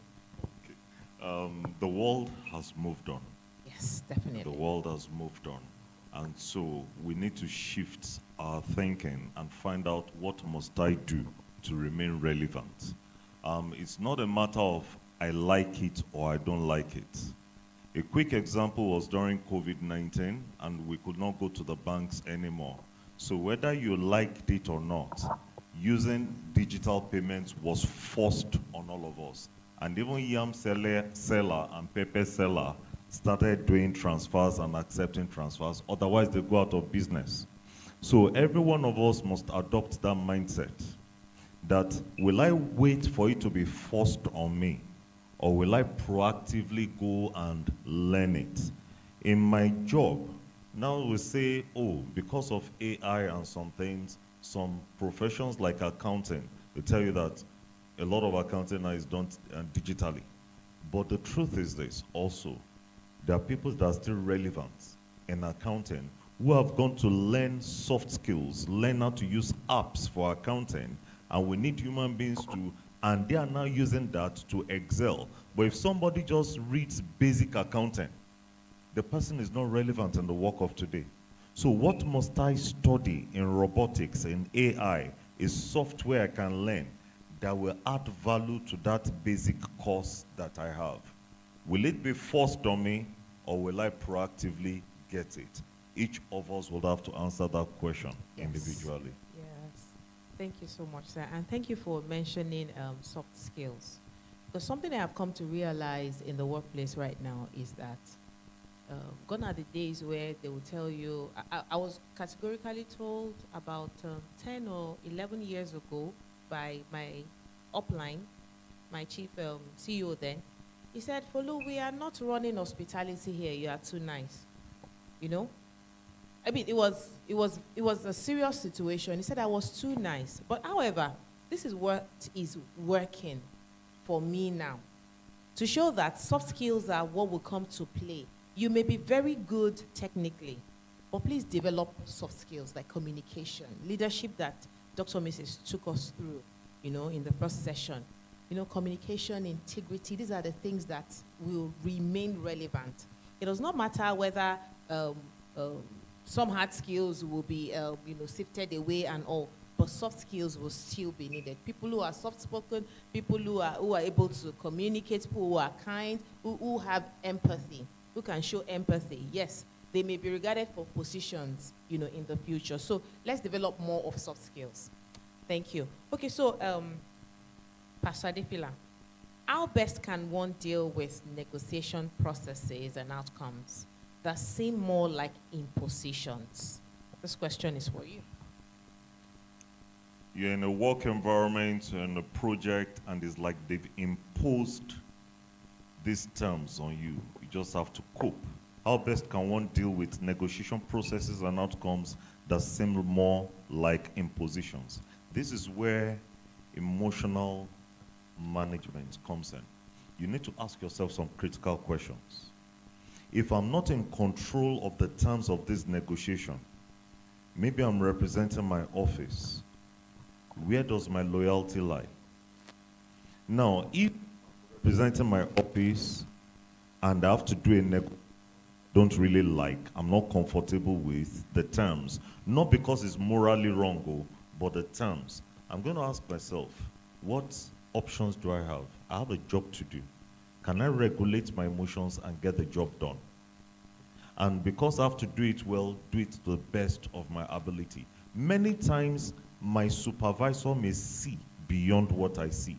Okay. The world has moved on. Yes, definitely. The world has moved on. And so we need to shift our thinking and find out what must I do to remain relevant. It's not a matter of I like it or I don't like it. A quick example was during COVID-19, and we could not go to the banks anymore. So whether you liked it or not, using digital payments was forced on all of us. And even yam seller and pepper seller started doing transfers and accepting transfers. Otherwise, they go out of business. So every one of us must adopt that mindset that will I wait for it to be forced on me, or will I proactively go and learn it? In my job, now we say, oh, because of AI and some things, some professions like accounting, they tell you that a lot of accounting now is done digitally. But the truth is this also, there are people that are still relevant in accounting who have gone to learn soft skills, learn how to use apps for accounting, and we need human beings to, and they are now using that to excel. But if somebody just reads basic accounting, the person is not relevant in the work of today. So what must I study in robotics, in AI, is software I can learn that will add value to that basic course that I have. Will it be forced on me, or will I proactively get it? Each of us will have to answer that question individually. Yes. Thank you so much, sir. And thank you for mentioning soft skills. Because something I have come to realize in the workplace right now is that gone are the days where they will tell you, I was categorically told about 10 or 11 years ago by my upline, my chief CEO then. He said, Folu, we are not running hospitality here. You are too nice. You know? I mean, it was a serious situation. He said I was too nice. But however, this is what is working for me now. To show that soft skills are what will come to play. You may be very good technically, but please develop soft skills like communication, leadership that Dr. Mrs. took us through, you know, in the first session. You know, communication, integrity, these are the things that will remain relevant. It does not matter whether some hard skills will be, you know, sifted away and all, but soft skills will still be needed. People who are soft-spoken, people who are able to communicate, people who are kind, who have empathy, who can show empathy. Yes, they may be regarded for positions, you know, in the future. So let's develop more of soft skills. Thank you. Okay, so Pastor Adefila, how best can one deal with negotiation processes and outcomes that seem more like impositions? This question is for you. You're in a work environment and a project, and it's like they've imposed these terms on you. You just have to cope. How best can one deal with negotiation processes and outcomes that seem more like impositions? This is where emotional management comes in. You need to ask yourself some critical questions. If I'm not in control of the terms of this negotiation, maybe I'm representing my office. Where does my loyalty lie? Now, if I'm representing my office and I have to do a negotiation don't really like, I'm not comfortable with the terms, not because it's morally wrong, but the terms, I'm going to ask myself, what options do I have? I have a job to do. Can I regulate my emotions and get the job done? And because I have to do it well, do it to the best of my ability. Many times, my supervisor may see beyond what I see.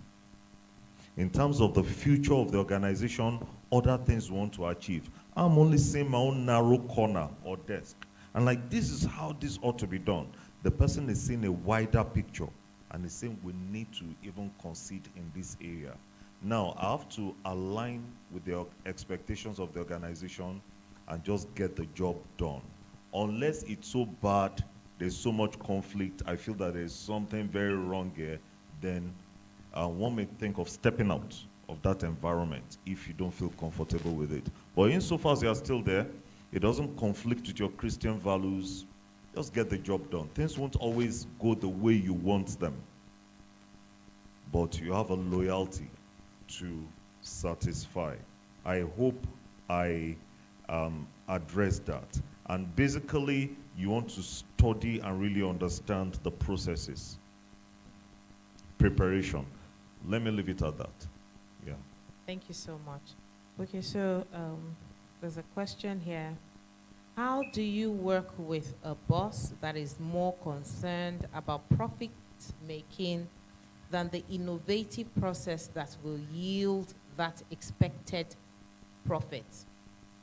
In terms of the future of the organization, other things we want to achieve. I'm only seeing my own narrow corner or desk. And like, this is how this ought to be done. The person is seeing a wider picture and is saying we need to even concede in this area. Now, I have to align with the expectations of the organization and just get the job done. Unless it's so bad, there's so much conflict, I feel that there's something very wrong here, then one may think of stepping out of that environment if you don't feel comfortable with it. But insofar as you are still there, it doesn't conflict with your Christian values, just get the job done. Things won't always go the way you want them, but you have a loyalty to satisfy. I hope I address that. And basically, you want to study and really understand the processes. Preparation. Let me leave it at that. Yeah. Thank you so much. Okay, so there's a question here. How do you work with a boss that is more concerned about profit making than the innovative process that will yield that expected profit?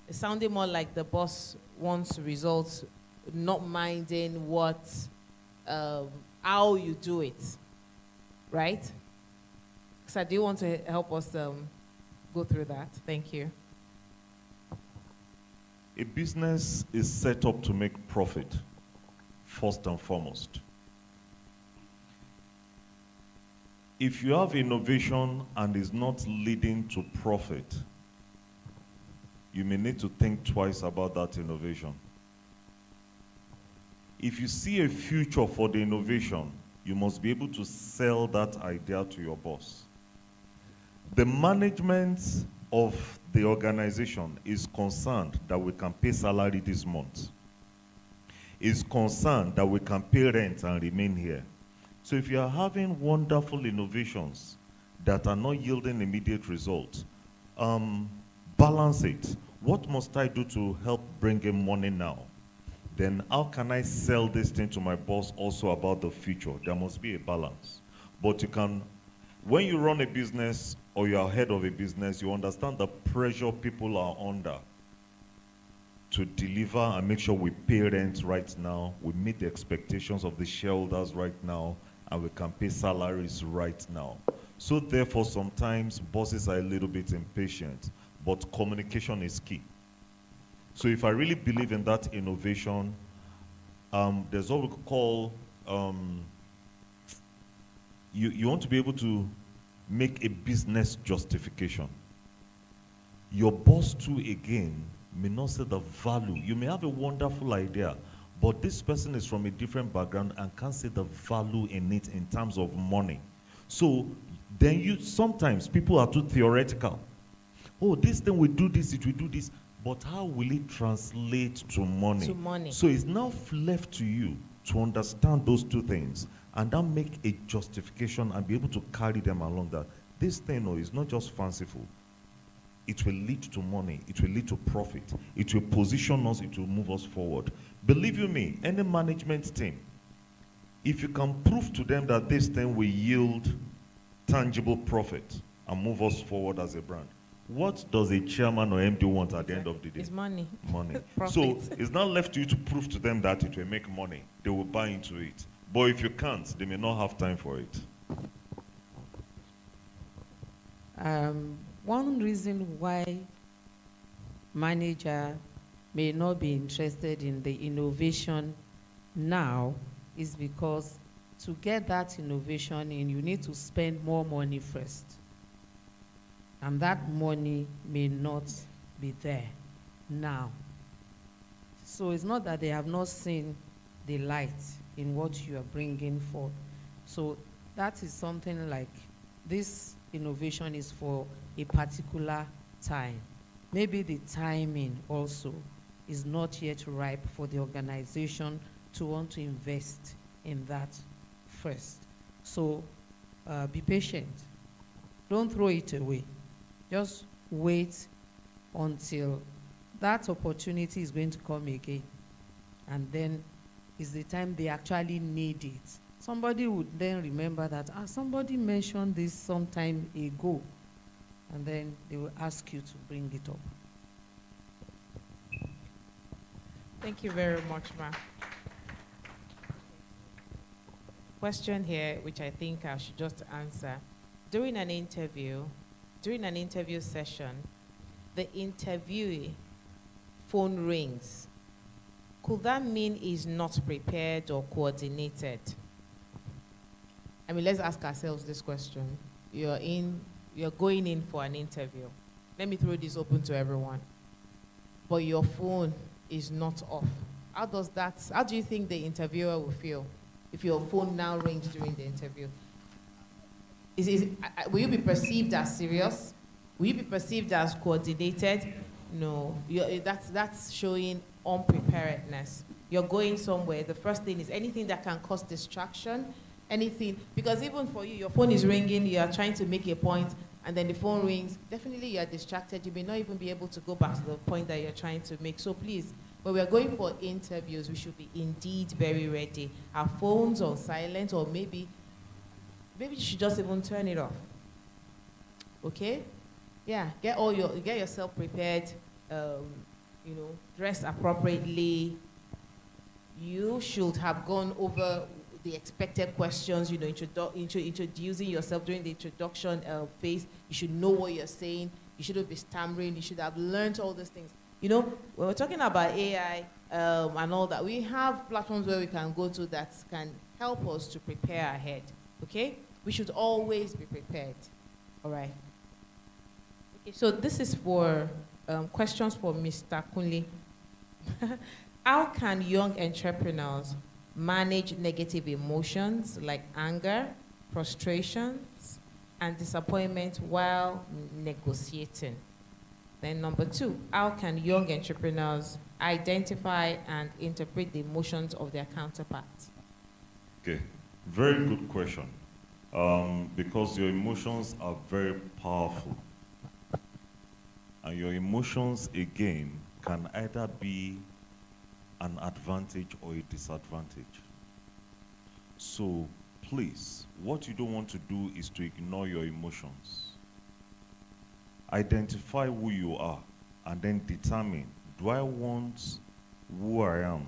It's sounding more like the boss wants results, not minding what, how you do it, right? So do you want to help us go through that? Thank you. A business is set up to make profit, first and foremost. If you have innovation and is not leading to profit, you may need to think twice about that innovation. If you see a future for the innovation, you must be able to sell that idea to your boss. The management of the organization is concerned that we can pay salary this month. Is concerned that we can pay rent and remain here. So if you are having wonderful innovations that are not yielding immediate results, balance it. What must I do to help bring in money now? Then how can I sell this thing to my boss also about the future? There must be a balance. But you can, when you run a business or you are head of a business, you understand the pressure people are under to deliver and make sure we pay rent right now, we meet the expectations of the shareholders right now, and we can pay salaries right now. So therefore, sometimes bosses are a little bit impatient, but communication is key. So if I really believe in that innovation, there's what we could call, you want to be able to make a business justification. Your boss too, again, may not see the value. You may have a wonderful idea, but this person is from a different background and can't see the value in it in terms of money. So then sometimes people are too theoretical. Oh, this thing will do this, it will do this, but how will it translate to money? To money. So it's now left to you to understand those two things and then make a justification and be able to carry them along that. This thing is not just fanciful. It will lead to money. It will lead to profit. It will position us. It will move us forward. Believe you me, any management team, if you can prove to them that this thing will yield tangible profit and move us forward as a brand, what does a chairman or MD want at the end of the day? It's money. Money. Profit. So it's not left to you to prove to them that it will make money. They will buy into it. But if you can't, they may not have time for it. One reason why manager may not be interested in the innovation now is because to get that innovation in, you need to spend more money first. And that money may not be there now. So it's not that they have not seen the light in what you are bringing forth. So that is something like this innovation is for a particular time. Maybe the timing also is not yet ripe for the organization to want to invest in that first. So be patient. Don't throw it away. Just wait until that opportunity is going to come again. And then is the time they actually need it. Somebody would then remember that, somebody mentioned this some time ago. And then they will ask you to bring it up. Thank you very much, Ma. Question here, which I think I should just answer. During an interview session, the interviewee phone rings. Could that mean he's not prepared or coordinated? I mean, let's ask ourselves this question. You're going in for an interview. Let me throw this open to everyone. But your phone is not off. How do you think the interviewer will feel if your phone now rings during the interview? Will you be perceived as serious? Will you be perceived as coordinated? No, that's showing unpreparedness. You're going somewhere. The first thing is anything that can cause distraction, anything, because even for you, your phone is ringing, you are trying to make a point, and then the phone rings, definitely you are distracted. You may not even be able to go back to the point that you're trying to make. So please, when we are going for interviews, we should be indeed very ready. Our phones on silent, or maybe you should just even turn it off. Okay? Yeah, get yourself prepared. dress appropriately. You should have gone over the expected questions, introducing yourself during the introduction phase. You should know what you're saying. You shouldn't be stammering. You should have learned all these things. When we're talking about AI and all that, we have platforms where we can go to that can help us to prepare ahead, okay? We should always be prepared, all right? Okay, so this is for questions for Mr. Kunle. How can young entrepreneurs manage negative emotions like anger, frustrations, and disappointment while negotiating? Then number 2, how can young entrepreneurs identify and interpret the emotions of their counterparts? Okay, very good question. Because your emotions are very powerful. And your emotions, again, can either be an advantage or a disadvantage. So please, what you don't want to do is to ignore your emotions. Identify who you are and then determine, do I want who I am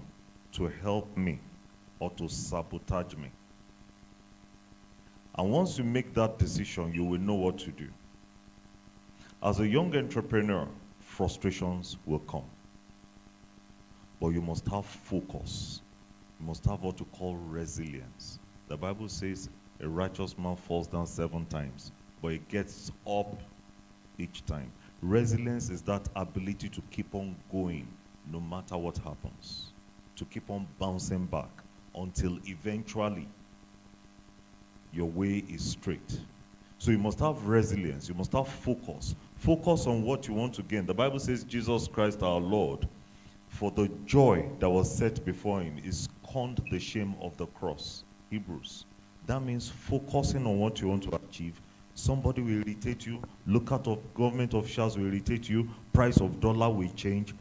to help me or to sabotage me? And once you make that decision, you will know what to do. As a young entrepreneur, frustrations will come. But you must have focus. You must have what you call resilience. The Bible says a righteous man falls down 7 times, but he gets up each time. Resilience is that ability to keep on going no matter what happens, to keep on bouncing back until eventually your way is straight. So you must have resilience, you must have focus. Focus on what you want to gain. The Bible says Jesus Christ our Lord, for the joy that was set before him, is scorned the shame of the cross. Hebrews. That means focusing on what you want to achieve. Somebody will irritate you. Look out of government officials will irritate you. Price of dollar will change.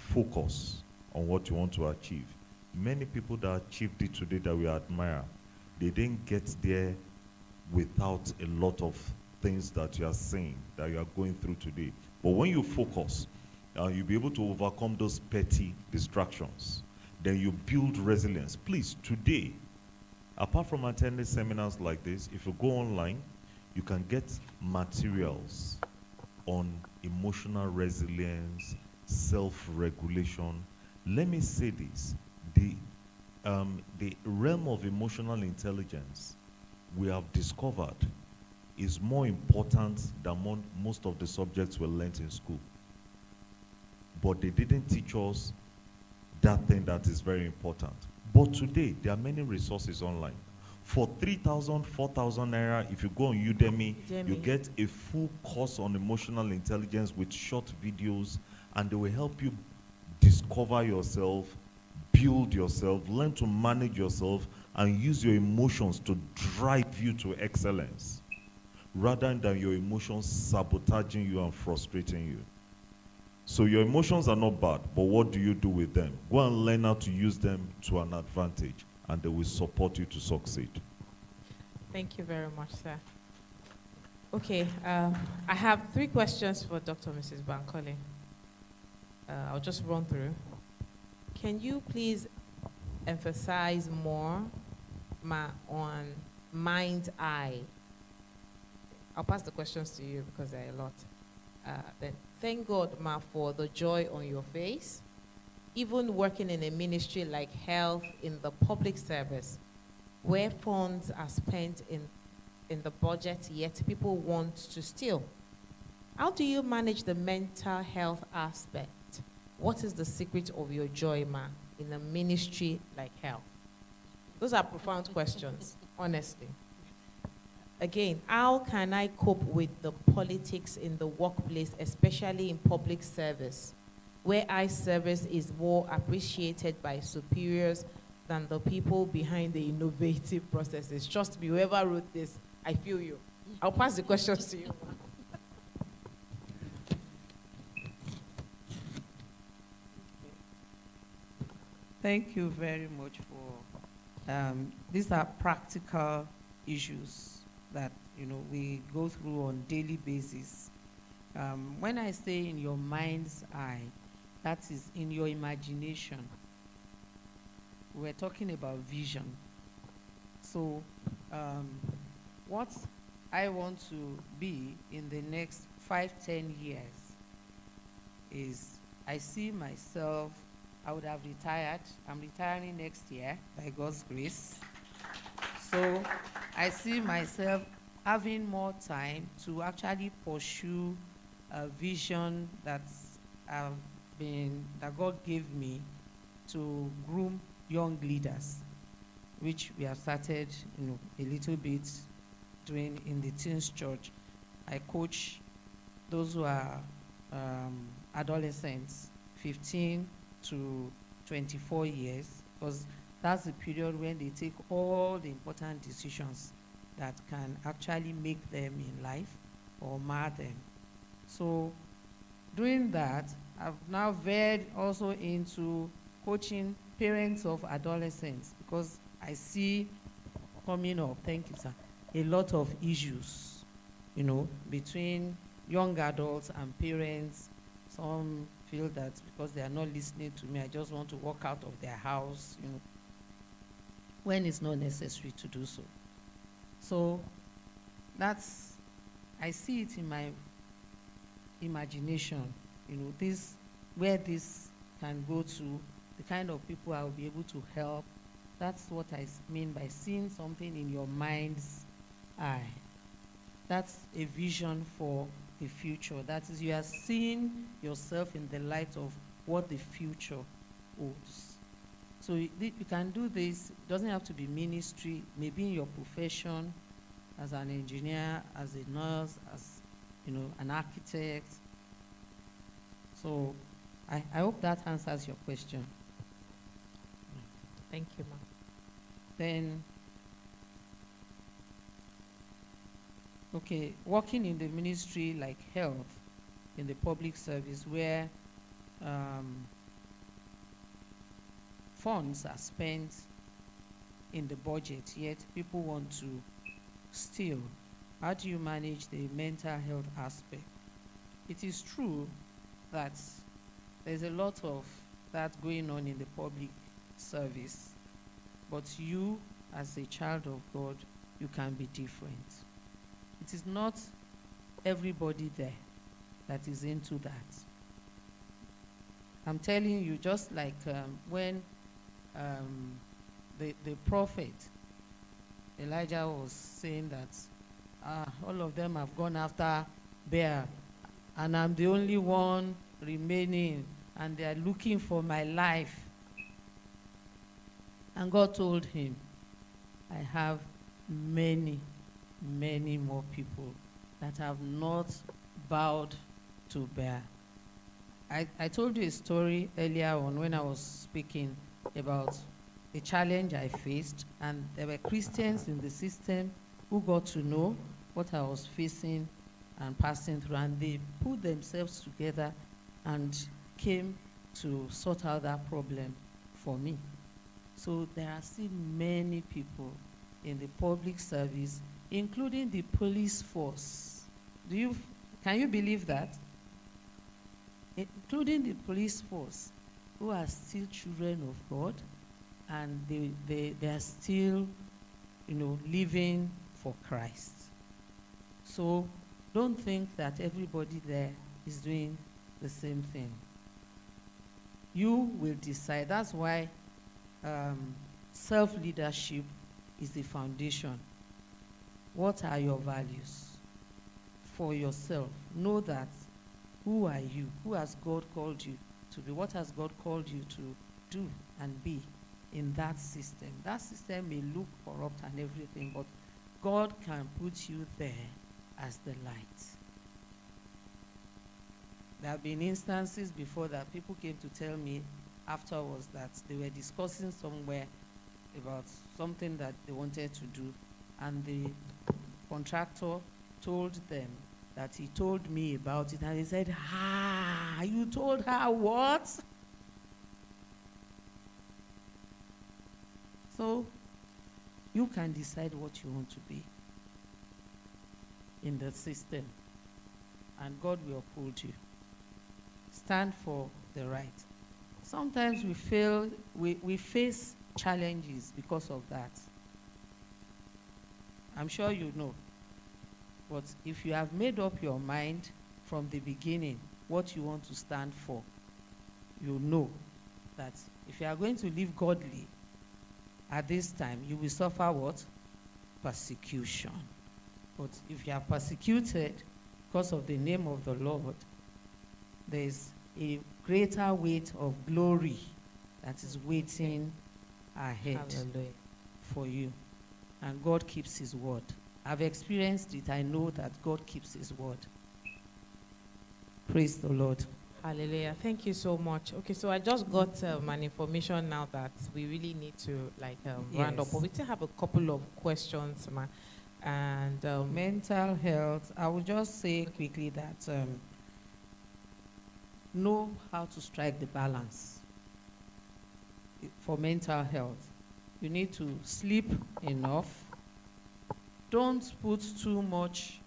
Focus on what you want to achieve. Many people that achieved it today that we admire, they didn't get there without a lot of things that you are saying, that you are going through today. But when you focus, you'll be able to overcome those petty distractions. Then you build resilience. Please, today, apart from attending seminars like this, if you go online, you can get materials on emotional resilience, self-regulation. Let me say this, the realm of emotional intelligence we have discovered is more important than most of the subjects we learned in school. But they didn't teach us that thing that is very important. But today, there are many resources online. For 3,000, 4,000 naira, if you go on Udemy, you get a full course on emotional intelligence with short videos, and they will help you discover yourself, build yourself, learn to manage yourself, and use your emotions to drive you to excellence, rather than your emotions sabotaging you and frustrating you. So your emotions are not bad, but what do you do with them? Go and learn how to use them to an advantage, and they will support you to succeed. Thank you very much, sir. Okay, I have 3 questions for Dr. Mrs. Bankole. I'll just run through. Can you please emphasize more on mind eye? I'll pass the questions to you because there are a lot. Then thank God, ma, for the joy on your face. Even working in a ministry like health in the public service, where funds are spent in the budget, yet people want to steal. How do you manage the mental health aspect? What is the secret of your joy, ma, in a ministry like health? Those are profound questions, honestly. Again, how can I cope with the politics in the workplace, especially in public service, where eye service is more appreciated by superiors than the people behind the innovative processes? Trust me, whoever wrote this, I feel you. I'll pass the questions to you. Thank you very much for, these are practical issues that, we go through on daily basis. When I say in your mind's eye, that is in your imagination. We're talking about vision. So, what I want to be in the next 5-10 years is I see myself, I would have retired. I'm retiring next year by God's grace. So I see myself having more time to actually pursue a vision that God gave me to groom young leaders, which we have started, a little bit doing in the Teens Church. I coach those who are adolescents, 15 to 24 years, because that's the period when they take all the important decisions that can actually make them in life or mar them. So doing that, I've now veered also into coaching parents of adolescents, because I see coming up, thank you, sir, a lot of issues, between young adults and parents. Some feel that because they are not listening to me, I just want to walk out of their house, when it's not necessary to do so. So I see it in my imagination, where this can go to, the kind of people I will be able to help. That's what I mean by seeing something in your mind's eye. That's a vision for the future. That is, you are seeing yourself in the light of what the future holds. So you can do this. It doesn't have to be ministry. Maybe in your profession, as an engineer, as a nurse, as an architect. So I hope that answers your question. Thank you, ma'am. Then, okay, working in the ministry like health, in the public service, where funds are spent in the budget, yet people want to steal. How do you manage the mental health aspect? It is true that there's a lot of that going on in the public service, but you, as a child of God, you can be different. It is not everybody there that is into that. I'm telling you, just like when the prophet Elijah was saying that all of them have gone after Baal, and I'm the only one remaining, and they are looking for my life. And God told him, I have many, many more people that have not bowed to Baal. I told you a story earlier on when I was speaking about the challenge I faced, and there were Christians in the system who got to know what I was facing and passing through, and they put themselves together and came to sort out that problem for me. So there are still many people in the public service, including the police force. Can you believe that? Including the police force, who are still children of God, and they are still, living for Christ. So don't think that everybody there is doing the same thing. You will decide. That's why self-leadership is the foundation. What are your values for yourself? Know that. Who are you? Who has God called you to be? What has God called you to do and be in that system? That system may look corrupt and everything, but God can put you there as the light. There have been instances before that people came to tell me afterwards that they were discussing somewhere about something that they wanted to do, and the contractor told them that he told me about it, and he said, you told her what? So you can decide what you want to be in the system, and God will uphold you. stand for the right. Sometimes we face challenges because of that. I'm sure you know. But if you have made up your mind from the beginning what you want to stand for, you know that if you are going to live godly at this time, you will suffer what? Persecution. But if you are persecuted because of the name of the Lord, there is a greater weight of glory that is waiting ahead Hallelujah. for you. And God keeps his word. I've experienced it. I know that God keeps his word. Praise the Lord. Hallelujah. Thank you so much. Okay, so I just got an information now that we really need to round up. Yes. But we still have a couple of questions, ma. And mental health, I will just say quickly that know how to strike the balance for mental health. You need to sleep enough. Don't put too much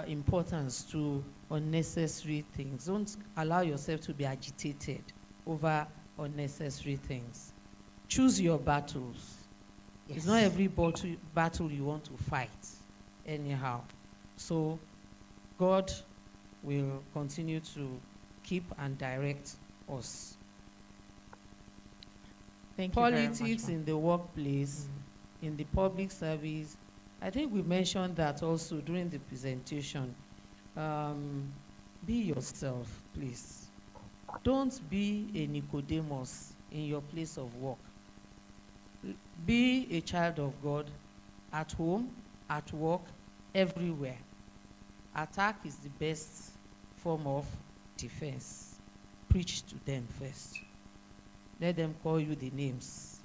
importance to unnecessary things. Don't allow yourself to be agitated over unnecessary things. Choose your battles. Yes. It's not every battle you want to fight anyhow. So God will continue to keep and direct us. Thank you very much, Politics ma'am. in the workplace, in the public service, I think we mentioned that also during the presentation. Be yourself, please. Don't be a Nicodemus in your place of work. Be a child of God at home, at work, everywhere. Attack is the best form of defense. Preach to them first. Let them call you the names.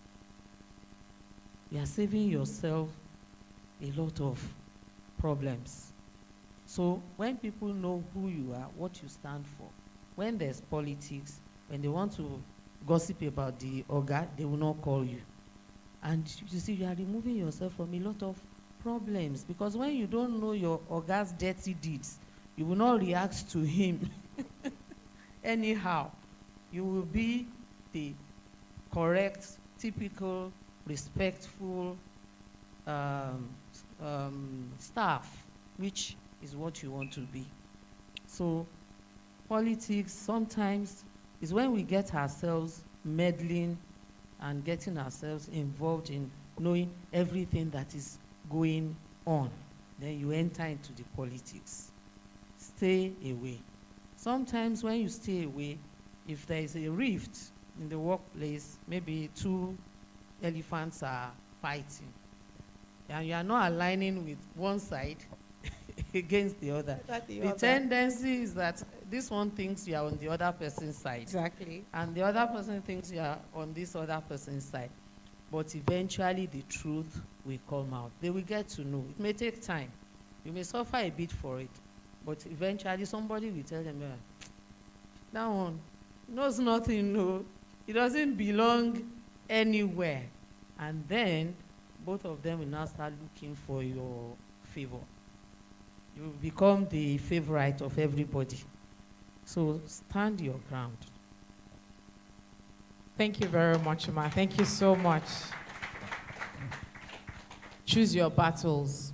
You are saving yourself a lot of problems. So when people know who you are, what you stand for, when there's politics, when they want to gossip about the Oga, they will not call you. And you see, you are removing yourself from a lot of problems, because when you don't know your Oga's dirty deeds, you will not react to him anyhow. You will be the correct, typical, respectful staff, which is what you want to be. So politics sometimes is when we get ourselves meddling and getting ourselves involved in knowing everything that is going on. Then you enter into the politics. Stay away. Sometimes when you stay away, if there is a rift in the workplace, maybe two elephants are fighting, and you are not aligning with one side against the other. The tendency is that this one thinks you are on the other person's side. Exactly. And the other person thinks you are on this other person's side. But eventually the truth will come out. They will get to know. It may take time. You may suffer a bit for it. But eventually somebody will tell them, that one knows nothing, no. It doesn't belong anywhere. And then both of them will now start looking for your favor. You will become the favorite of everybody. So stand your ground. Thank you very much, Ma. Thank you so much. Choose your battles.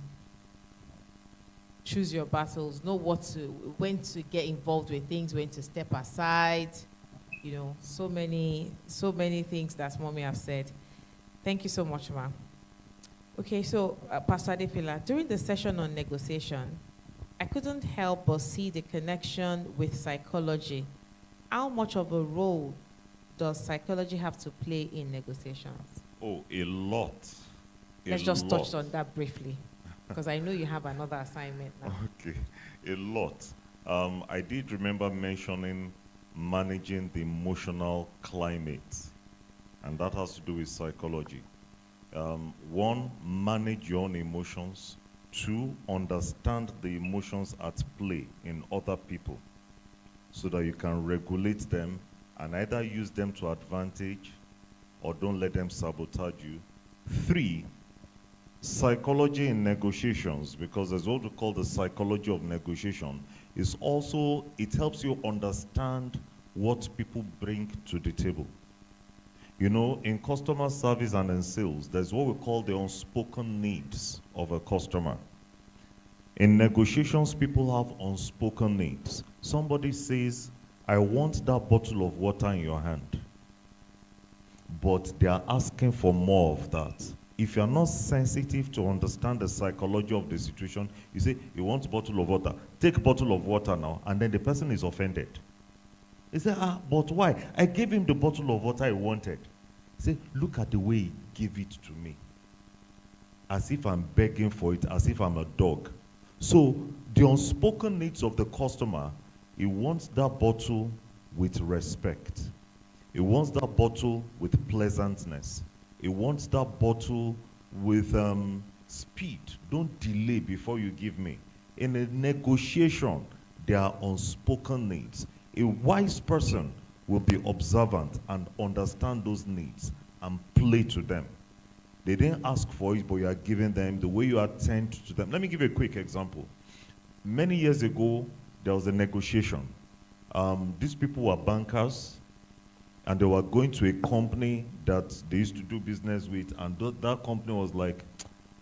Choose your battles. Know when to get involved with things, when to step aside. You know, so many things that Mommy have said. Thank you so much, Ma. Okay, so Pastor Adefila, during the session on negotiation, I couldn't help but see the connection with psychology. How much of a role does psychology have to play in negotiations? Oh, a lot. Let's just touch on that briefly, because I know you have another assignment now. Okay, a lot. I did remember mentioning managing the emotional climate, and that has to do with psychology. One, manage your own emotions. Two, understand the emotions at play in other people so that you can regulate them and either use them to advantage or don't let them sabotage you. Three, psychology in negotiations, because there's what we call the psychology of negotiation, is also, it helps you understand what people bring to the table. You know, in customer service and in sales, there's what we call the unspoken needs of a customer. In negotiations, people have unspoken needs. Somebody says, I want that bottle of water in your hand, but they are asking for more of that. If you're not sensitive to understand the psychology of the situation, you say, you want a bottle of water, take a bottle of water now, and then the person is offended. He said, but why? I gave him the bottle of water he wanted. He said, look at the way he gave it to me. As if I'm begging for it, as if I'm a dog. So the unspoken needs of the customer, he wants that bottle with respect. He wants that bottle with pleasantness. He wants that bottle with speed. Don't delay before you give me. In a negotiation, there are unspoken needs. A wise person will be observant and understand those needs and play to them. They didn't ask for it, but you are giving them the way you attend to them. Let me give you a quick example. Many years ago, there was a negotiation. These people were bankers, and they were going to a company that they used to do business with, and that company was like,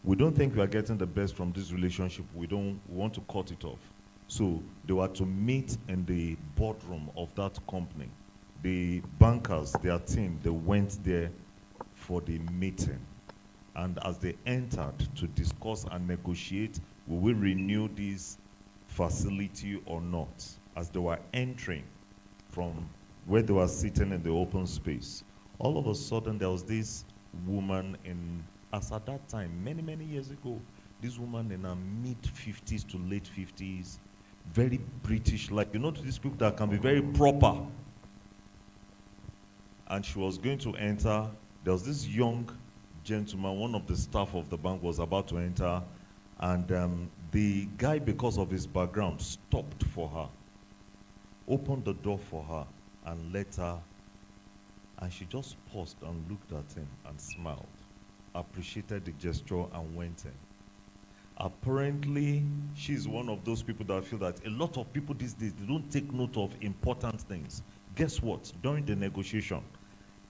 we don't think we are getting the best from this relationship. We want to cut it off. So they were to meet in the boardroom of that company. The bankers, their team, they went there for the meeting. And as they entered to discuss and negotiate, will we renew this facility or not? As they were entering from where they were sitting in the open space, all of a sudden there was this woman as at that time, many, many years ago, this woman in her mid-50s to late 50s, very British, like, you know, these people that can be very proper. And she was going to enter. There was this young gentleman, one of the staff of the bank was about to enter, and the guy, because of his background, stopped for her, opened the door for her, and let her, and she just paused and looked at him and smiled, appreciated the gesture, and went in. Apparently, she's one of those people that feel that a lot of people these days, they don't take note of important things. Guess what? During the negotiation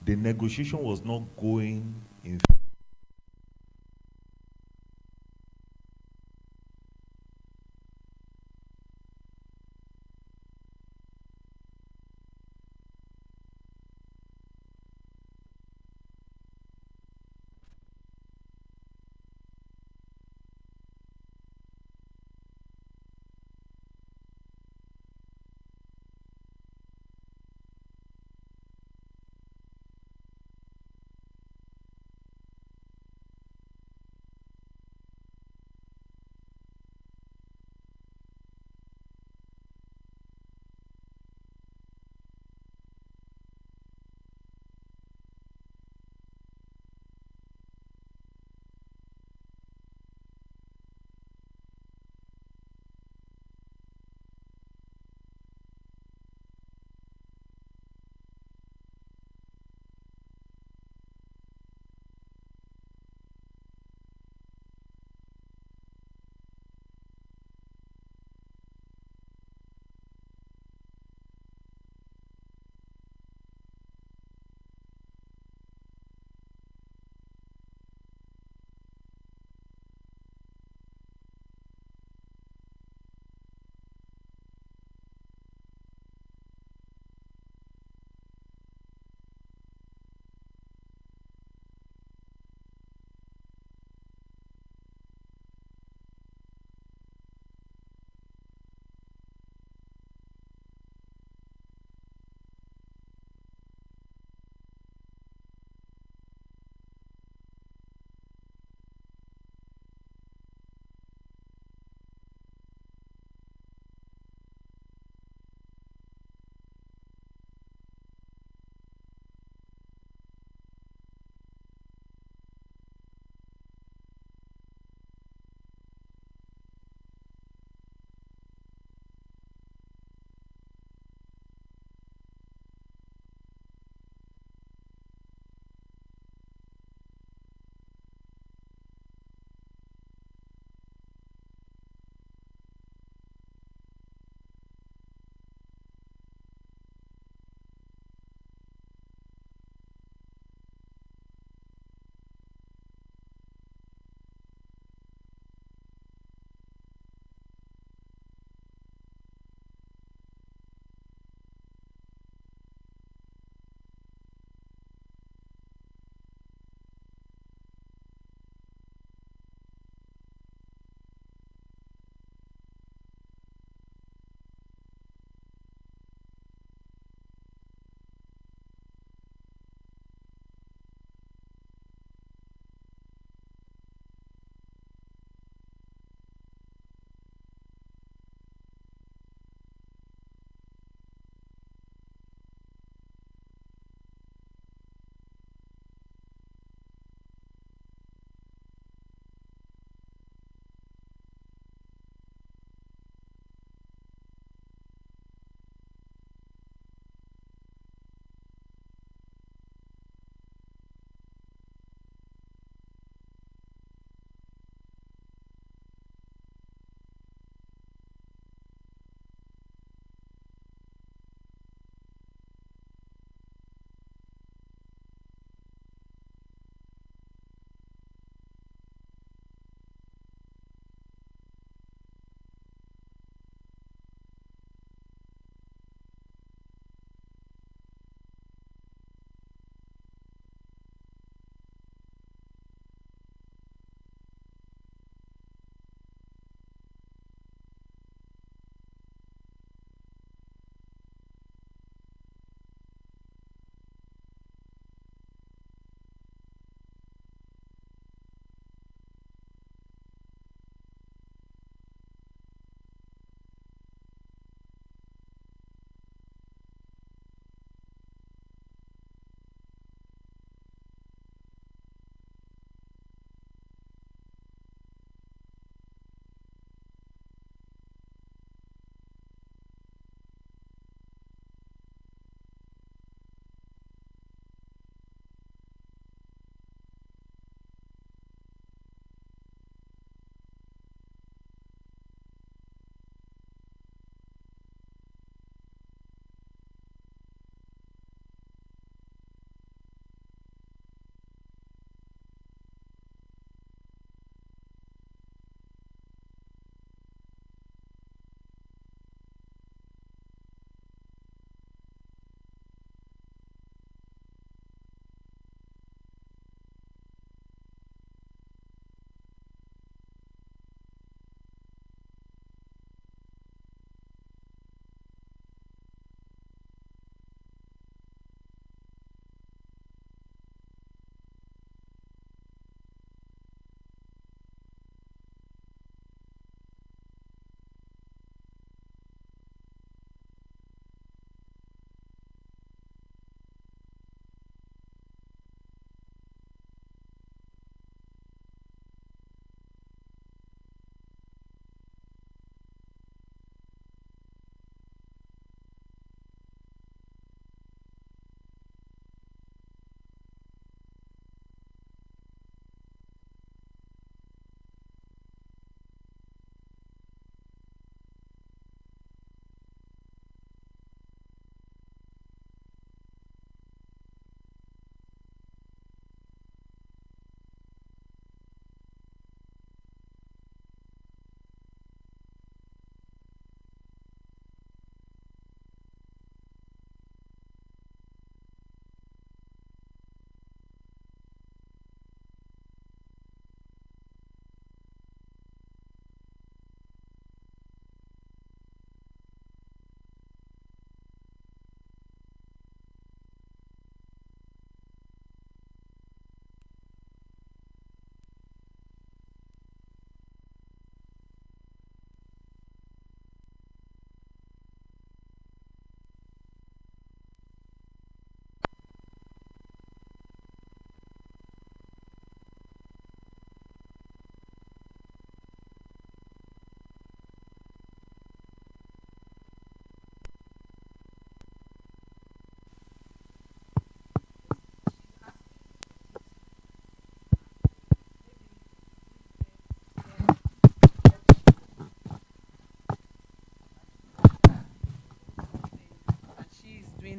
was not going in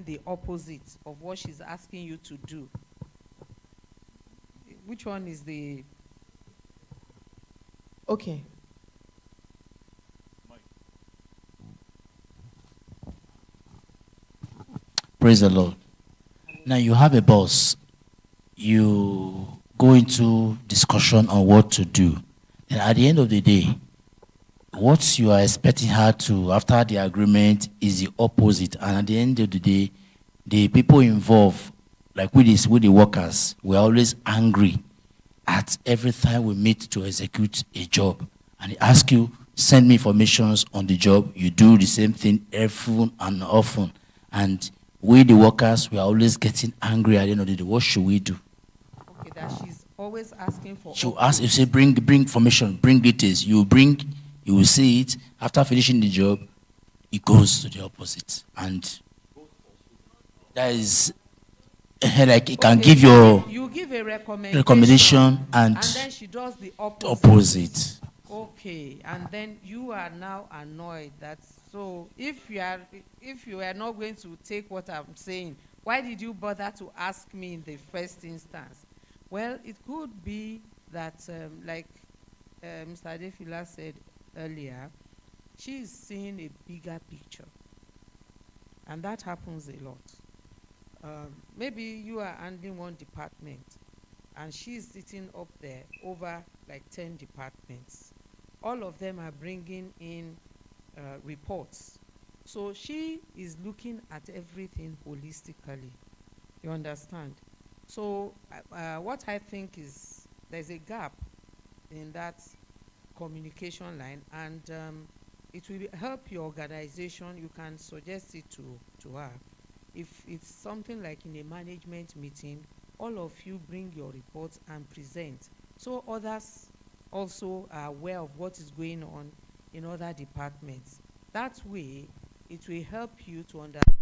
the opposite of what she's asking you to do. Which one is the... Okay. Praise the Lord. Now you have a boss. You go into discussion on what to do. And at the end of the day, what you are expecting her to, after the agreement, is the opposite. And at the end of the day, the people involved, like with the workers, we're always angry at every time we meet to execute a job. And they ask you, send me informations on the job. You do the same thing often and often. And we, the workers, we are always getting angry at the end of the day. What should we do? Okay, that she's always asking for... She'll ask, you say, bring information, bring details. You will see it. After finishing the job, it goes to the opposite. And that is, like, it can give you give a recommendation and then she does the opposite. opposite. Okay, and then you are now annoyed that, so if you are not going to take what I'm saying, why did you bother to ask me in the first instance? Well, it could be that, like Mr. Adefila said earlier, she is seeing a bigger picture, and that happens a lot. Maybe you are handling one department, and she is sitting up there over like 10 departments. All of them are bringing in reports. So she is looking at everything holistically. You understand? So what I think is there's a gap in that communication line, and it will help your organization. You can suggest it to her. If it's something like in a management meeting, all of you bring your reports and present, so others also are aware of what is going on in other departments. That way, it will help you to understand